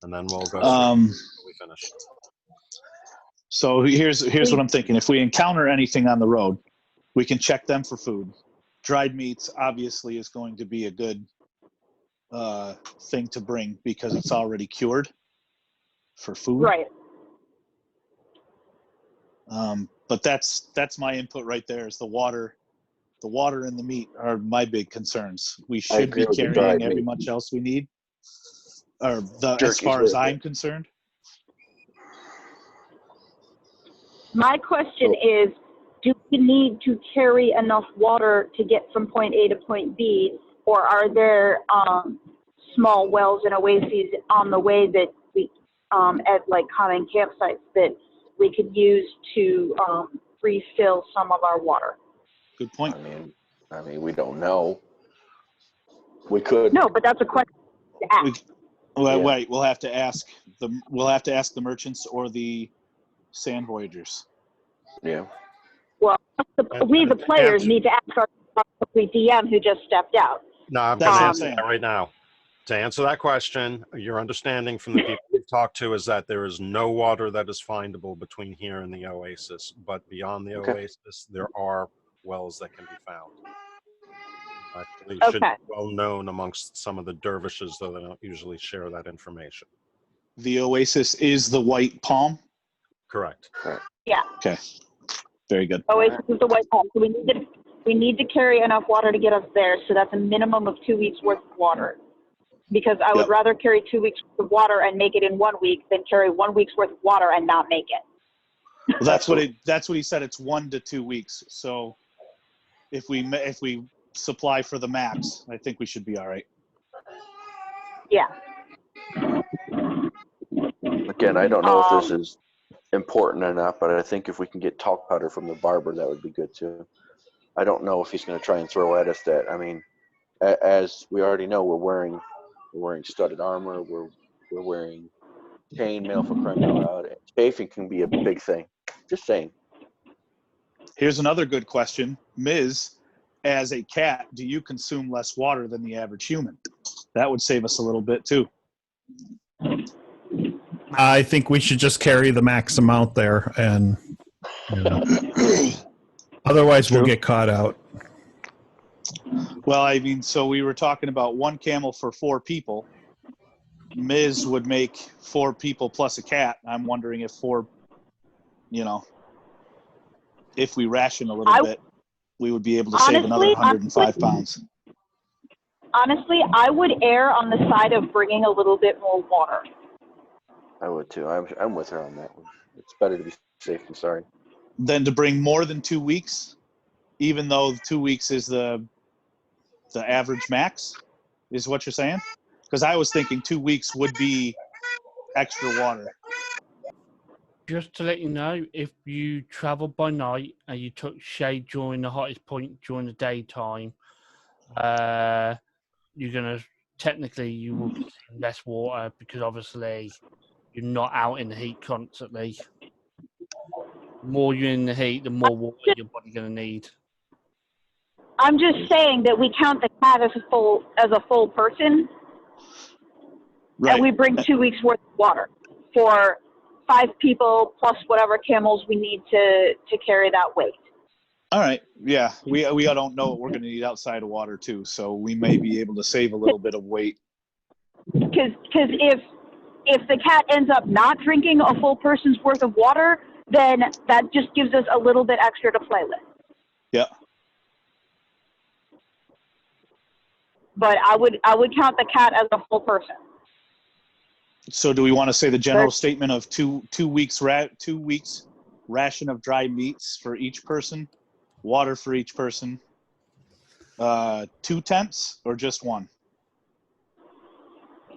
And then we'll go until we finish. So here's what I'm thinking. If we encounter anything on the road, we can check them for food. Dried meats obviously is going to be a good thing to bring because it's already cured for food. right? But that's my input right there. Is the water and the meat are my big concerns. We should be agree with the carrying dried every meat. much else we need, or as Jerky's far as really I'm concerned. My question is, do we need to carry enough water to get from point A to point B, or are there small wells and oases on the way that we, at like common campsites, that we could use to refill some of our water? Good point. I mean, we don't know. We could. No, but that's a question to ask. Wait, we'll have to ask the merchants or the sand voyagers. Yeah. Well, we the players need to ask our DM who just stepped out. No, I'm going to answer that right now. To answer that question, your understanding from the people we've talked to is that there is no water that is findable between here and the oasis, but beyond the oasis, there are wells that can be found. I believe should be well known amongst some of the dervishes, though they don't usually share that information. The oasis is the white palm? Correct. Yeah. Okay. Very good. Oasis is the white palm. So we need to carry enough water to get us there. So that's a minimum of 2 weeks worth of water. Because I would rather carry 2 weeks worth of water and make it in 1 week than carry 1 week's worth of water and not make it. Well, that's what he said. It's 1 to 2 weeks. So if we supply for the max, I think we should be all right. Yeah. Again, I don't know if this is important or not, but I think if we can get talc powder from the barber, that would be good too. I don't know if he's going to try and throw at us that. I mean, as we already know, we're wearing studded armor. We're wearing chainmail for crying out loud. Chafing can be a big thing. Just saying. Here's another good question. Ms., as a cat, do you consume less water than the average human? That would save us a little bit too. I think we should just carry the max amount there, and otherwise we'll get caught out. Well, I mean, so we were talking about 1 camel for 4 people. Ms. would make 4 people plus a cat. I'm wondering if 4 if we ration a little bit, we would be able to save another 105 pounds. Honestly, I would err on the side of bringing a little bit more water. I would too. I'm with her on that one. It's better to be safe than sorry. Then to bring more than 2 weeks, even though 2 weeks is the average max, is what you're saying? Because I was thinking 2 weeks would be extra water. Just to let you know, if you travel by night and you took shade during the hottest point during the daytime, you're gonna technically you will consume less water because obviously you're not out in the heat constantly. The more you're in the heat, the more water your body's gonna need. I'm just saying that we count the cat as a full person, Right. and we bring 2 weeks worth of water for 5 people plus whatever camels we need to carry that weight. All right. Yeah. We don't know what we're going to need outside of water too, so we may be able to save a little bit of weight. Because if the cat ends up not drinking a full person's worth of water, then that just gives us a little bit extra to play with. Yeah. But I would count the cat as a full person. So do we want to say the general statement of 2 weeks 2 weeks ration of dry meats for each person, water for each person, 2 tents or just 1?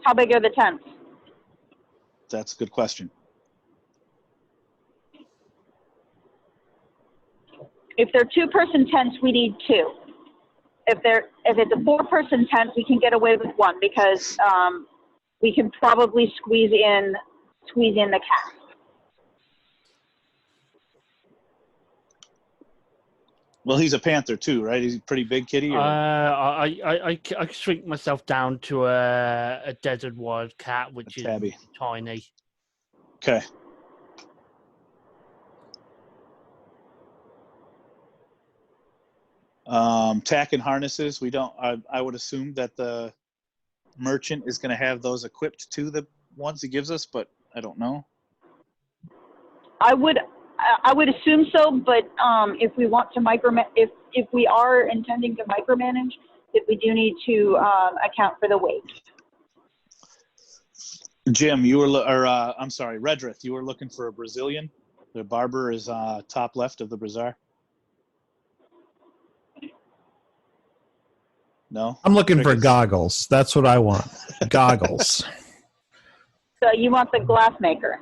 How big are the tents? That's a good question. If they're 2-person tents, we need 2. If it's a 4-person tent, we can get away with 1 because we can probably squeeze in the cat. Well, he's a panther too, right? He's a pretty big kitty. Or? I shrink myself down to a desert wild cat, which is tabby. Tiny. Okay. Tack and harnesses. We don't. I would assume that the merchant is going to have those equipped to the ones he gives us, but I don't know. I would assume so, but if we want to if we are intending to micromanage, that we do need to account for the weight. Jim, I'm sorry, Redrith, you were looking for a Brazilian. The barber is top left of the Bralizzar. No? I'm looking for goggles. That's what I want. Goggles. So you want the glass maker?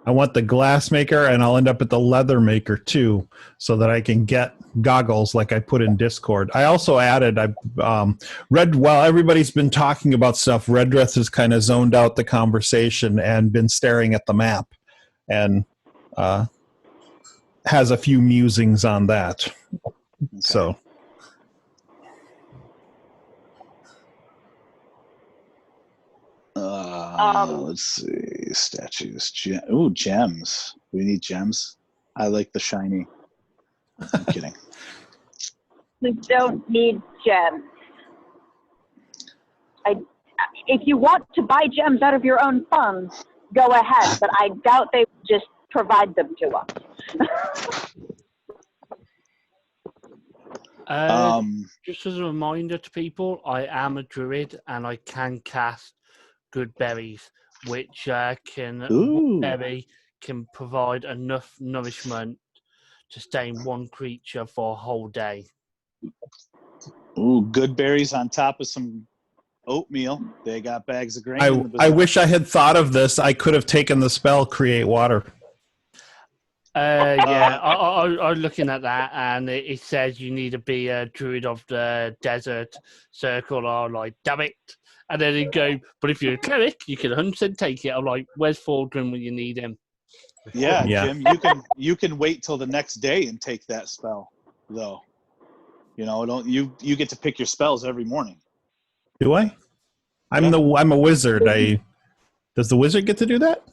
I want the glass maker, and I'll end up at the leather maker too, so that I can get goggles like I put in Discord. I also added, while everybody's been talking about stuff, Redrith has kind of zoned out the conversation and been staring at the map, and has a few musings on that. Okay. So. Let's see. Statues. Gems. We need gems. I like the shiny. I'm kidding. We don't need gems. If you want to buy gems out of your own funds, go ahead, but I doubt they would just provide them to us. Just as a reminder to people, I am a druid and I can cast good berries, which berry can provide enough nourishment to sustain one creature for a whole day. Ooh, good berries on top of some oatmeal. They got bags of grain. I wish I had thought of this. I could have taken the spell Create Water. I was looking at that, and it says you need to be a druid of the desert circle. Or like, damn it. And then it go, but if you're a cleric, you can 100% take it. I'm like, where's Faldrin when you need him? Yeah, Jim, you can wait till the next day and take that spell, though. You know, you get to pick your spells every morning. Do I? I'm a wizard. Does the wizard get to do that?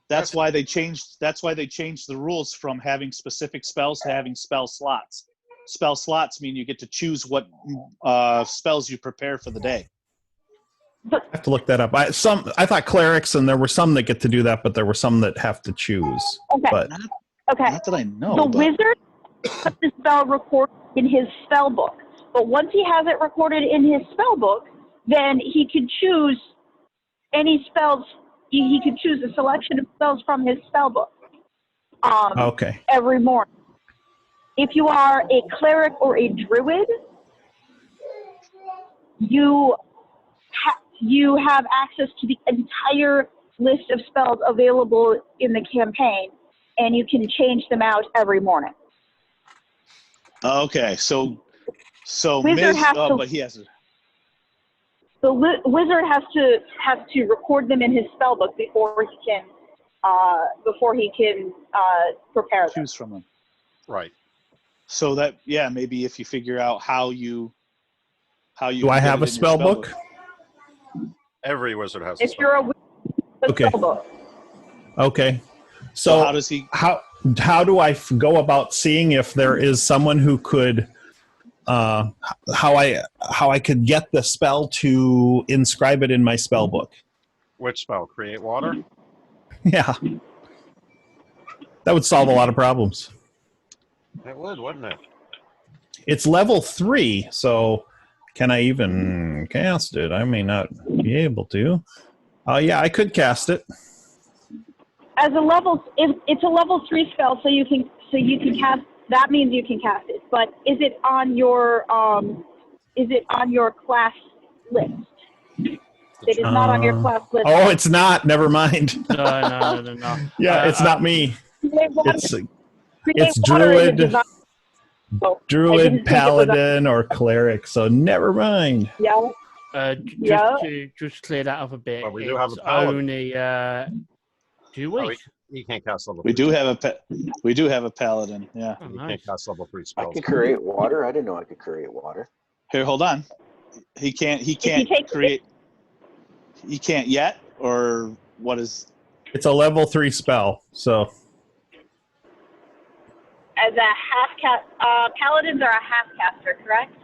That's why they changed the rules from having specific spells to having spell slots. Spell slots mean you get to choose what spells you prepare for the day. I have to look that up. I thought clerics, and there were some that get to do that, but there were some that have to choose. Okay. But not that I know. The wizard put the spell recorded in his spell book. But once he has it recorded in his spell book, then he could choose any spells. He could choose a selection of spells from his spell book. Okay. Every morning. If you are a cleric or a druid, you have access to the entire list of spells available in the campaign, and you can change them out every morning. Okay, so Wizard has to, but he has to. the wizard has to record them in his spell book before he can prepare them. Choose from them. Right. So that, yeah, maybe if you figure out how you Do I have a spell book? Every wizard has a If spell you're a book. wizard, Okay. spell book. Okay. So So how does he? how do I go about seeing if there is someone who could how I could get the spell to inscribe it in my spell book? Which spell? Create water? Yeah. That would solve a lot of problems. It would, wouldn't it? It's level 3, so can I even cast it? I may not be able to. Yeah, I could cast it. As a level, it's a level 3 spell, so you can cast. That means you can cast it. But is it on your class list? It is not on your class list. Oh, it's not. Never mind. No. Yeah, it's not me. It's Druid, Druid, Paladin, or Cleric, so never mind. Yeah. Just clear that up a bit. But we do have a It's paladin. only do we? Oh, he can't cast level 3. We do have a paladin. Yeah. Oh, He nice. can't cast level 3 I spells. can create water. I didn't know I could create water. Here, hold on. He can't take- create. He can't yet, or what is? It's a level 3 spell, so As a paladins are a half caster, correct?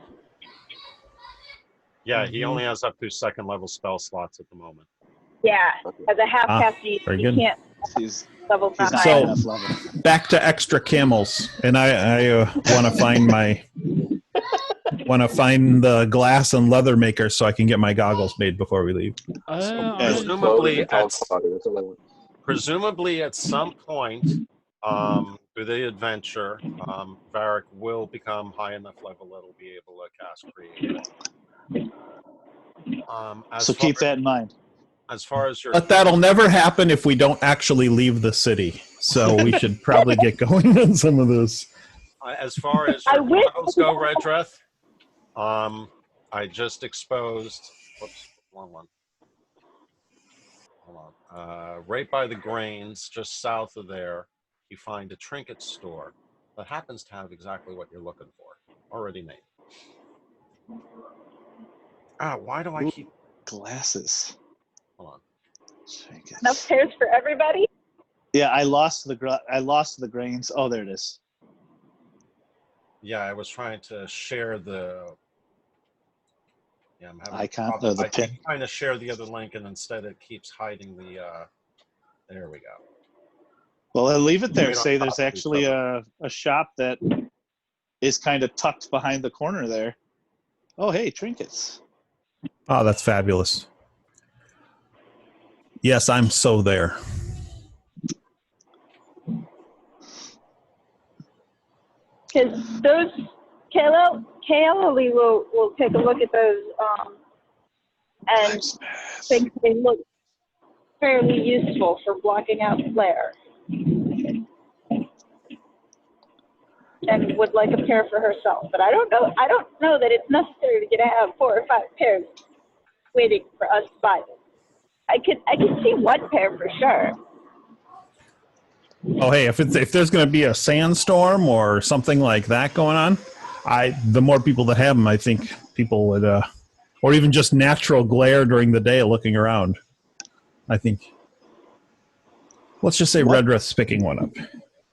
Yeah, he only has up to 2nd level spell slots at the moment. Yeah. As a half caster, very you good. can't He's level not high. high enough level. back to extra camels, and I want to find the glass and leather maker so I can get my goggles made before we leave. Presumably at some point through the adventure, Varric will become high enough level that he'll be able to cast Create. So keep that in mind. As far as your But that'll never happen if we don't actually leave the city. So we should probably get going on some of this. as far as I your wish- goggles go, Redreth, I just exposed. Whoops, wrong one. Hold on. Right by the grains, just south of there, you find a trinket store that happens to have exactly what you're looking for, already made. Why do I keep Glasses? Hold on. Enough pairs for everybody? Yeah, I lost the grains. Oh, there it is. Yeah, I was trying to share the. Yeah, I'm having Icon, a problem. the I keep pin. trying to share the other link, and instead it keeps hiding the. There we go. Well, I'll leave it there. Right on Say top there's of each actually other. a shop that is kind of tucked behind the corner there. Oh, hey, trinkets. Oh, that's fabulous. Yes, I'm so there. Because those, Kaylee will take a look at those and think they look fairly useful for blocking out glare. And would like a pair for herself, but I don't know that it's necessary to have 4 or 5 pairs waiting for us to buy them. I could see 1 pair for sure. Oh, hey, if there's going to be a sandstorm or something like that going on, the more people that have them, I think people would, or even just natural glare during the day looking around. I think. Let's just say Redreth's picking one up.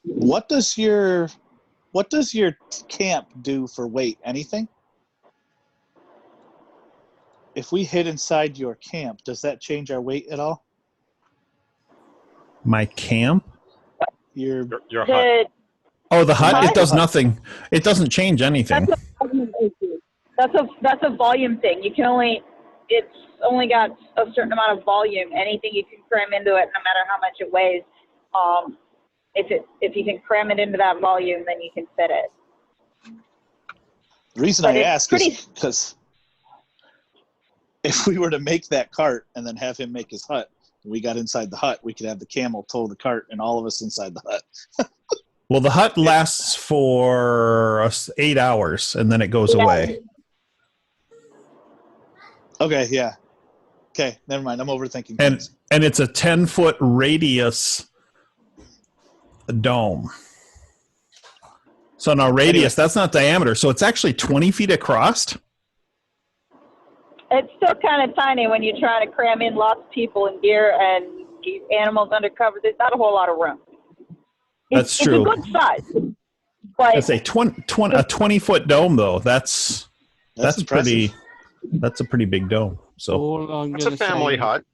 What does your camp do for weight? Anything? If we hid inside your camp, does that change our weight at all? My camp? Your hut. Oh, the hut? hut? It does nothing. It doesn't change anything. That's a volume issue. That's a volume thing. It's only got a certain amount of volume. Anything you can cram into it, no matter how much it weighs. If you can cram it into that volume, then you can fit it. The reason But I it's ask pretty- is because if we were to make that cart and then have him make his hut, and we got inside the hut, we could have the camel tow the cart and all of us inside the hut. Well, the hut lasts for 8 hours, and then it goes away. Okay, yeah. Okay, never mind. I'm overthinking And things. and it's a 10-foot radius dome. So now radius, that's not diameter. So it's actually 20 feet across. It's still kind of tiny when you're trying to cram in lots of people and gear and keep animals under cover. There's not a whole lot of room. That's true. It's a good size. But It's a 20-foot dome, though. That's impressive. pretty. That's a pretty big dome. So All I'm It's gonna a family say, hut.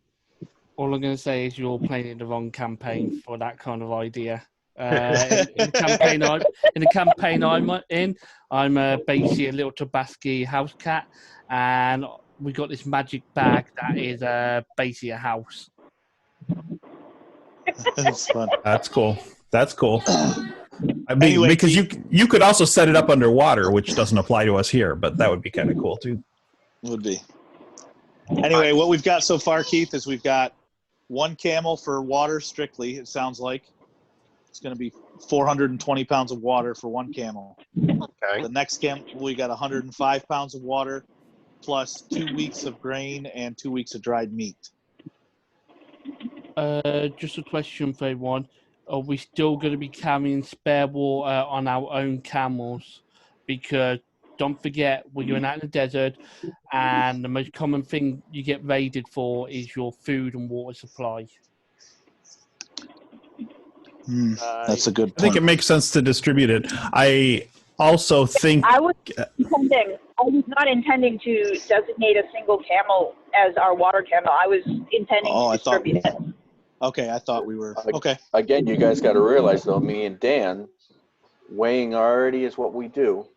All I'm going to say is you're playing in the wrong campaign for that kind of idea. In the campaign I'm in, I'm basically a little Tabaski house cat, and we got this magic bag that is basically a house. That's fun. that's cool. That's cool. I mean, Anyway, because you could also set it up underwater, which doesn't apply to us here, but that would be kind of cool too. Would be. Anyway, what we've got so far, Keith, is we've got one camel for water strictly, it sounds like. It's going to be 420 pounds of water for one camel. Okay. The next camel, we got 105 pounds of water plus 2 weeks of grain and 2 weeks of dried meat. Just a question for everyone. Are we still going to be carrying spare water on our own camels? Because don't forget, we're going out in the desert, and the most common thing you get raided for is your food and water supply. That's a good point. I think it makes sense to distribute it. I also think I was not intending to designate a single camel as our water camel. I was intending to distribute it. Okay, I thought we were. Okay. Again, you guys got to realize, though, me and Dan, weighing already is what we do.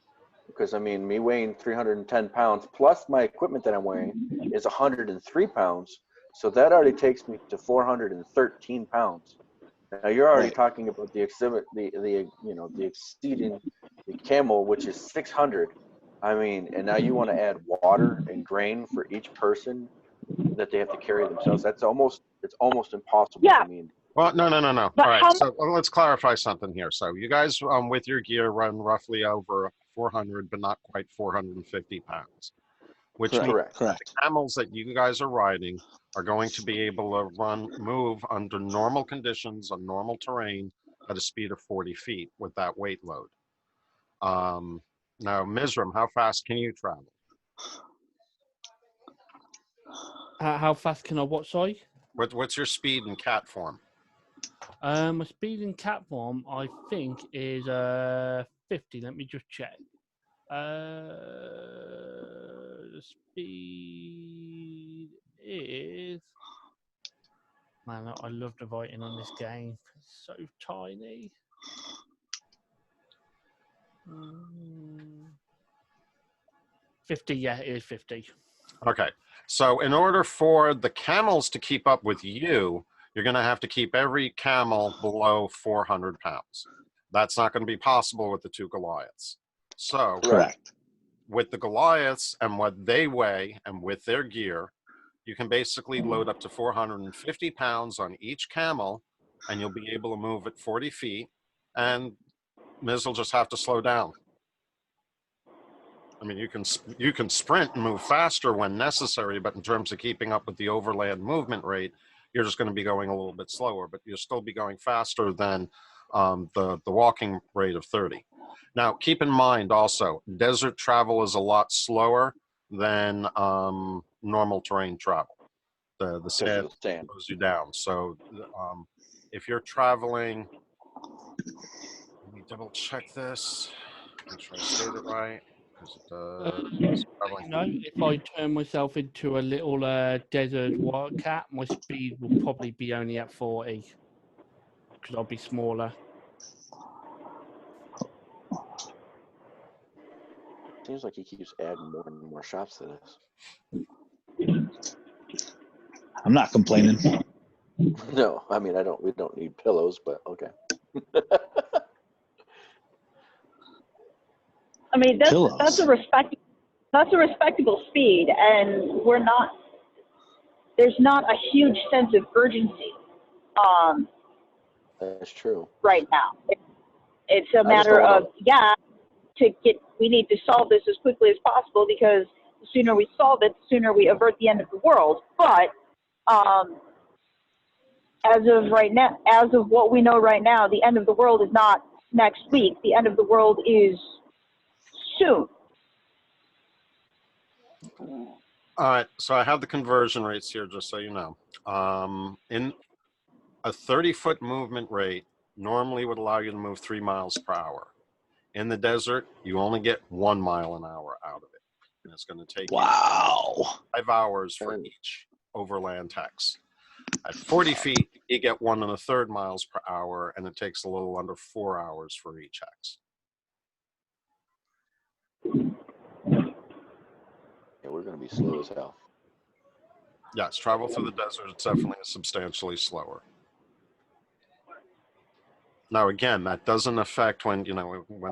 Because, I mean, me weighing 310 pounds plus my equipment that I'm weighing is 103 pounds. So that already takes me to 413 pounds. Now you're already talking about the exhibit, the exceeding the camel, which is 600. I mean, and now you want to add water and grain for each person that they have to carry themselves. It's almost impossible. Yeah. I mean, Well, no. But All right, so let's clarify something here. So you guys, with your gear, run roughly over 400, but not quite 450 pounds. Which means correct. the camels that you guys are riding are going to be able to move under normal conditions on normal terrain at a speed of 40 feet with that weight load. Now, Mizram, how fast can you travel? How fast can I what, sorry? What's your speed in cat form? My speed in cat form, I think, is 50. Let me just check. The speed is... Man, I love the writing on this game. It's so tiny. 50, yeah, it is 50. Okay, so in order for the camels to keep up with you, you're going to have to keep every camel below 400 pounds. That's not going to be possible with the two Goliaths. So, Correct. With the Goliaths and what they weigh and with their gear, you can basically load up to 450 pounds on each camel, and you'll be able to move at 40 feet, and Miz will just have to slow down. I mean, you can sprint and move faster when necessary, but in terms of keeping up with the overland movement rate, you're just going to be going a little bit slower, but you'll still be going faster than the walking rate of 30. Now, keep in mind also, desert travel is a lot slower than normal terrain travel. The sand slows you down. So if you're traveling, let me double check this, make sure I state it right. If I turn myself into a little desert wildcat, my speed will probably be only at 40 because I'll be smaller. Seems like he keeps adding more and more shops to this. I'm not complaining. No, I mean we don't need pillows, but okay. I mean, Pillows. that's a respectable speed, and there's not a huge sense of urgency That's true. right now. It's a I just matter don't of, we need to solve this as quickly as possible, because the sooner we solve it, the sooner we avert the end of the world. But as of right now, as of what we know right now, the end of the world is not next week. The end of the world is soon. All right, so I have the conversion rates here, just so you know. In a 30-foot movement rate normally would allow you to move 3 miles per hour. In the desert, you only get 1 mile an hour out of it. And it's going to take you 5 hours for each overland hex. At 40 feet, you get 1 1/3 miles per hour, and it takes a little under 4 hours for each hex. Yeah, we're going to be slow as hell. Yes, travel through the desert, it's definitely substantially slower. Now, again, that doesn't affect when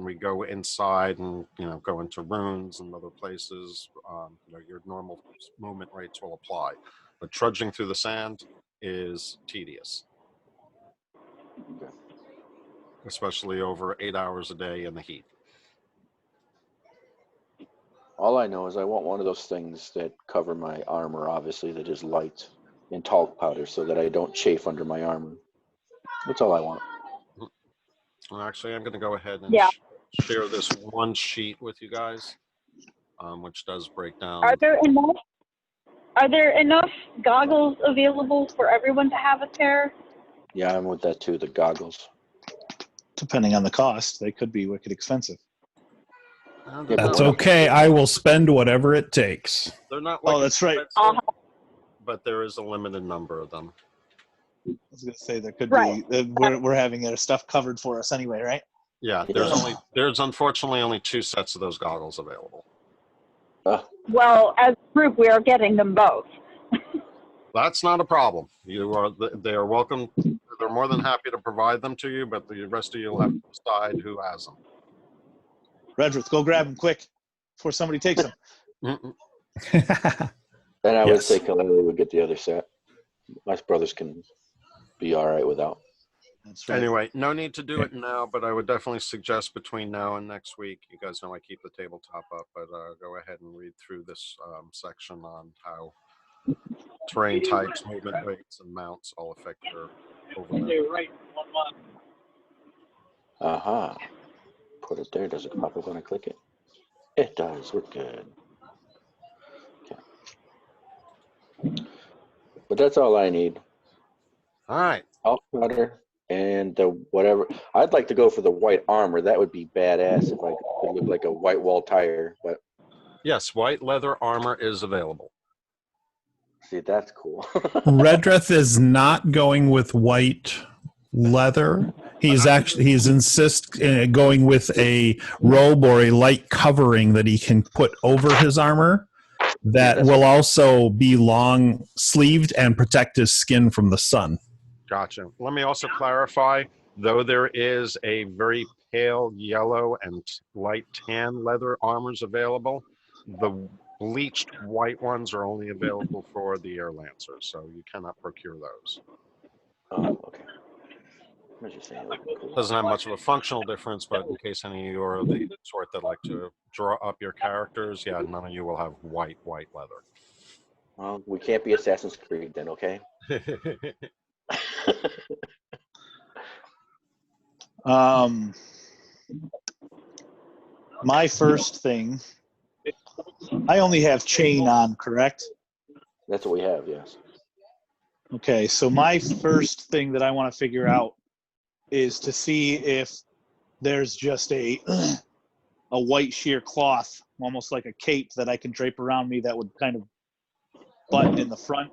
we go inside and, go into ruins and other places, your normal movement rates will apply. But trudging through the sand is tedious, Okay. especially over 8 hours a day in the heat. All I know is I want one of those things that cover my armor, obviously, that is light and talc powder, so that I don't chafe under my armor. That's all I want. Well, actually, I'm going to go ahead and share this one sheet with you guys, which does break down. Are there enough goggles available for everyone to have a pair? Yeah, I'm with that too, the goggles. Depending on the cost, they could be wicked expensive. That's okay. I will spend whatever it takes. They're not. That's right. But there is a limited number of them. I was going to say there could be. We're having our stuff covered for us anyway, right? Yeah, there's unfortunately only 2 sets of those goggles available. Well, as a group, we are getting them both. That's not a problem. They are welcome. They're more than happy to provide them to you, but the rest of you will have to decide who has them. Redruth, go grab them quick before somebody takes them. And I would say Kaleli would get the other set. My brothers can be all right without. That's right. Anyway, no need to do it now, but I would definitely suggest between now and next week. You guys know I keep the tabletop up, but go ahead and read through this section on how terrain types, movement rates, and mounts all affect your overland. Aha. Put it there. Does it pop up when I click it? It does. We're good. Okay. But that's all I need. All right. Talc powder and the whatever. I'd like to go for the white armor. That would be badass if I could look like a white wall tire. But yes, white leather armor is available. See, that's cool. Redruth is not going with white leather. He's going with a robe or a light covering that he can put over his armor that will also be long sleeved and protect his skin from the sun. Gotcha. Let me also clarify, though there is a very pale yellow and light tan leather armors available, the bleached white ones are only available for the Air Lancers, so you cannot procure those. Oh, okay. Doesn't have much of a functional difference, but in case any of you are the sort that like to draw up your characters, yeah, none of you will have white leather. Well, we can't be Assassin's Creed then, okay? My first thing, I only have chain on, correct? That's what we have, yes. Okay, so my first thing that I want to figure out is to see if there's just a white sheer cloth, almost like a cape that I can drape around me that would kind of button in the front,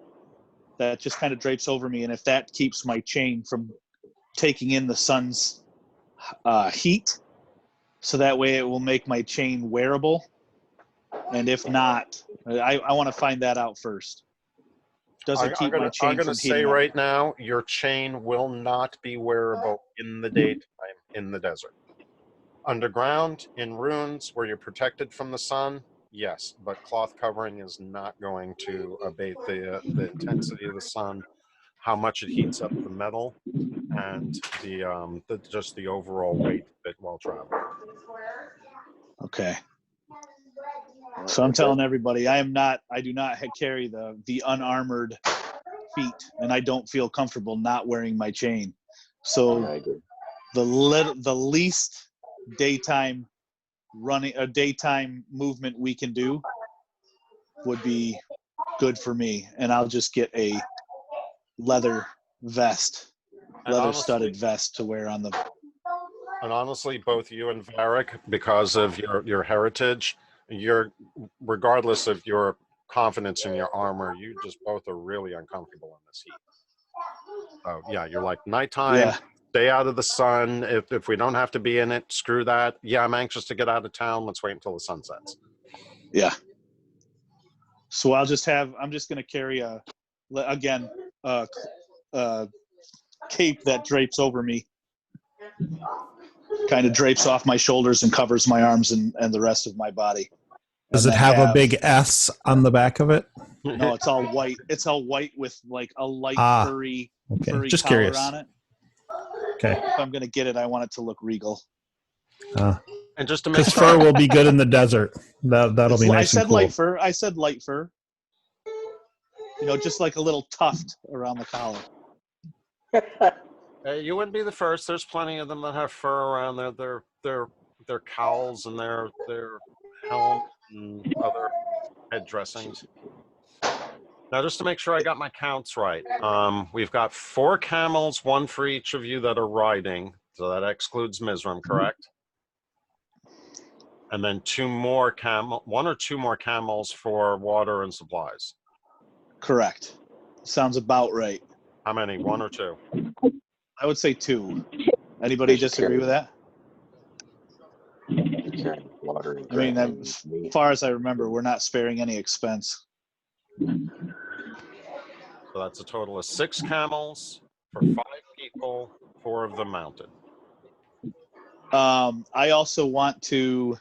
that just kind of drapes over me, and if that keeps my chain from taking in the sun's heat, so that way it will make my chain wearable And if not, I want to find that out first. Does it keep my I'm chain going from to say heating up? right now, your chain will not be wearable in the daytime in the desert. Underground, in ruins, where you're protected from the sun, yes, but cloth covering is not going to abate the intensity of the sun, how much it heats up the metal, and just the overall weight of it while traveling. Okay. So I'm telling everybody, I do not carry the unarmored feet, and I don't feel comfortable not wearing my chain. So I agree. the least daytime movement we can do would be good for me, and I'll just get a leather studded vest to wear on the. And honestly, both you and Varric, because of your heritage, regardless of your confidence in your armor, you just both are really uncomfortable in this heat. Oh yeah, you're like nighttime. Yeah. Stay out of the sun. If we don't have to be in it, screw that. Yeah, I'm anxious to get out of town. Let's wait until the sun sets. Yeah. So I'm just going to carry a cape that drapes over me, kind of drapes off my shoulders and covers my arms and the rest of my body. Does it have a big S on the back of it? No, it's all white. It's all white with like a light furry just collar curious. on it. Okay. If I'm going to get it, I want it to look regal. And just to make Because fur will be good in the desert. That'll be nice and cool. Light fur. I said light fur. Just like a little tuft around the collar. You wouldn't be the first. There's plenty of them that have fur around their cowls and their helm and other head dressings. Now, just to make sure I got my counts right, we've got 4 camels, 1 for each of you that are riding. So that excludes Mizram, correct? And then 1 or 2 more camels for water and supplies. Correct. Sounds about right. How many? 1 or 2? I would say 2. Anybody disagree with that? Water and I mean, as far as I remember, we're not sparing any expense. So that's a total of 6 camels for 5 people, 4 of them mounted. I also want to.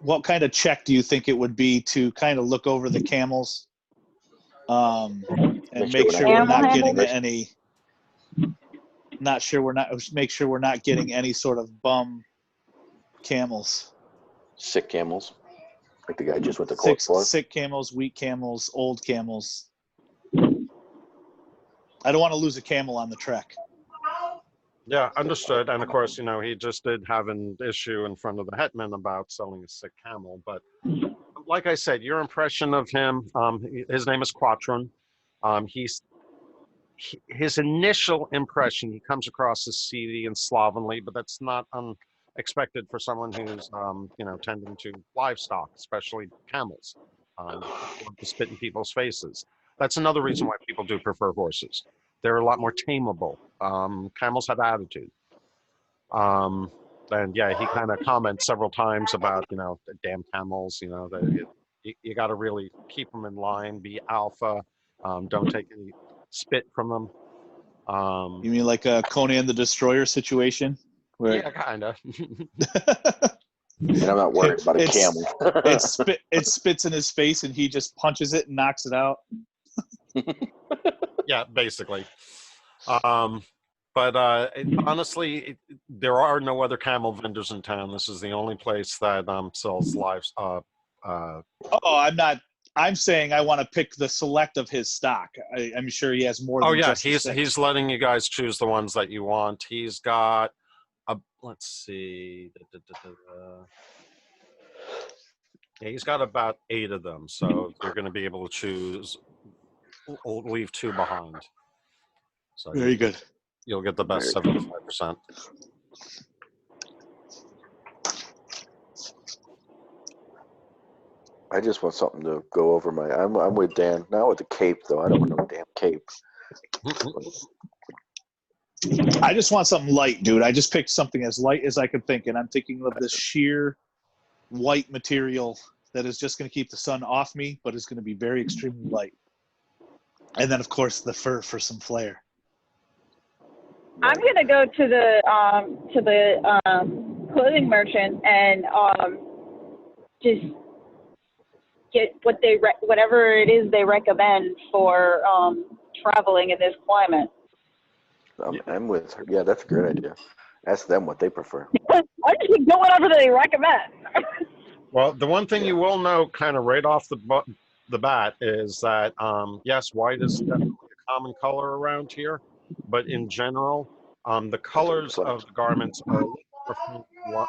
What kind of check do you think it would be to kind of look over the camels, and make sure we're not getting any? Make sure we're not getting any sort of bum camels. Sick camels, like the guy just went to court for. Sick camels, weak camels, old camels. I don't want to lose a camel on the trek. Yeah, understood. And of course, he just did have an issue in front of the hetman about selling a sick camel. But like I said, your impression of him, his name is Quatron. His initial impression, he comes across as seedy and slovenly, but that's not unexpected for someone who's, tending to livestock, especially camels, to spit in people's faces. That's another reason why people do prefer horses. They're a lot more tameable. Camels have attitude. And yeah, he kind of comments several times about, the damn camels, you got to really keep them in line, be alpha, don't take any spit from them. You mean like a Conan the Destroyer situation? Yeah, kind of. And I'm not worried about a camel. It spits in his face and he just punches it and knocks it out. Yeah, basically. But honestly, there are no other camel vendors in town. This is the only place that sells lives. I'm not. I'm saying I want to pick the select of his stock. I'm sure he has more. Oh than yeah, just he's letting you guys choose the ones that you want. He's got let's see. Yeah, he's got about 8 of them, so you're going to be able to choose. We'll leave 2 behind. So very good. You'll get the best 75%. I just want something to go over my. I'm with Dan. Not with the cape though. I don't want no damn cape. I just want something light, dude. I just picked something as light as I could think, and I'm thinking of this sheer white material that is just going to keep the sun off me, but is going to be very extremely light. And then, of course, the fur for some flair. I'm gonna go to the clothing merchant and just get whatever it is they recommend for traveling in this climate. I'm with her. Yeah, that's a great idea. Ask them what they prefer. I just go whatever they recommend. Well, the one thing you will know kind of right off the bat is that, yes, white is definitely a common color around here, but in general, the colors of the garments are a little more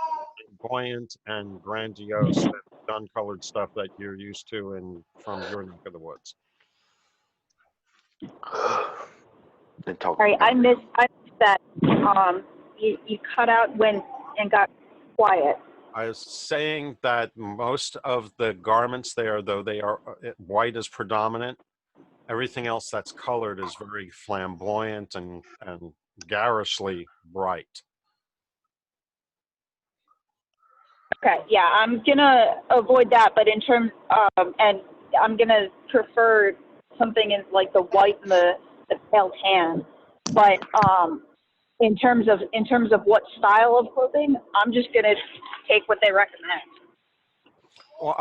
flamboyant and grandiose than the uncolored stuff that you're used to from your neck of the woods. Sorry, I missed that. You cut out and got quiet. I was saying that most of the garments there, though they are white is predominant, everything else that's colored is very flamboyant and garishly bright. Okay, yeah, I'm gonna avoid that, but in terms and I'm gonna prefer something in like the white and the pale tan. But in terms of what style of clothing, I'm just gonna take what they recommend. Well,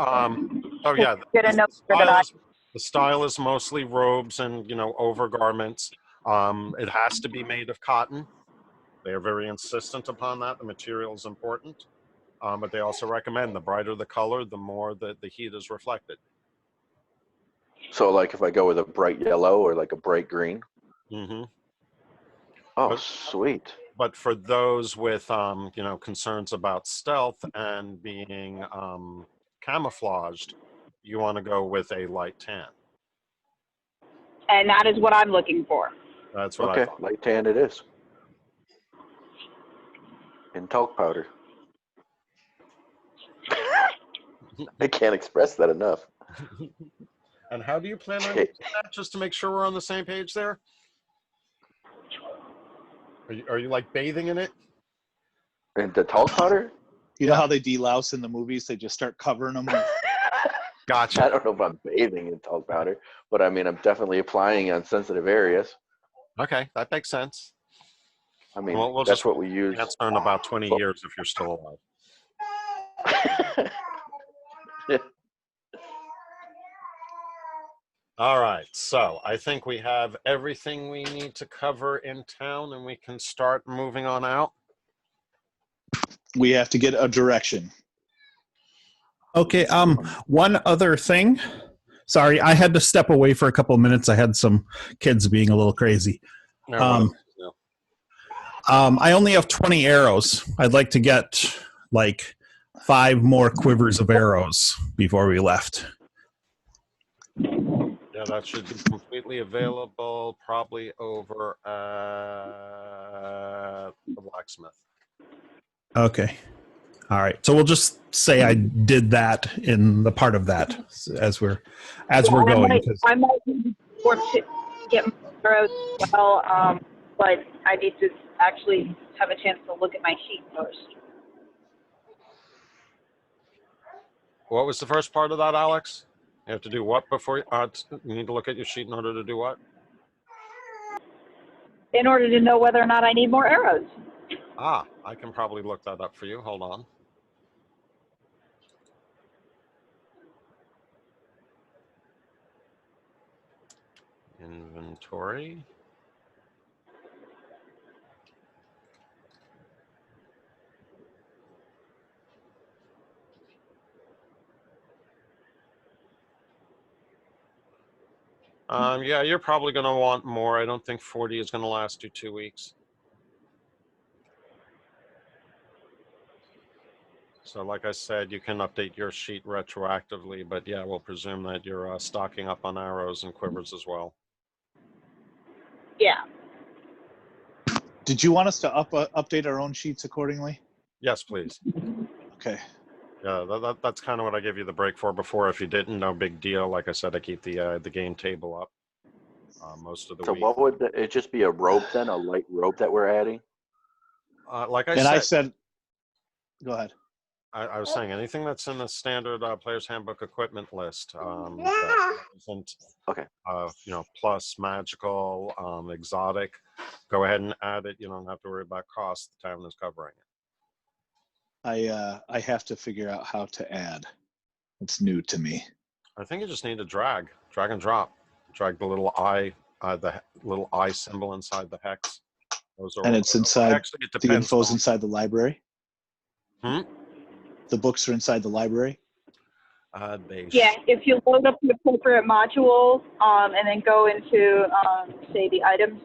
oh yeah, the style is mostly robes and overgarments. It has to be made of cotton. They are very insistent upon that. The material is important, but they also recommend the brighter the color, the more the heat is reflected. So, like, if I go with a bright yellow or like a bright green. Mm-hmm. Oh, sweet. But for those with concerns about stealth and being camouflaged, you want to go with a light tan. And that is what I'm looking for. That's what okay, I thought. Light tan it is. And talc powder. I can't express that enough. And how do you plan on using that, just to make sure we're on the same page there? Are you like bathing in it? And the talc powder? You know how they delouse in the movies? They just start covering them with... Gotcha. I don't know if I'm bathing in talc powder, but I mean, I'm definitely applying on sensitive areas. Okay, that makes sense. I mean, we'll that's just what we use. answer in about 20 years if you're still alive. Yeah. All right, so I think we have everything we need to cover in town, and we can start moving on out. We have to get a direction. Okay, one other thing. Sorry, I had to step away for a couple of minutes. I had some kids being a little crazy. I only have 20 arrows. I'd like to get like 5 more quivers of arrows before we left. Yeah, that should be completely available probably over at the blacksmith. Okay. All right. So we'll just say I did that in the part of that as we're going. I might need to get more arrows as well, but I need to actually have a chance to look at my sheet first. What was the first part of that, Alex? You have to do what before you need to look at your sheet in order to do what? In order to know whether or not I need more arrows. Ah, I can probably look that up for you. Hold on. Inventory. Yeah, you're probably going to want more. I don't think 40 is going to last you 2 weeks. So like I said, you can update your sheet retroactively, but yeah, we'll presume that you're stocking up on arrows and quivers as well. Yeah. Did you want us to update our own sheets accordingly? Yes, please. Okay. Yeah, that's kind of what I gave you the break for before. If you didn't, no big deal. Like I said, I keep the game table up most of the week. So what would it just be, a rope then, a light rope that we're adding? Like I and said, I said, go ahead. I was saying anything that's in the standard player's handbook equipment list that isn't, Okay. plus magical, exotic, go ahead and add it. You don't have to worry about cost. The town is covering it. I have to figure out how to add. It's new to me. I think you just need to drag and drop. Drag the little the little eye symbol inside the hex. Those are And it's inside. Actually, it The depends. info's inside the library. The books are inside the library. Yeah, if you load up the appropriate module and then go into, say, the items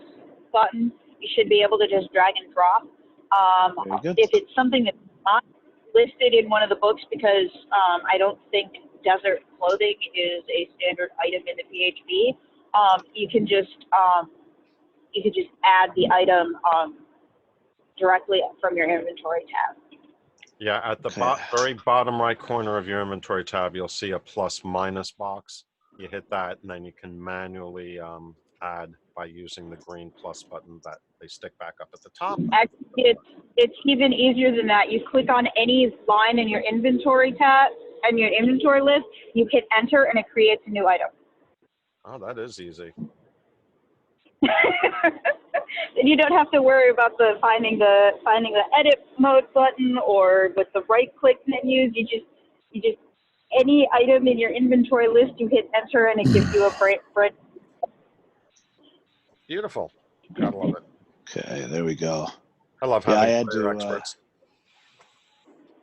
button, you should be able to just drag and drop. Very good. If it's something that's not listed in one of the books, because I don't think desert clothing is a standard item in the PHB, you can just add the item directly from your inventory tab. Yeah, at the very bottom right corner of your inventory tab, you'll see a plus minus box. You hit that, and then you can manually add by using the green plus button that they stick back up at the top. Actually, it's even easier than that. You click on any line in your inventory tab and your inventory list, you hit enter, and it creates a new item. Oh, that is easy. Then you don't have to worry about finding the edit mode button or with the right click menus. You just any item in your inventory list, you hit enter, and it gives you a brand. Beautiful. Gotta love it. Okay, there we go. I love having player experts.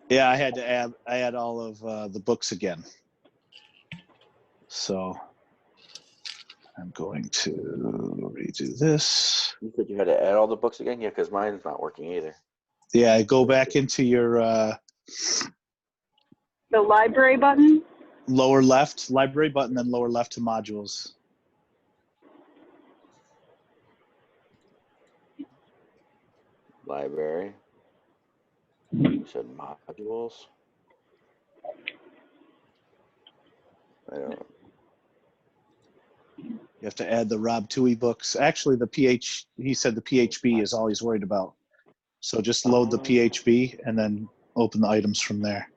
Yeah, I had to add all of the books again. So I'm going to redo this. You said you had to add all the books again? Yeah, because mine's not working either. Yeah, go back into your the library button. Lower left, library button, then lower left to modules. Library. You said modules. I don't know. You have to add the Rob Toohey books. Actually, he said the PHB is all he's worried about. So just load the PHB and then open the items from there.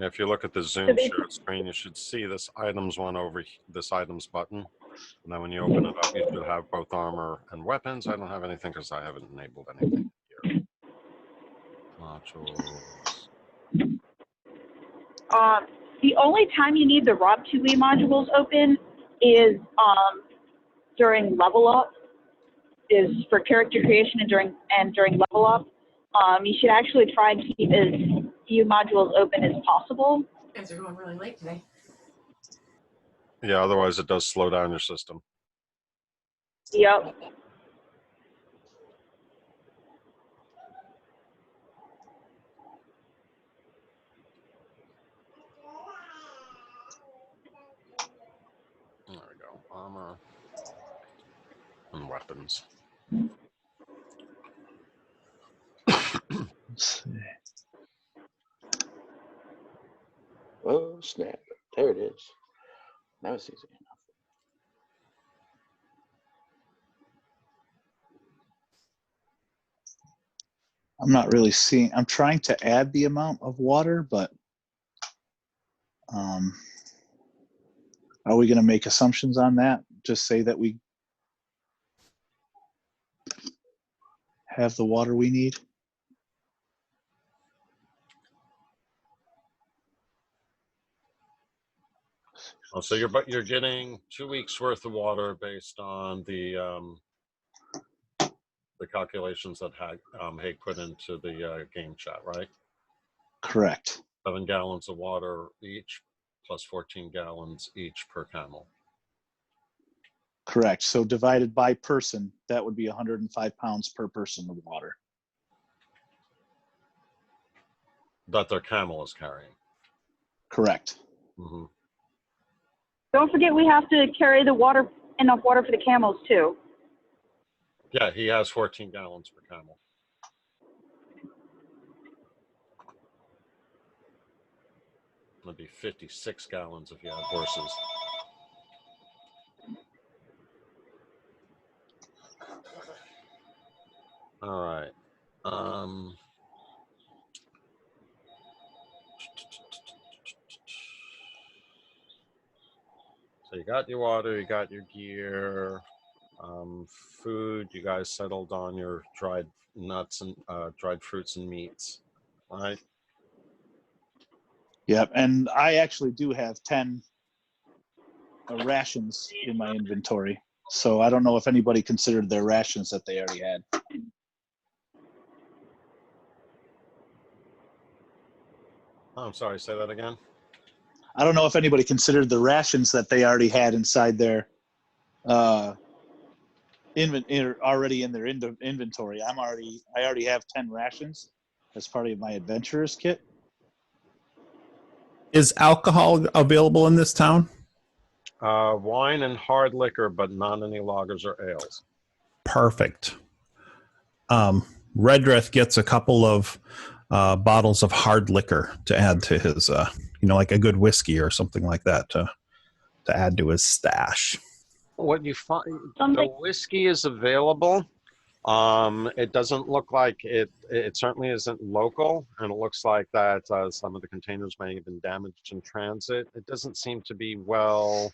If you look at the Zoom share screen, you should see this items one over this items button. And then when you open it up, you should have both armor and weapons. I don't have anything because I haven't enabled anything here. Modules. The only time you need the Rob 2E modules open is during level up, is for character creation and during level up. You should actually try and keep as few modules open as possible. You guys are going really late today. Yeah, otherwise it does slow down your system. Yep. There we go. Armor and weapons. Let's see. Oh, snap. There it is. That was easy enough. I'm not really seeing. I'm trying to add the amount of water, but are we going to make assumptions on that? Just say that we have the water we need? Oh, so you're getting 2 weeks worth of water based on the calculations that Haig put into the game chat, right? Correct. 7 gallons of water each, plus 14 gallons each per camel. Correct. So divided by person, that would be 105 pounds per person of water. That their camel is carrying. Correct. Mm-hmm. Don't forget we have to carry enough water for the camels too. Yeah, he has 14 gallons per camel. That'd be 56 gallons if you had horses. All right. So you got your water, you got your gear, food. You guys settled on your dried nuts and dried fruits and meats, right? Yep, and I actually do have 10 rations in my inventory. So I don't know if anybody considered their rations that they already had. Oh, I'm sorry, say that again. I don't know if anybody considered the rations that they already had inside their already in their inventory. I already have 10 rations as part of my adventurer's kit. Is alcohol available in this town? Wine and hard liquor, but not any lagers or ales. Perfect. Redrith gets a couple of bottles of hard liquor to add to his, like a good whiskey or something like that to add to his stash. What you find, the whiskey is available. It doesn't look like it certainly isn't local, and it looks like that some of the containers may have been damaged in transit. It doesn't seem to be well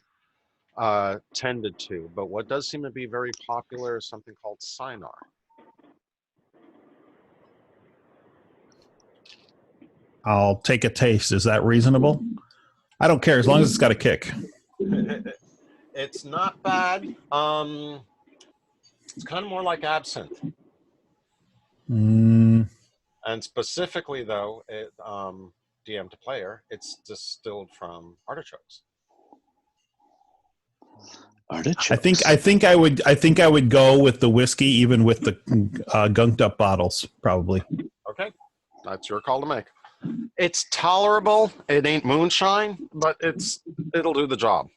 tended to, but what does seem to be very popular is something called Sinar. I'll take a taste. Is that reasonable? I don't care as long as it's got a kick. It's not bad. It's kind of more like absinthe. And specifically, though, DM to player, it's distilled from artichokes. Artichokes. I think I would go with the whiskey, even with the gunked up bottles, probably. Okay, that's your call to make. It's tolerable. It ain't moonshine, but it'll do the job.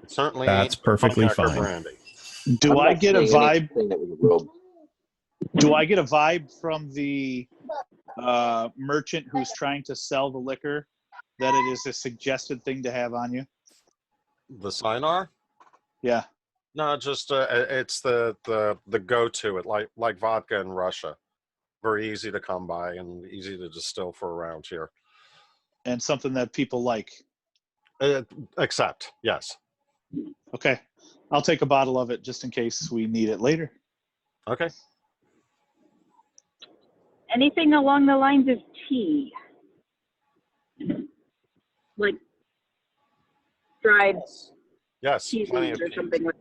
It certainly That's ain't perfectly cognac or fine. brandy. Do I get a vibe? That Do I get a vibe from the merchant who's trying to sell the liquor that it is a suggested thing to have on you? The Sinar? Yeah. No, just it's the go-to. It like vodka in Russia. Very easy to come by and easy to distill for around here. And something that people like. Accept, yes. Okay. I'll take a bottle of it just in case we need it later. Okay. Anything along the lines of tea? Like dried Yes, tea plenty leaves of or tea. something like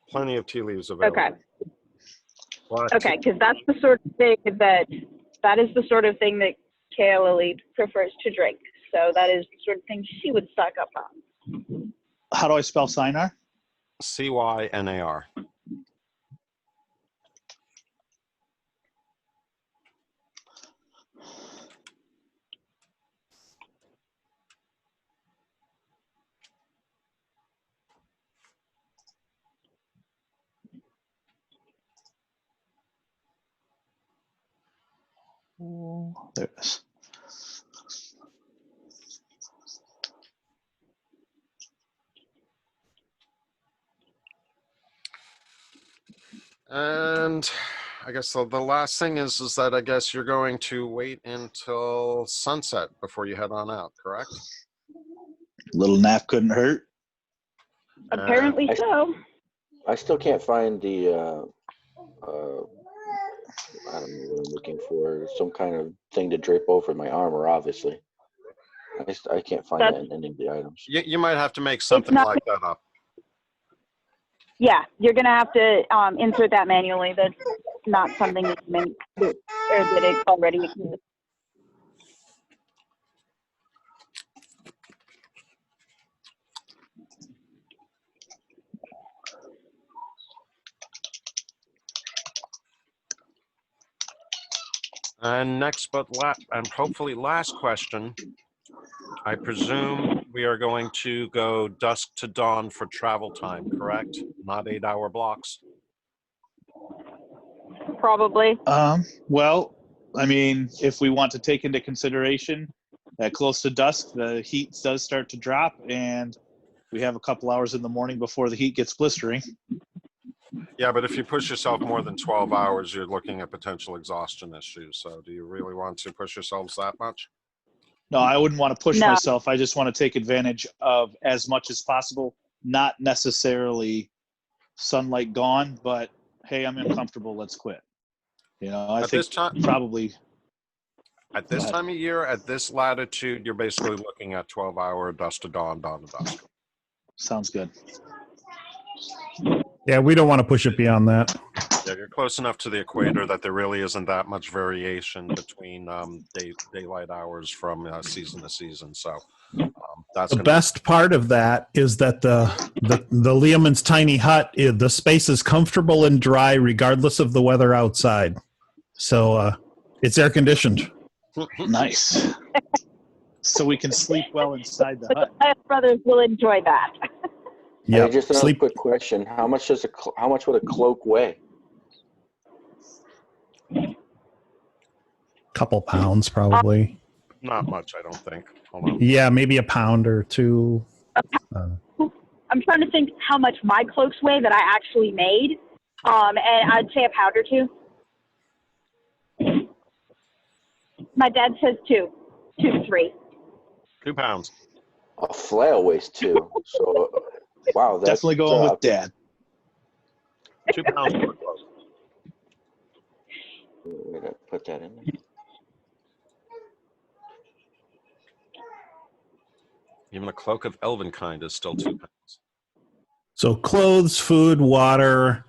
Plenty of tea leaves available. Okay. Black Okay, tea. because that's the sort of thing that is the sort of thing that Elohir prefers to drink. So that is the sort of thing she would stock up on. How do I spell Sinar? Cynar. There it is. And I guess the last thing is that I guess you're going to wait until sunset before you head on out, correct? Little nap couldn't hurt. Apparently so. I still can't find the I don't know what I'm looking for. Some kind of thing to drape over my armor, obviously. I can't find that in any of the items. You might have to make something like that up. Yeah, you're gonna have to insert that manually. That's not something you can do, or that it already exists. And next, and hopefully last question. I presume we are going to go dusk to dawn for travel time, correct? Not 8-hour blocks. Probably. Well, I mean, if we want to take into consideration that close to dusk, the heat does start to drop, and we have a couple hours in the morning before the heat gets blistering. Yeah, but if you push yourself more than 12 hours, you're looking at potential exhaustion issues. So do you really want to push yourselves that much? No, I wouldn't want to push No. myself. I just want to take advantage of as much as possible. Not necessarily sunlight gone, but hey, I'm uncomfortable. Let's quit. You know, I At think this time, probably. at this Go ahead. time of year, at this latitude, you're basically looking at 12-hour dusk to dawn, dawn to dusk. Sounds good. Yeah, we don't want to push it beyond that. Yeah, you're close enough to the equator that there really isn't that much variation between daylight hours from season to season. So that's The going to best part of that is that the Leoman's tiny hut, the space is comfortable and dry regardless of the weather outside. So it's air conditioned. Nice. So we can sleep well inside the hut. My brothers will enjoy that. Yeah, Hey, just another sleep. quick question: how much would a cloak weigh? Couple pounds probably. not much, I don't think. Hold on. Yeah, maybe a pound or two. I'm trying to think how much my cloaks weigh that I actually made. And I'd say a pound or two. My dad says 2 to 3. 2 pounds. A flail weighs 2. So, wow, that's Definitely going with Dad. 2 pounds per cloak. We're gonna put that in there. Even a cloak of elven kind is still 2 pounds. So clothes, food, water,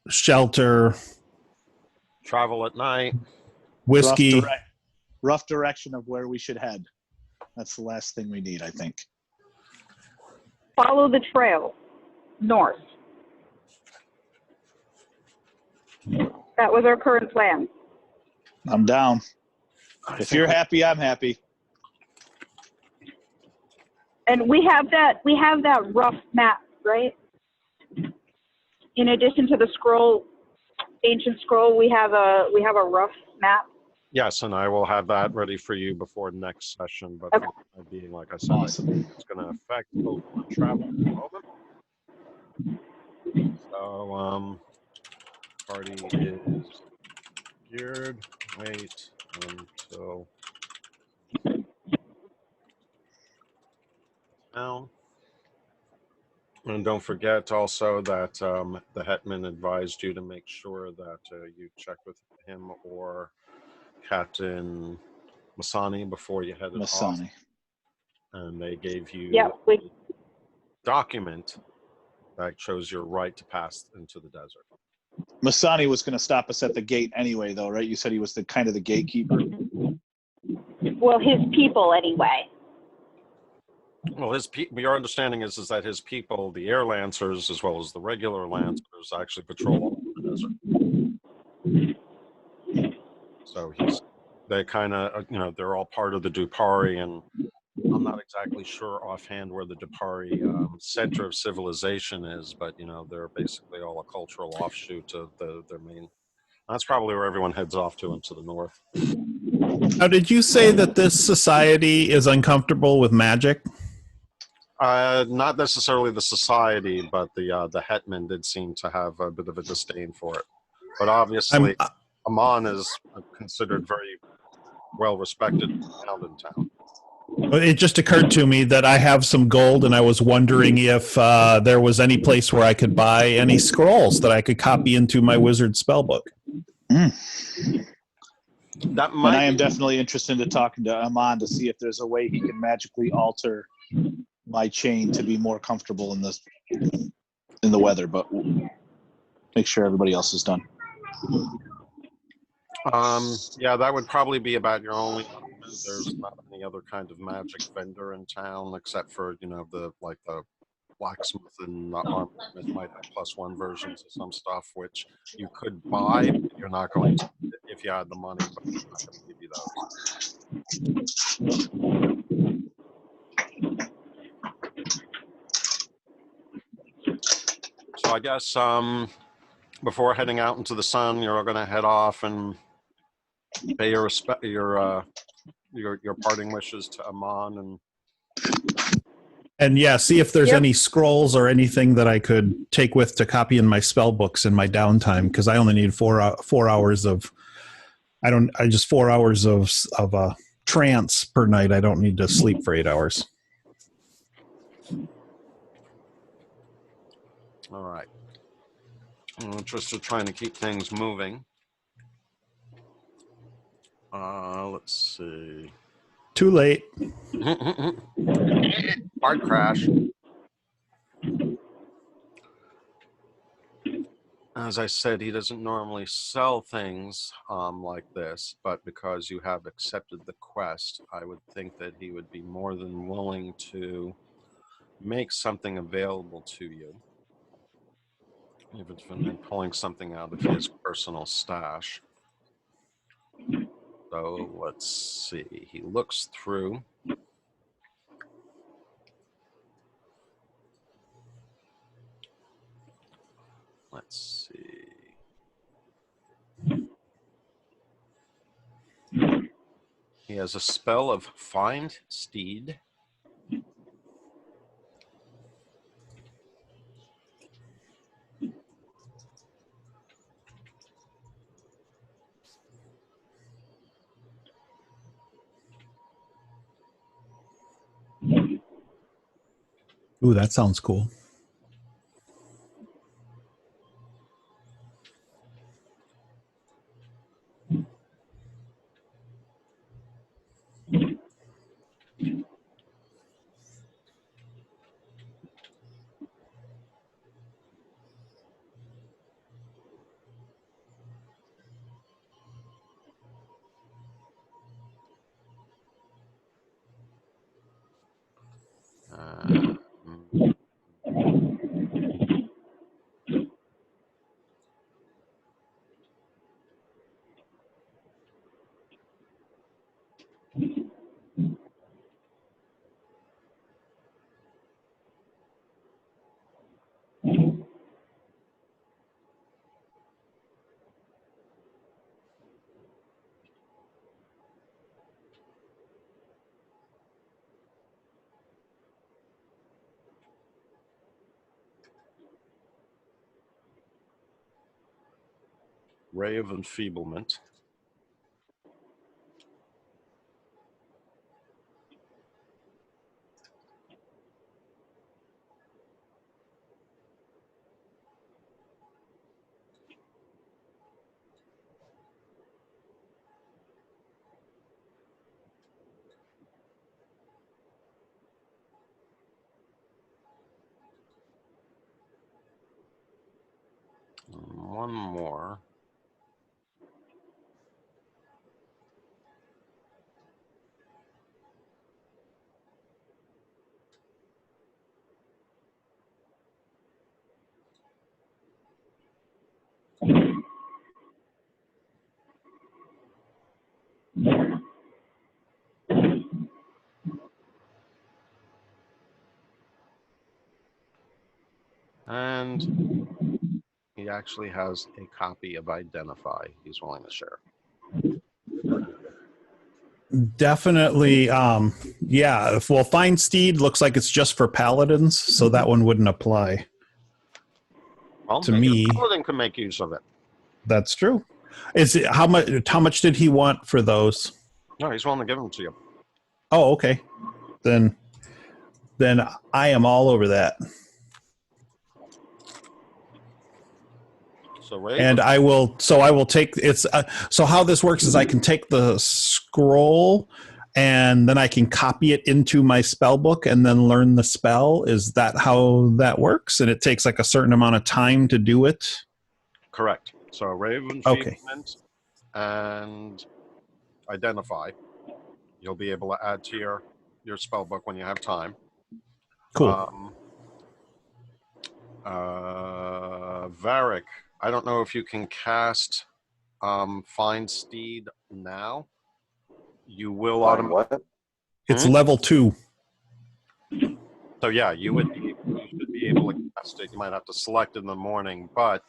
shelter, Travel at night. whiskey. Rough direction of where we should head. That's the last thing we need, I think. Follow the trail north. That was our current plan. I'm down. If you're happy, I'm happy. And we have that rough map, right? In addition to the ancient scroll, we have a rough map. Yes, and I will have that ready for you before next session. But Okay. being like I said, Awesome. it's going to affect Pokemon travel at the moment. So, party is geared. Wait until now. And don't forget also that the Hetman advised you to make sure that you check with him or Captain Masani before you headed off. Masani. And they gave you Yeah, a document that shows your right to pass into the desert. Masani was going to stop us at the gate anyway, though, right? You said he was the kind of the gatekeeper. well, his people anyway. Well, your understanding is that his people, the air lancers as well as the regular lancers, actually patrol all over the desert. So they kind of, they're all part of the Dupari, and I'm not exactly sure offhand where the Dupari center of civilization is, but they're basically all a cultural offshoot of their main. That's probably where everyone heads off to into the north. Now, did you say that this society is uncomfortable with magic? Not necessarily the society, but the Hetman did seem to have a bit of a disdain for it. But obviously, Amon is considered very well respected around in town. It just occurred to me that I have some gold, and I was wondering if there was any place where I could buy any scrolls that I could copy into my wizard spellbook. And That might I am definitely interested in talking to Amon to see if there's a way he can magically alter my chain to be more comfortable in the weather, but we'll make sure everybody else is done. Yeah, that would probably be about your only. There's not any other kind of magic vendor in town except for the blacksmith and armorsmith might have +1 versions of some stuff which you could buy. But you're not going to if you had the money, but I'm not going to give you those. So I guess before heading out into the sun, you're going to head off and pay your parting wishes to Amon and And yeah, see if there's Yep. any scrolls or anything that I could take with to copy in my spell books in my downtime, because I only need 4 hours of. I just 4 hours of trance per night. I don't need to sleep for 8 hours. All right. In the interest of trying to keep things moving. Let's see. Too late. Hard crash. As I said, he doesn't normally sell things like this, but because you have accepted the quest, I would think that he would be more than willing to make something available to you. Even if I'm pulling something out of his personal stash. So let's see. He looks through. Let's see. He has a spell of Find Steed. Ooh, that sounds cool. Ray of Enfeeblement. One more. And he actually has a copy of Identify he's willing to share. Definitely. Yeah. Well, Find Steed looks like it's just for paladins, so that one wouldn't apply. Well, to maybe me. a paladin can make use of it. That's true. Is it how much? How much did he want for those? No, he's willing to give them to you. Oh, okay. Then I am all over that. So Ray, And I will take it's so how this works is I can take the scroll and then I can copy it into my spell book and then learn the spell. Is that how that works? And it takes like a certain amount of time to do it. correct. So Ray of Okay. Enfeeblement and Identify. You'll be able to add to your spell book when you have time. Cool. Varric, I don't know if you can cast Find Steed now. You will On what? It's level 2. So yeah, you should be able to cast it. You might have to select in the morning, but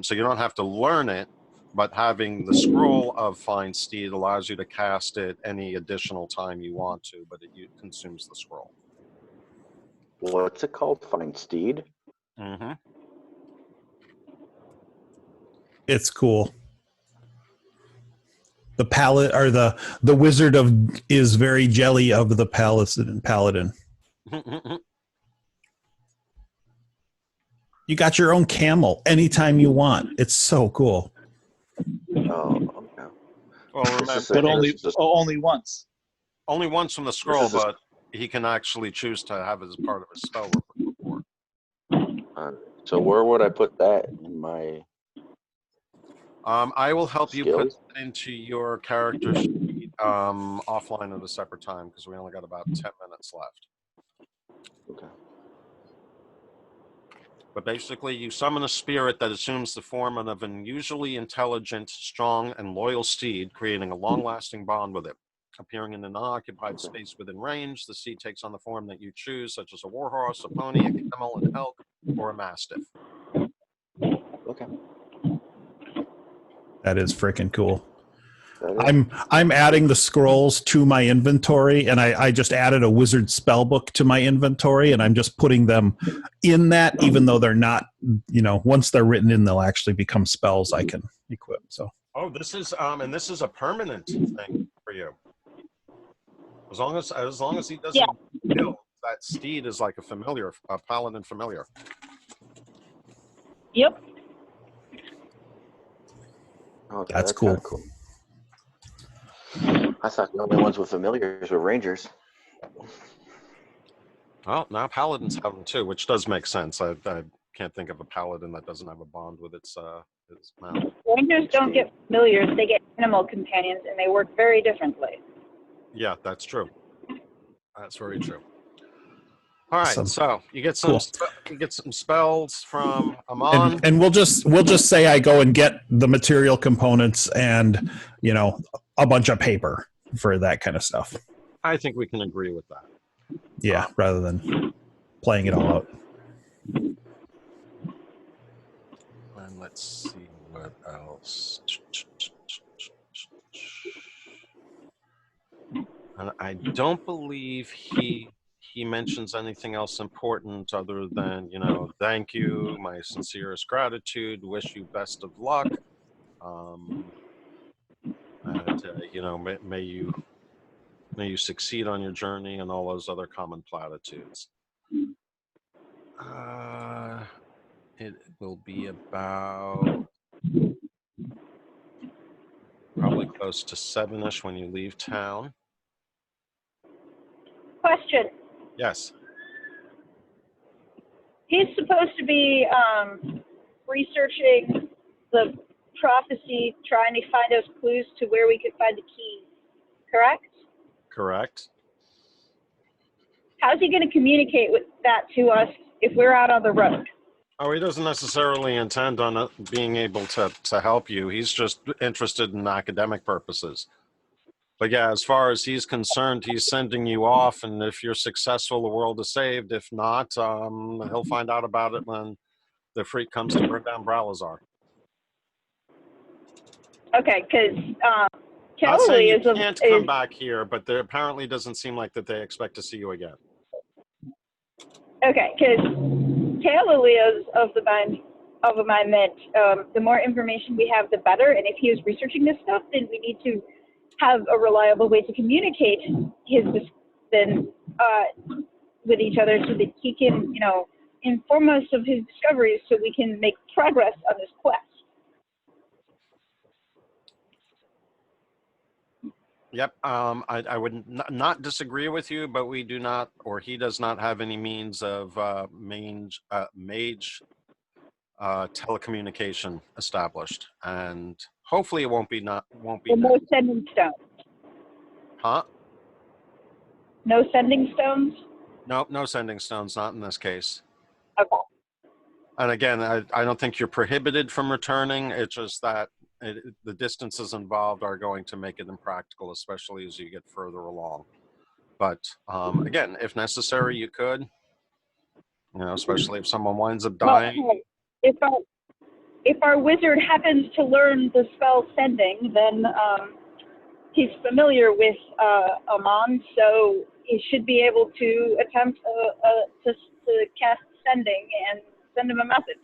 so you don't have to learn it. But having the scroll of Find Steed allows you to cast it any additional time you want to, but it consumes the scroll. What's it called? Find steed? Mm-hmm. It's cool. The palette or the wizard of is very jelly of the paladin. You got your own camel anytime you want. It's so cool. Oh, okay. Well, This is But a- only this is a- only once. only once from the scroll, is a- but he can actually choose to have it as part of his spell report. so where would I put that in my I will help you put skills? it into your character sheet offline at a separate time because we only got about 10 minutes left. Okay. But basically, you summon a spirit that assumes the form of an unusually intelligent, strong, and loyal steed, creating a long-lasting bond with it. Appearing in an unoccupied space within range, the steed takes on the form that you choose, such as a warhorse, a pony, a camel, an elk, or a mastiff. Okay. That is freaking cool. That is- I'm adding the scrolls to my inventory, and I just added a wizard spell book to my inventory, and I'm just putting them in that, even though they're not, once they're written in, they'll actually become spells I can equip. So Oh, this is and this is a permanent thing for you. As long as he doesn't kill, that steed is like a paladin familiar. Yep. Okay, that's kinda cool. I thought the only ones with familiars were rangers. Well, now paladins have them too, which does make sense. I can't think of a paladin that doesn't have a bond with its mount. Rangers don't get familiars; they get animal companions, and they work very differently. Yeah, that's true. That's very true. All right, Awesome. so you get some spells from Amon. And we'll just say I go and get the material components and a bunch of paper for that kind of stuff. I think we can agree with that. Yeah, rather than playing it all out. And let's see what else. And I don't believe he mentions anything else important other than, thank you, my sincerest gratitude, wish you best of luck. May you succeed on your journey and all those other common platitudes. It will be about probably close to 7-ish when you leave town. Question. Yes. He's supposed to be researching the prophecy, trying to find us clues to where we could find the keys, correct? Correct. How's he going to communicate with that to us if we're out on the road? Oh, he doesn't necessarily intend on being able to help you. He's just interested in academic purposes. But yeah, as far as he's concerned, he's sending you off, and if you're successful, the world is saved. If not, he'll find out about it when the freak comes to burn down Bralizzar. Okay, because Not saying you Elohir can't come back here, but there apparently doesn't seem like that they expect to see you again. Okay, because Elohir is of a mind that the more information we have, the better. And if he is researching this stuff, then we need to have a reliable way to communicate with each other so that he can, inform us of his discoveries so we can make progress on this quest. Yep, I would not disagree with you, but we do not, or he does not have any means of mage telecommunication established, and hopefully it won't be. No sending stones. Huh? No sending stones? Nope, no sending stones, not in this case. Okay. And again, I don't think you're prohibited from returning. It's just that the distances involved are going to make it impractical, especially as you get further along. But again, if necessary, you could. Especially if someone winds up dying. Well, if our wizard happens to learn the spell sending, then he's familiar with Amon, so he should be able to attempt to cast sending and send him a message.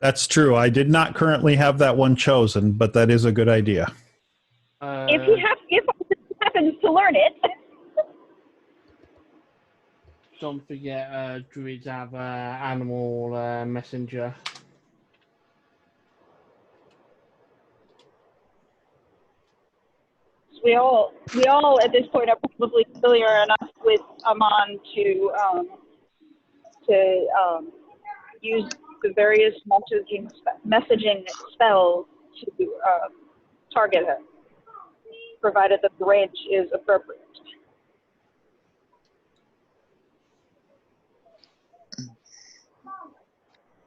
That's true. I did not currently have that one chosen, but that is a good idea. If he happens to learn it. Don't forget, druids have animal messenger. We all at this point are probably familiar enough with Amon to use the various messaging spells to target her, provided that the range is appropriate.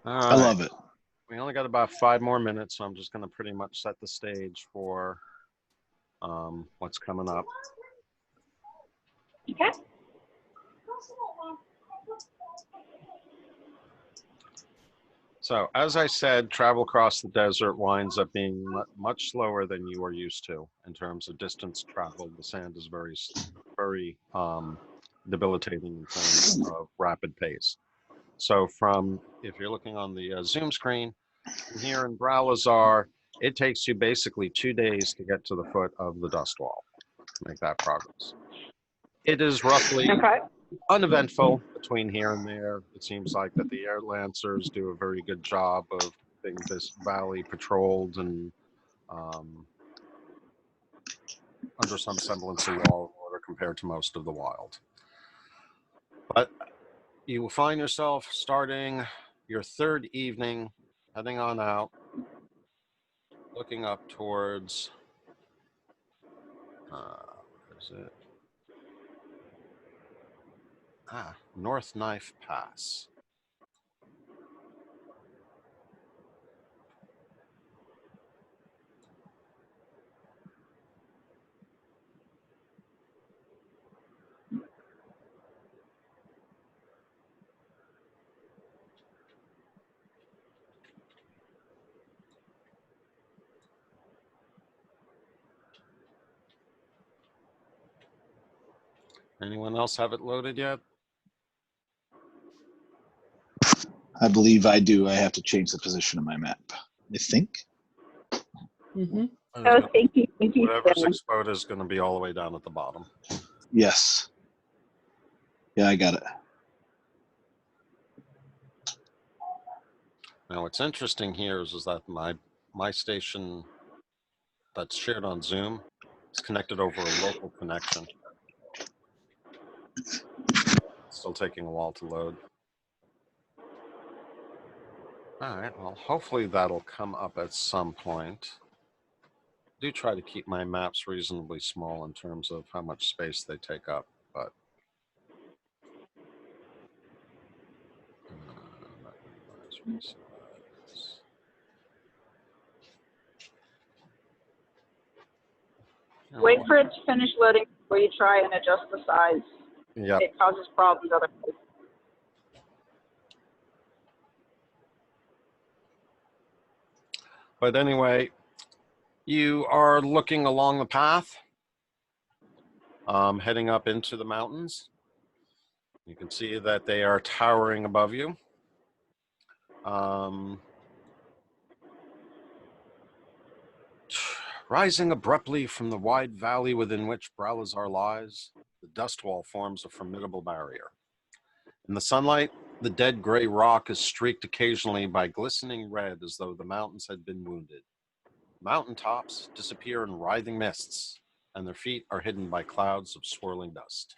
All I right. love it. We only got about 5 more minutes, so I'm just going to pretty much set the stage for what's coming up. Okay. So, as I said, travel across the desert winds up being much slower than you are used to in terms of distance traveled. The sand is very debilitating in terms of rapid pace. So, if you're looking on the Zoom screen, here in Bralizzar, it takes you basically 2 days to get to the foot of the dust wall to make that progress. It is roughly uneventful between here and there. It seems like that the air lancers do a very good job of keeping this valley patrolled and under some semblance of law and order compared to most of the wild. But you will find yourself starting your 3rd evening, heading on out, looking up towards, where is it? North Knife Pass. Anyone else have it loaded yet? I believe I do. I have to change the position of my map, I think. Mm-hmm. Oh, thank you. Whatever's exploded is going to be all the way down at the bottom. Yes. Yeah, I got it. Now, what's interesting here is that my station that's shared on Zoom is connected over a local connection. Still taking a while to load. All right, well, hopefully that'll come up at some point. I do try to keep my maps reasonably small in terms of how much space they take up, but Wait for it to finish loading before you try and adjust the size. Yep. It causes problems otherwise. But anyway, you are looking along the path, heading up into the mountains. You can see that they are towering above you. Rising abruptly from the wide valley within which Bralizzar lies, the dust wall forms a formidable barrier. In the sunlight, the dead gray rock is streaked occasionally by glistening red as though the mountains had been wounded. Mountain tops disappear in writhing mists, and their feet are hidden by clouds of swirling dust.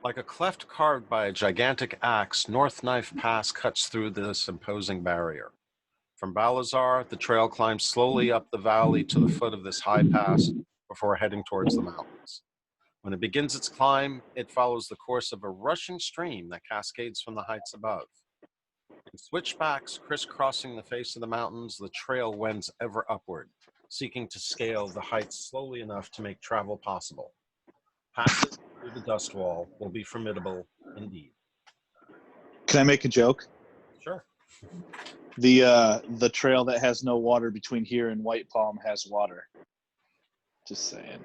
Like a cleft carved by a gigantic axe, North Knife Pass cuts through this imposing barrier. From Bralizzar, the trail climbs slowly up the valley to the foot of this high pass before heading towards the mountains. When it begins its climb, it follows the course of a rushing stream that cascades from the heights above. In switchbacks crisscrossing the face of the mountains, the trail wends ever upward, seeking to scale the heights slowly enough to make travel possible. Passing through the dust wall will be formidable indeed. Can I make a joke? Sure. The trail that has no water between here and White Palm has water. Just saying.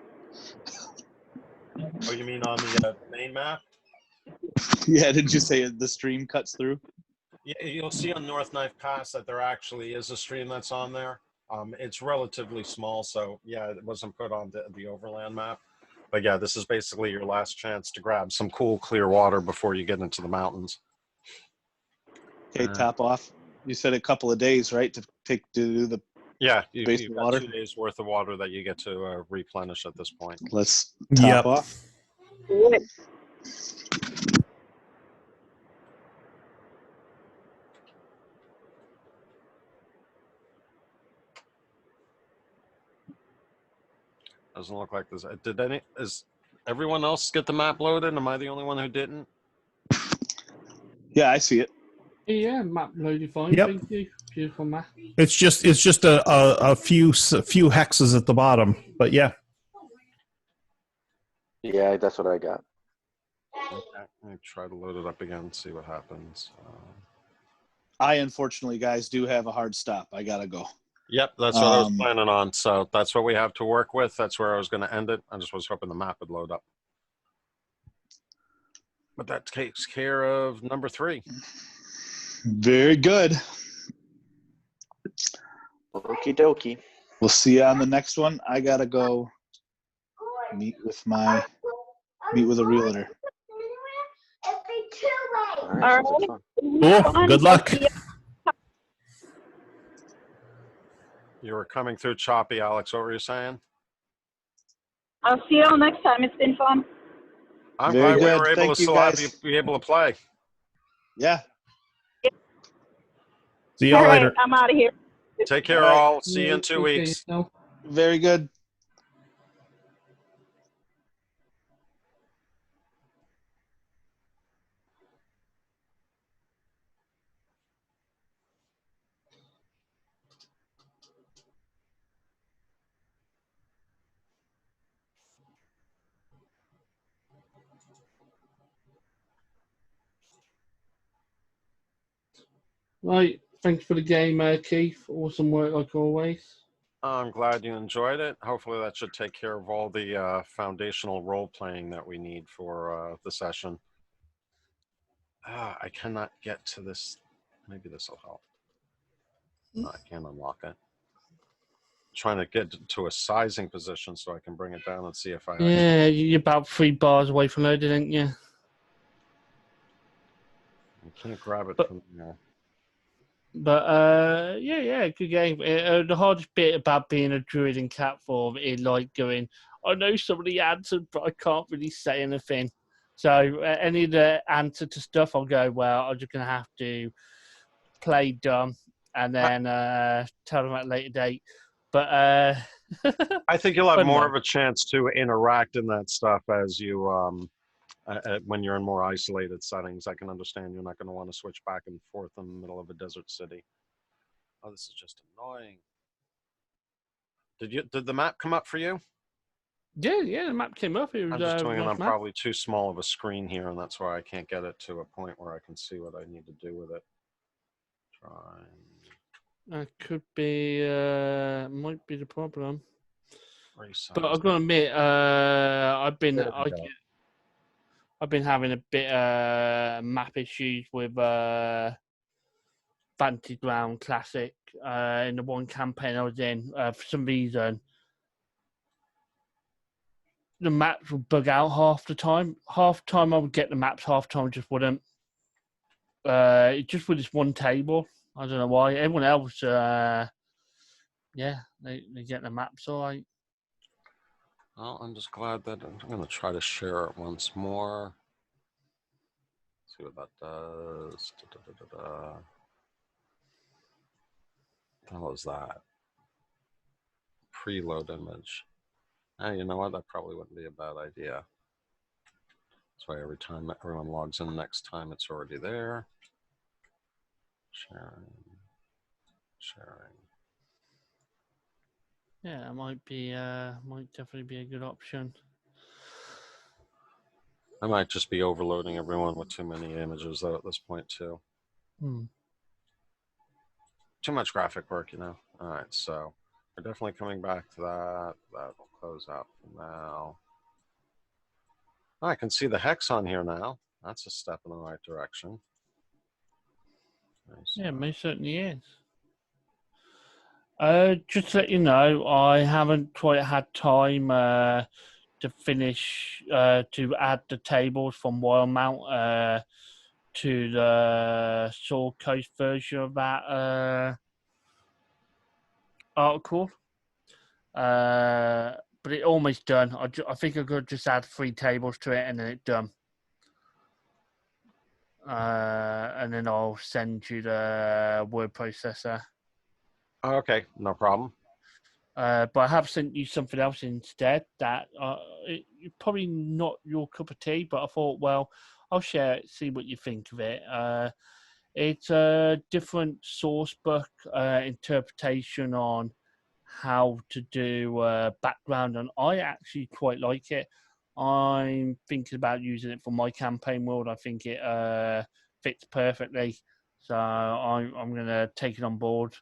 Oh, you mean on the main map? Yeah, did you say the stream cuts through? Yeah, you'll see on North Knife Pass that there actually is a stream that's on there. It's relatively small, so yeah, it wasn't put on the overland map. But yeah, this is basically your last chance to grab some cool, clear water before you get into the mountains. Okay, top off. You said a couple of days, right, to do the Yeah, base you've of got water? 2 days worth of water that you get to replenish at this point. Let's top Yep. off. Good. Doesn't look like this. Is everyone else get the map loaded? Am I the only one who didn't? Yeah, I see it. Yeah, map loaded fine. Yep. Thank you. Beautiful map. It's just a few hexes at the bottom, but yeah. Yeah, that's what I got. Okay, let me try to load it up again and see what happens. I unfortunately, guys, do have a hard stop. I gotta go. Yep, that's what I was planning on. So that's what we have to work with. That's where I was going to end it. I just was hoping the map would load up. But that takes care of number 3. Very good. Okie dokie. We'll see you on the next one. I gotta go meet with a realtor. All right, sounds like fun. Cool. Good luck. You were coming through choppy, Alex. What were you saying? I'll see you all next time. It's been fun. I'm Very glad we good. were able Thank to you, still have guys. you be able to play. Yeah. See you All all right, later. I'm out of here. Take care, All right. all. See you in 2 weeks. Very good. Right. Thanks for the game, Keith. Awesome work like always. I'm glad you enjoyed it. Hopefully that should take care of all the foundational role playing that we need for the session. I cannot get to this. Maybe this will help. No, I can't unlock it. Trying to get to a sizing position so I can bring it down and see if I actually... Yeah, you're about 3 bars away from loading, ain't you? I can't grab it from there. But yeah, good game. The hardest bit about being a druid in cat form is like going, I know some of the answers, but I can't really say anything. So any of the answer to stuff, I'll go, well, I'm just going to have to play dumb and then tell them at a later date. But I think you'll have fun more though. of a chance to interact in that stuff as you when you're in more isolated settings. I can understand you're not going to want to switch back and forth in the middle of a desert city. Oh, this is just annoying. Did the map come up for you? Yeah, the map came up. It was, I'm just doing it nice on map. probably too small of a screen here, and that's why I can't get it to a point where I can see what I need to do with it. Try. That could be, might be the problem. Resize. But I've got to admit, I've been having a bit map issues with Vantage Ground Classic in the one campaign I was in. For some reason, the maps would bug out half the time. Half the time I would get the maps, half the time I just wouldn't. Just with this one table. I don't know why. Everyone else, they get the maps all right. Well, I'm just glad that I'm going to try to share it once more. See what that does. What the hell is that? Preload image. Hey, you know what? That probably wouldn't be a bad idea. That's why every time everyone logs in next time, it's already there. Sharing. Yeah, it might definitely be a good option. I might just be overloading everyone with too many images though at this point too. Too much graphic work, you know. All right, so we're definitely coming back to that. That will close out for now. I can see the hex on here now. That's a step in the right direction. Nice. Yeah, most certainly is. Just to let you know, I haven't quite had time to finish to add the tables from Wildmount to the Sword Coast version of that article. But it almost done. I think I could just add 3 tables to it and then it's done. And then I'll send you the word processor. Okay, no problem. But I have sent you something else instead that it's probably not your cup of tea, but I thought, well, I'll share it, see what you think of it. It's a different source book interpretation on how to do background, and I actually quite like it. I'm thinking about using it for my campaign world. I think it fits perfectly, so I'm going to take it on board.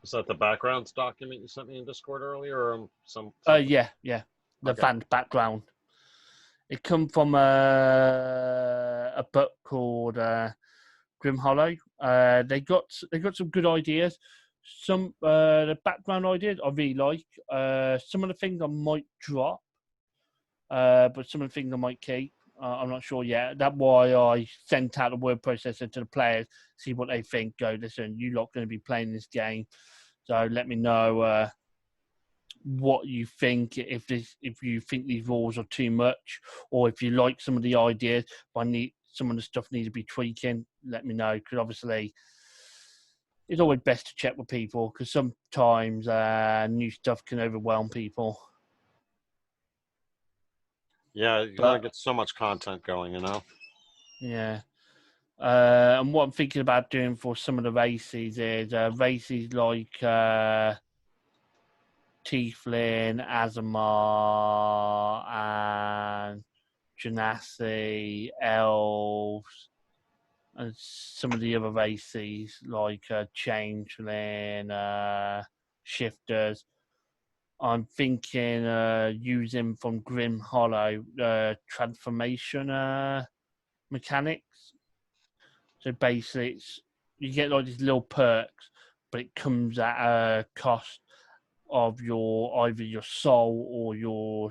Is that the backgrounds document you sent me in Discord earlier, or some? Yeah, the Okay. fan background. It come from a book called Grim Hollow. They got some good ideas. Some the background ideas I really like. Some of the things I might drop, but some of the things I might keep. I'm not sure yet. That's why I sent out a word processor to the players, see what they think. Go, listen, you lot going to be playing this game, so let me know what you think. If you think these rules are too much, or if you like some of the ideas, but some of the stuff needs to be tweaking, let me know. Because obviously, it's always best to check with people because sometimes new stuff can overwhelm people. Yeah, you want to get so much content going, you know? Yeah. And what I'm thinking about doing for some of the races is races like Tieflin, Azamar, and Genasi, Elves, and some of the other races like Changeling, Shifters. I'm thinking using from Grim Hollow transformation mechanics. So basically, you get like these little perks, but it comes at a cost of either your soul or your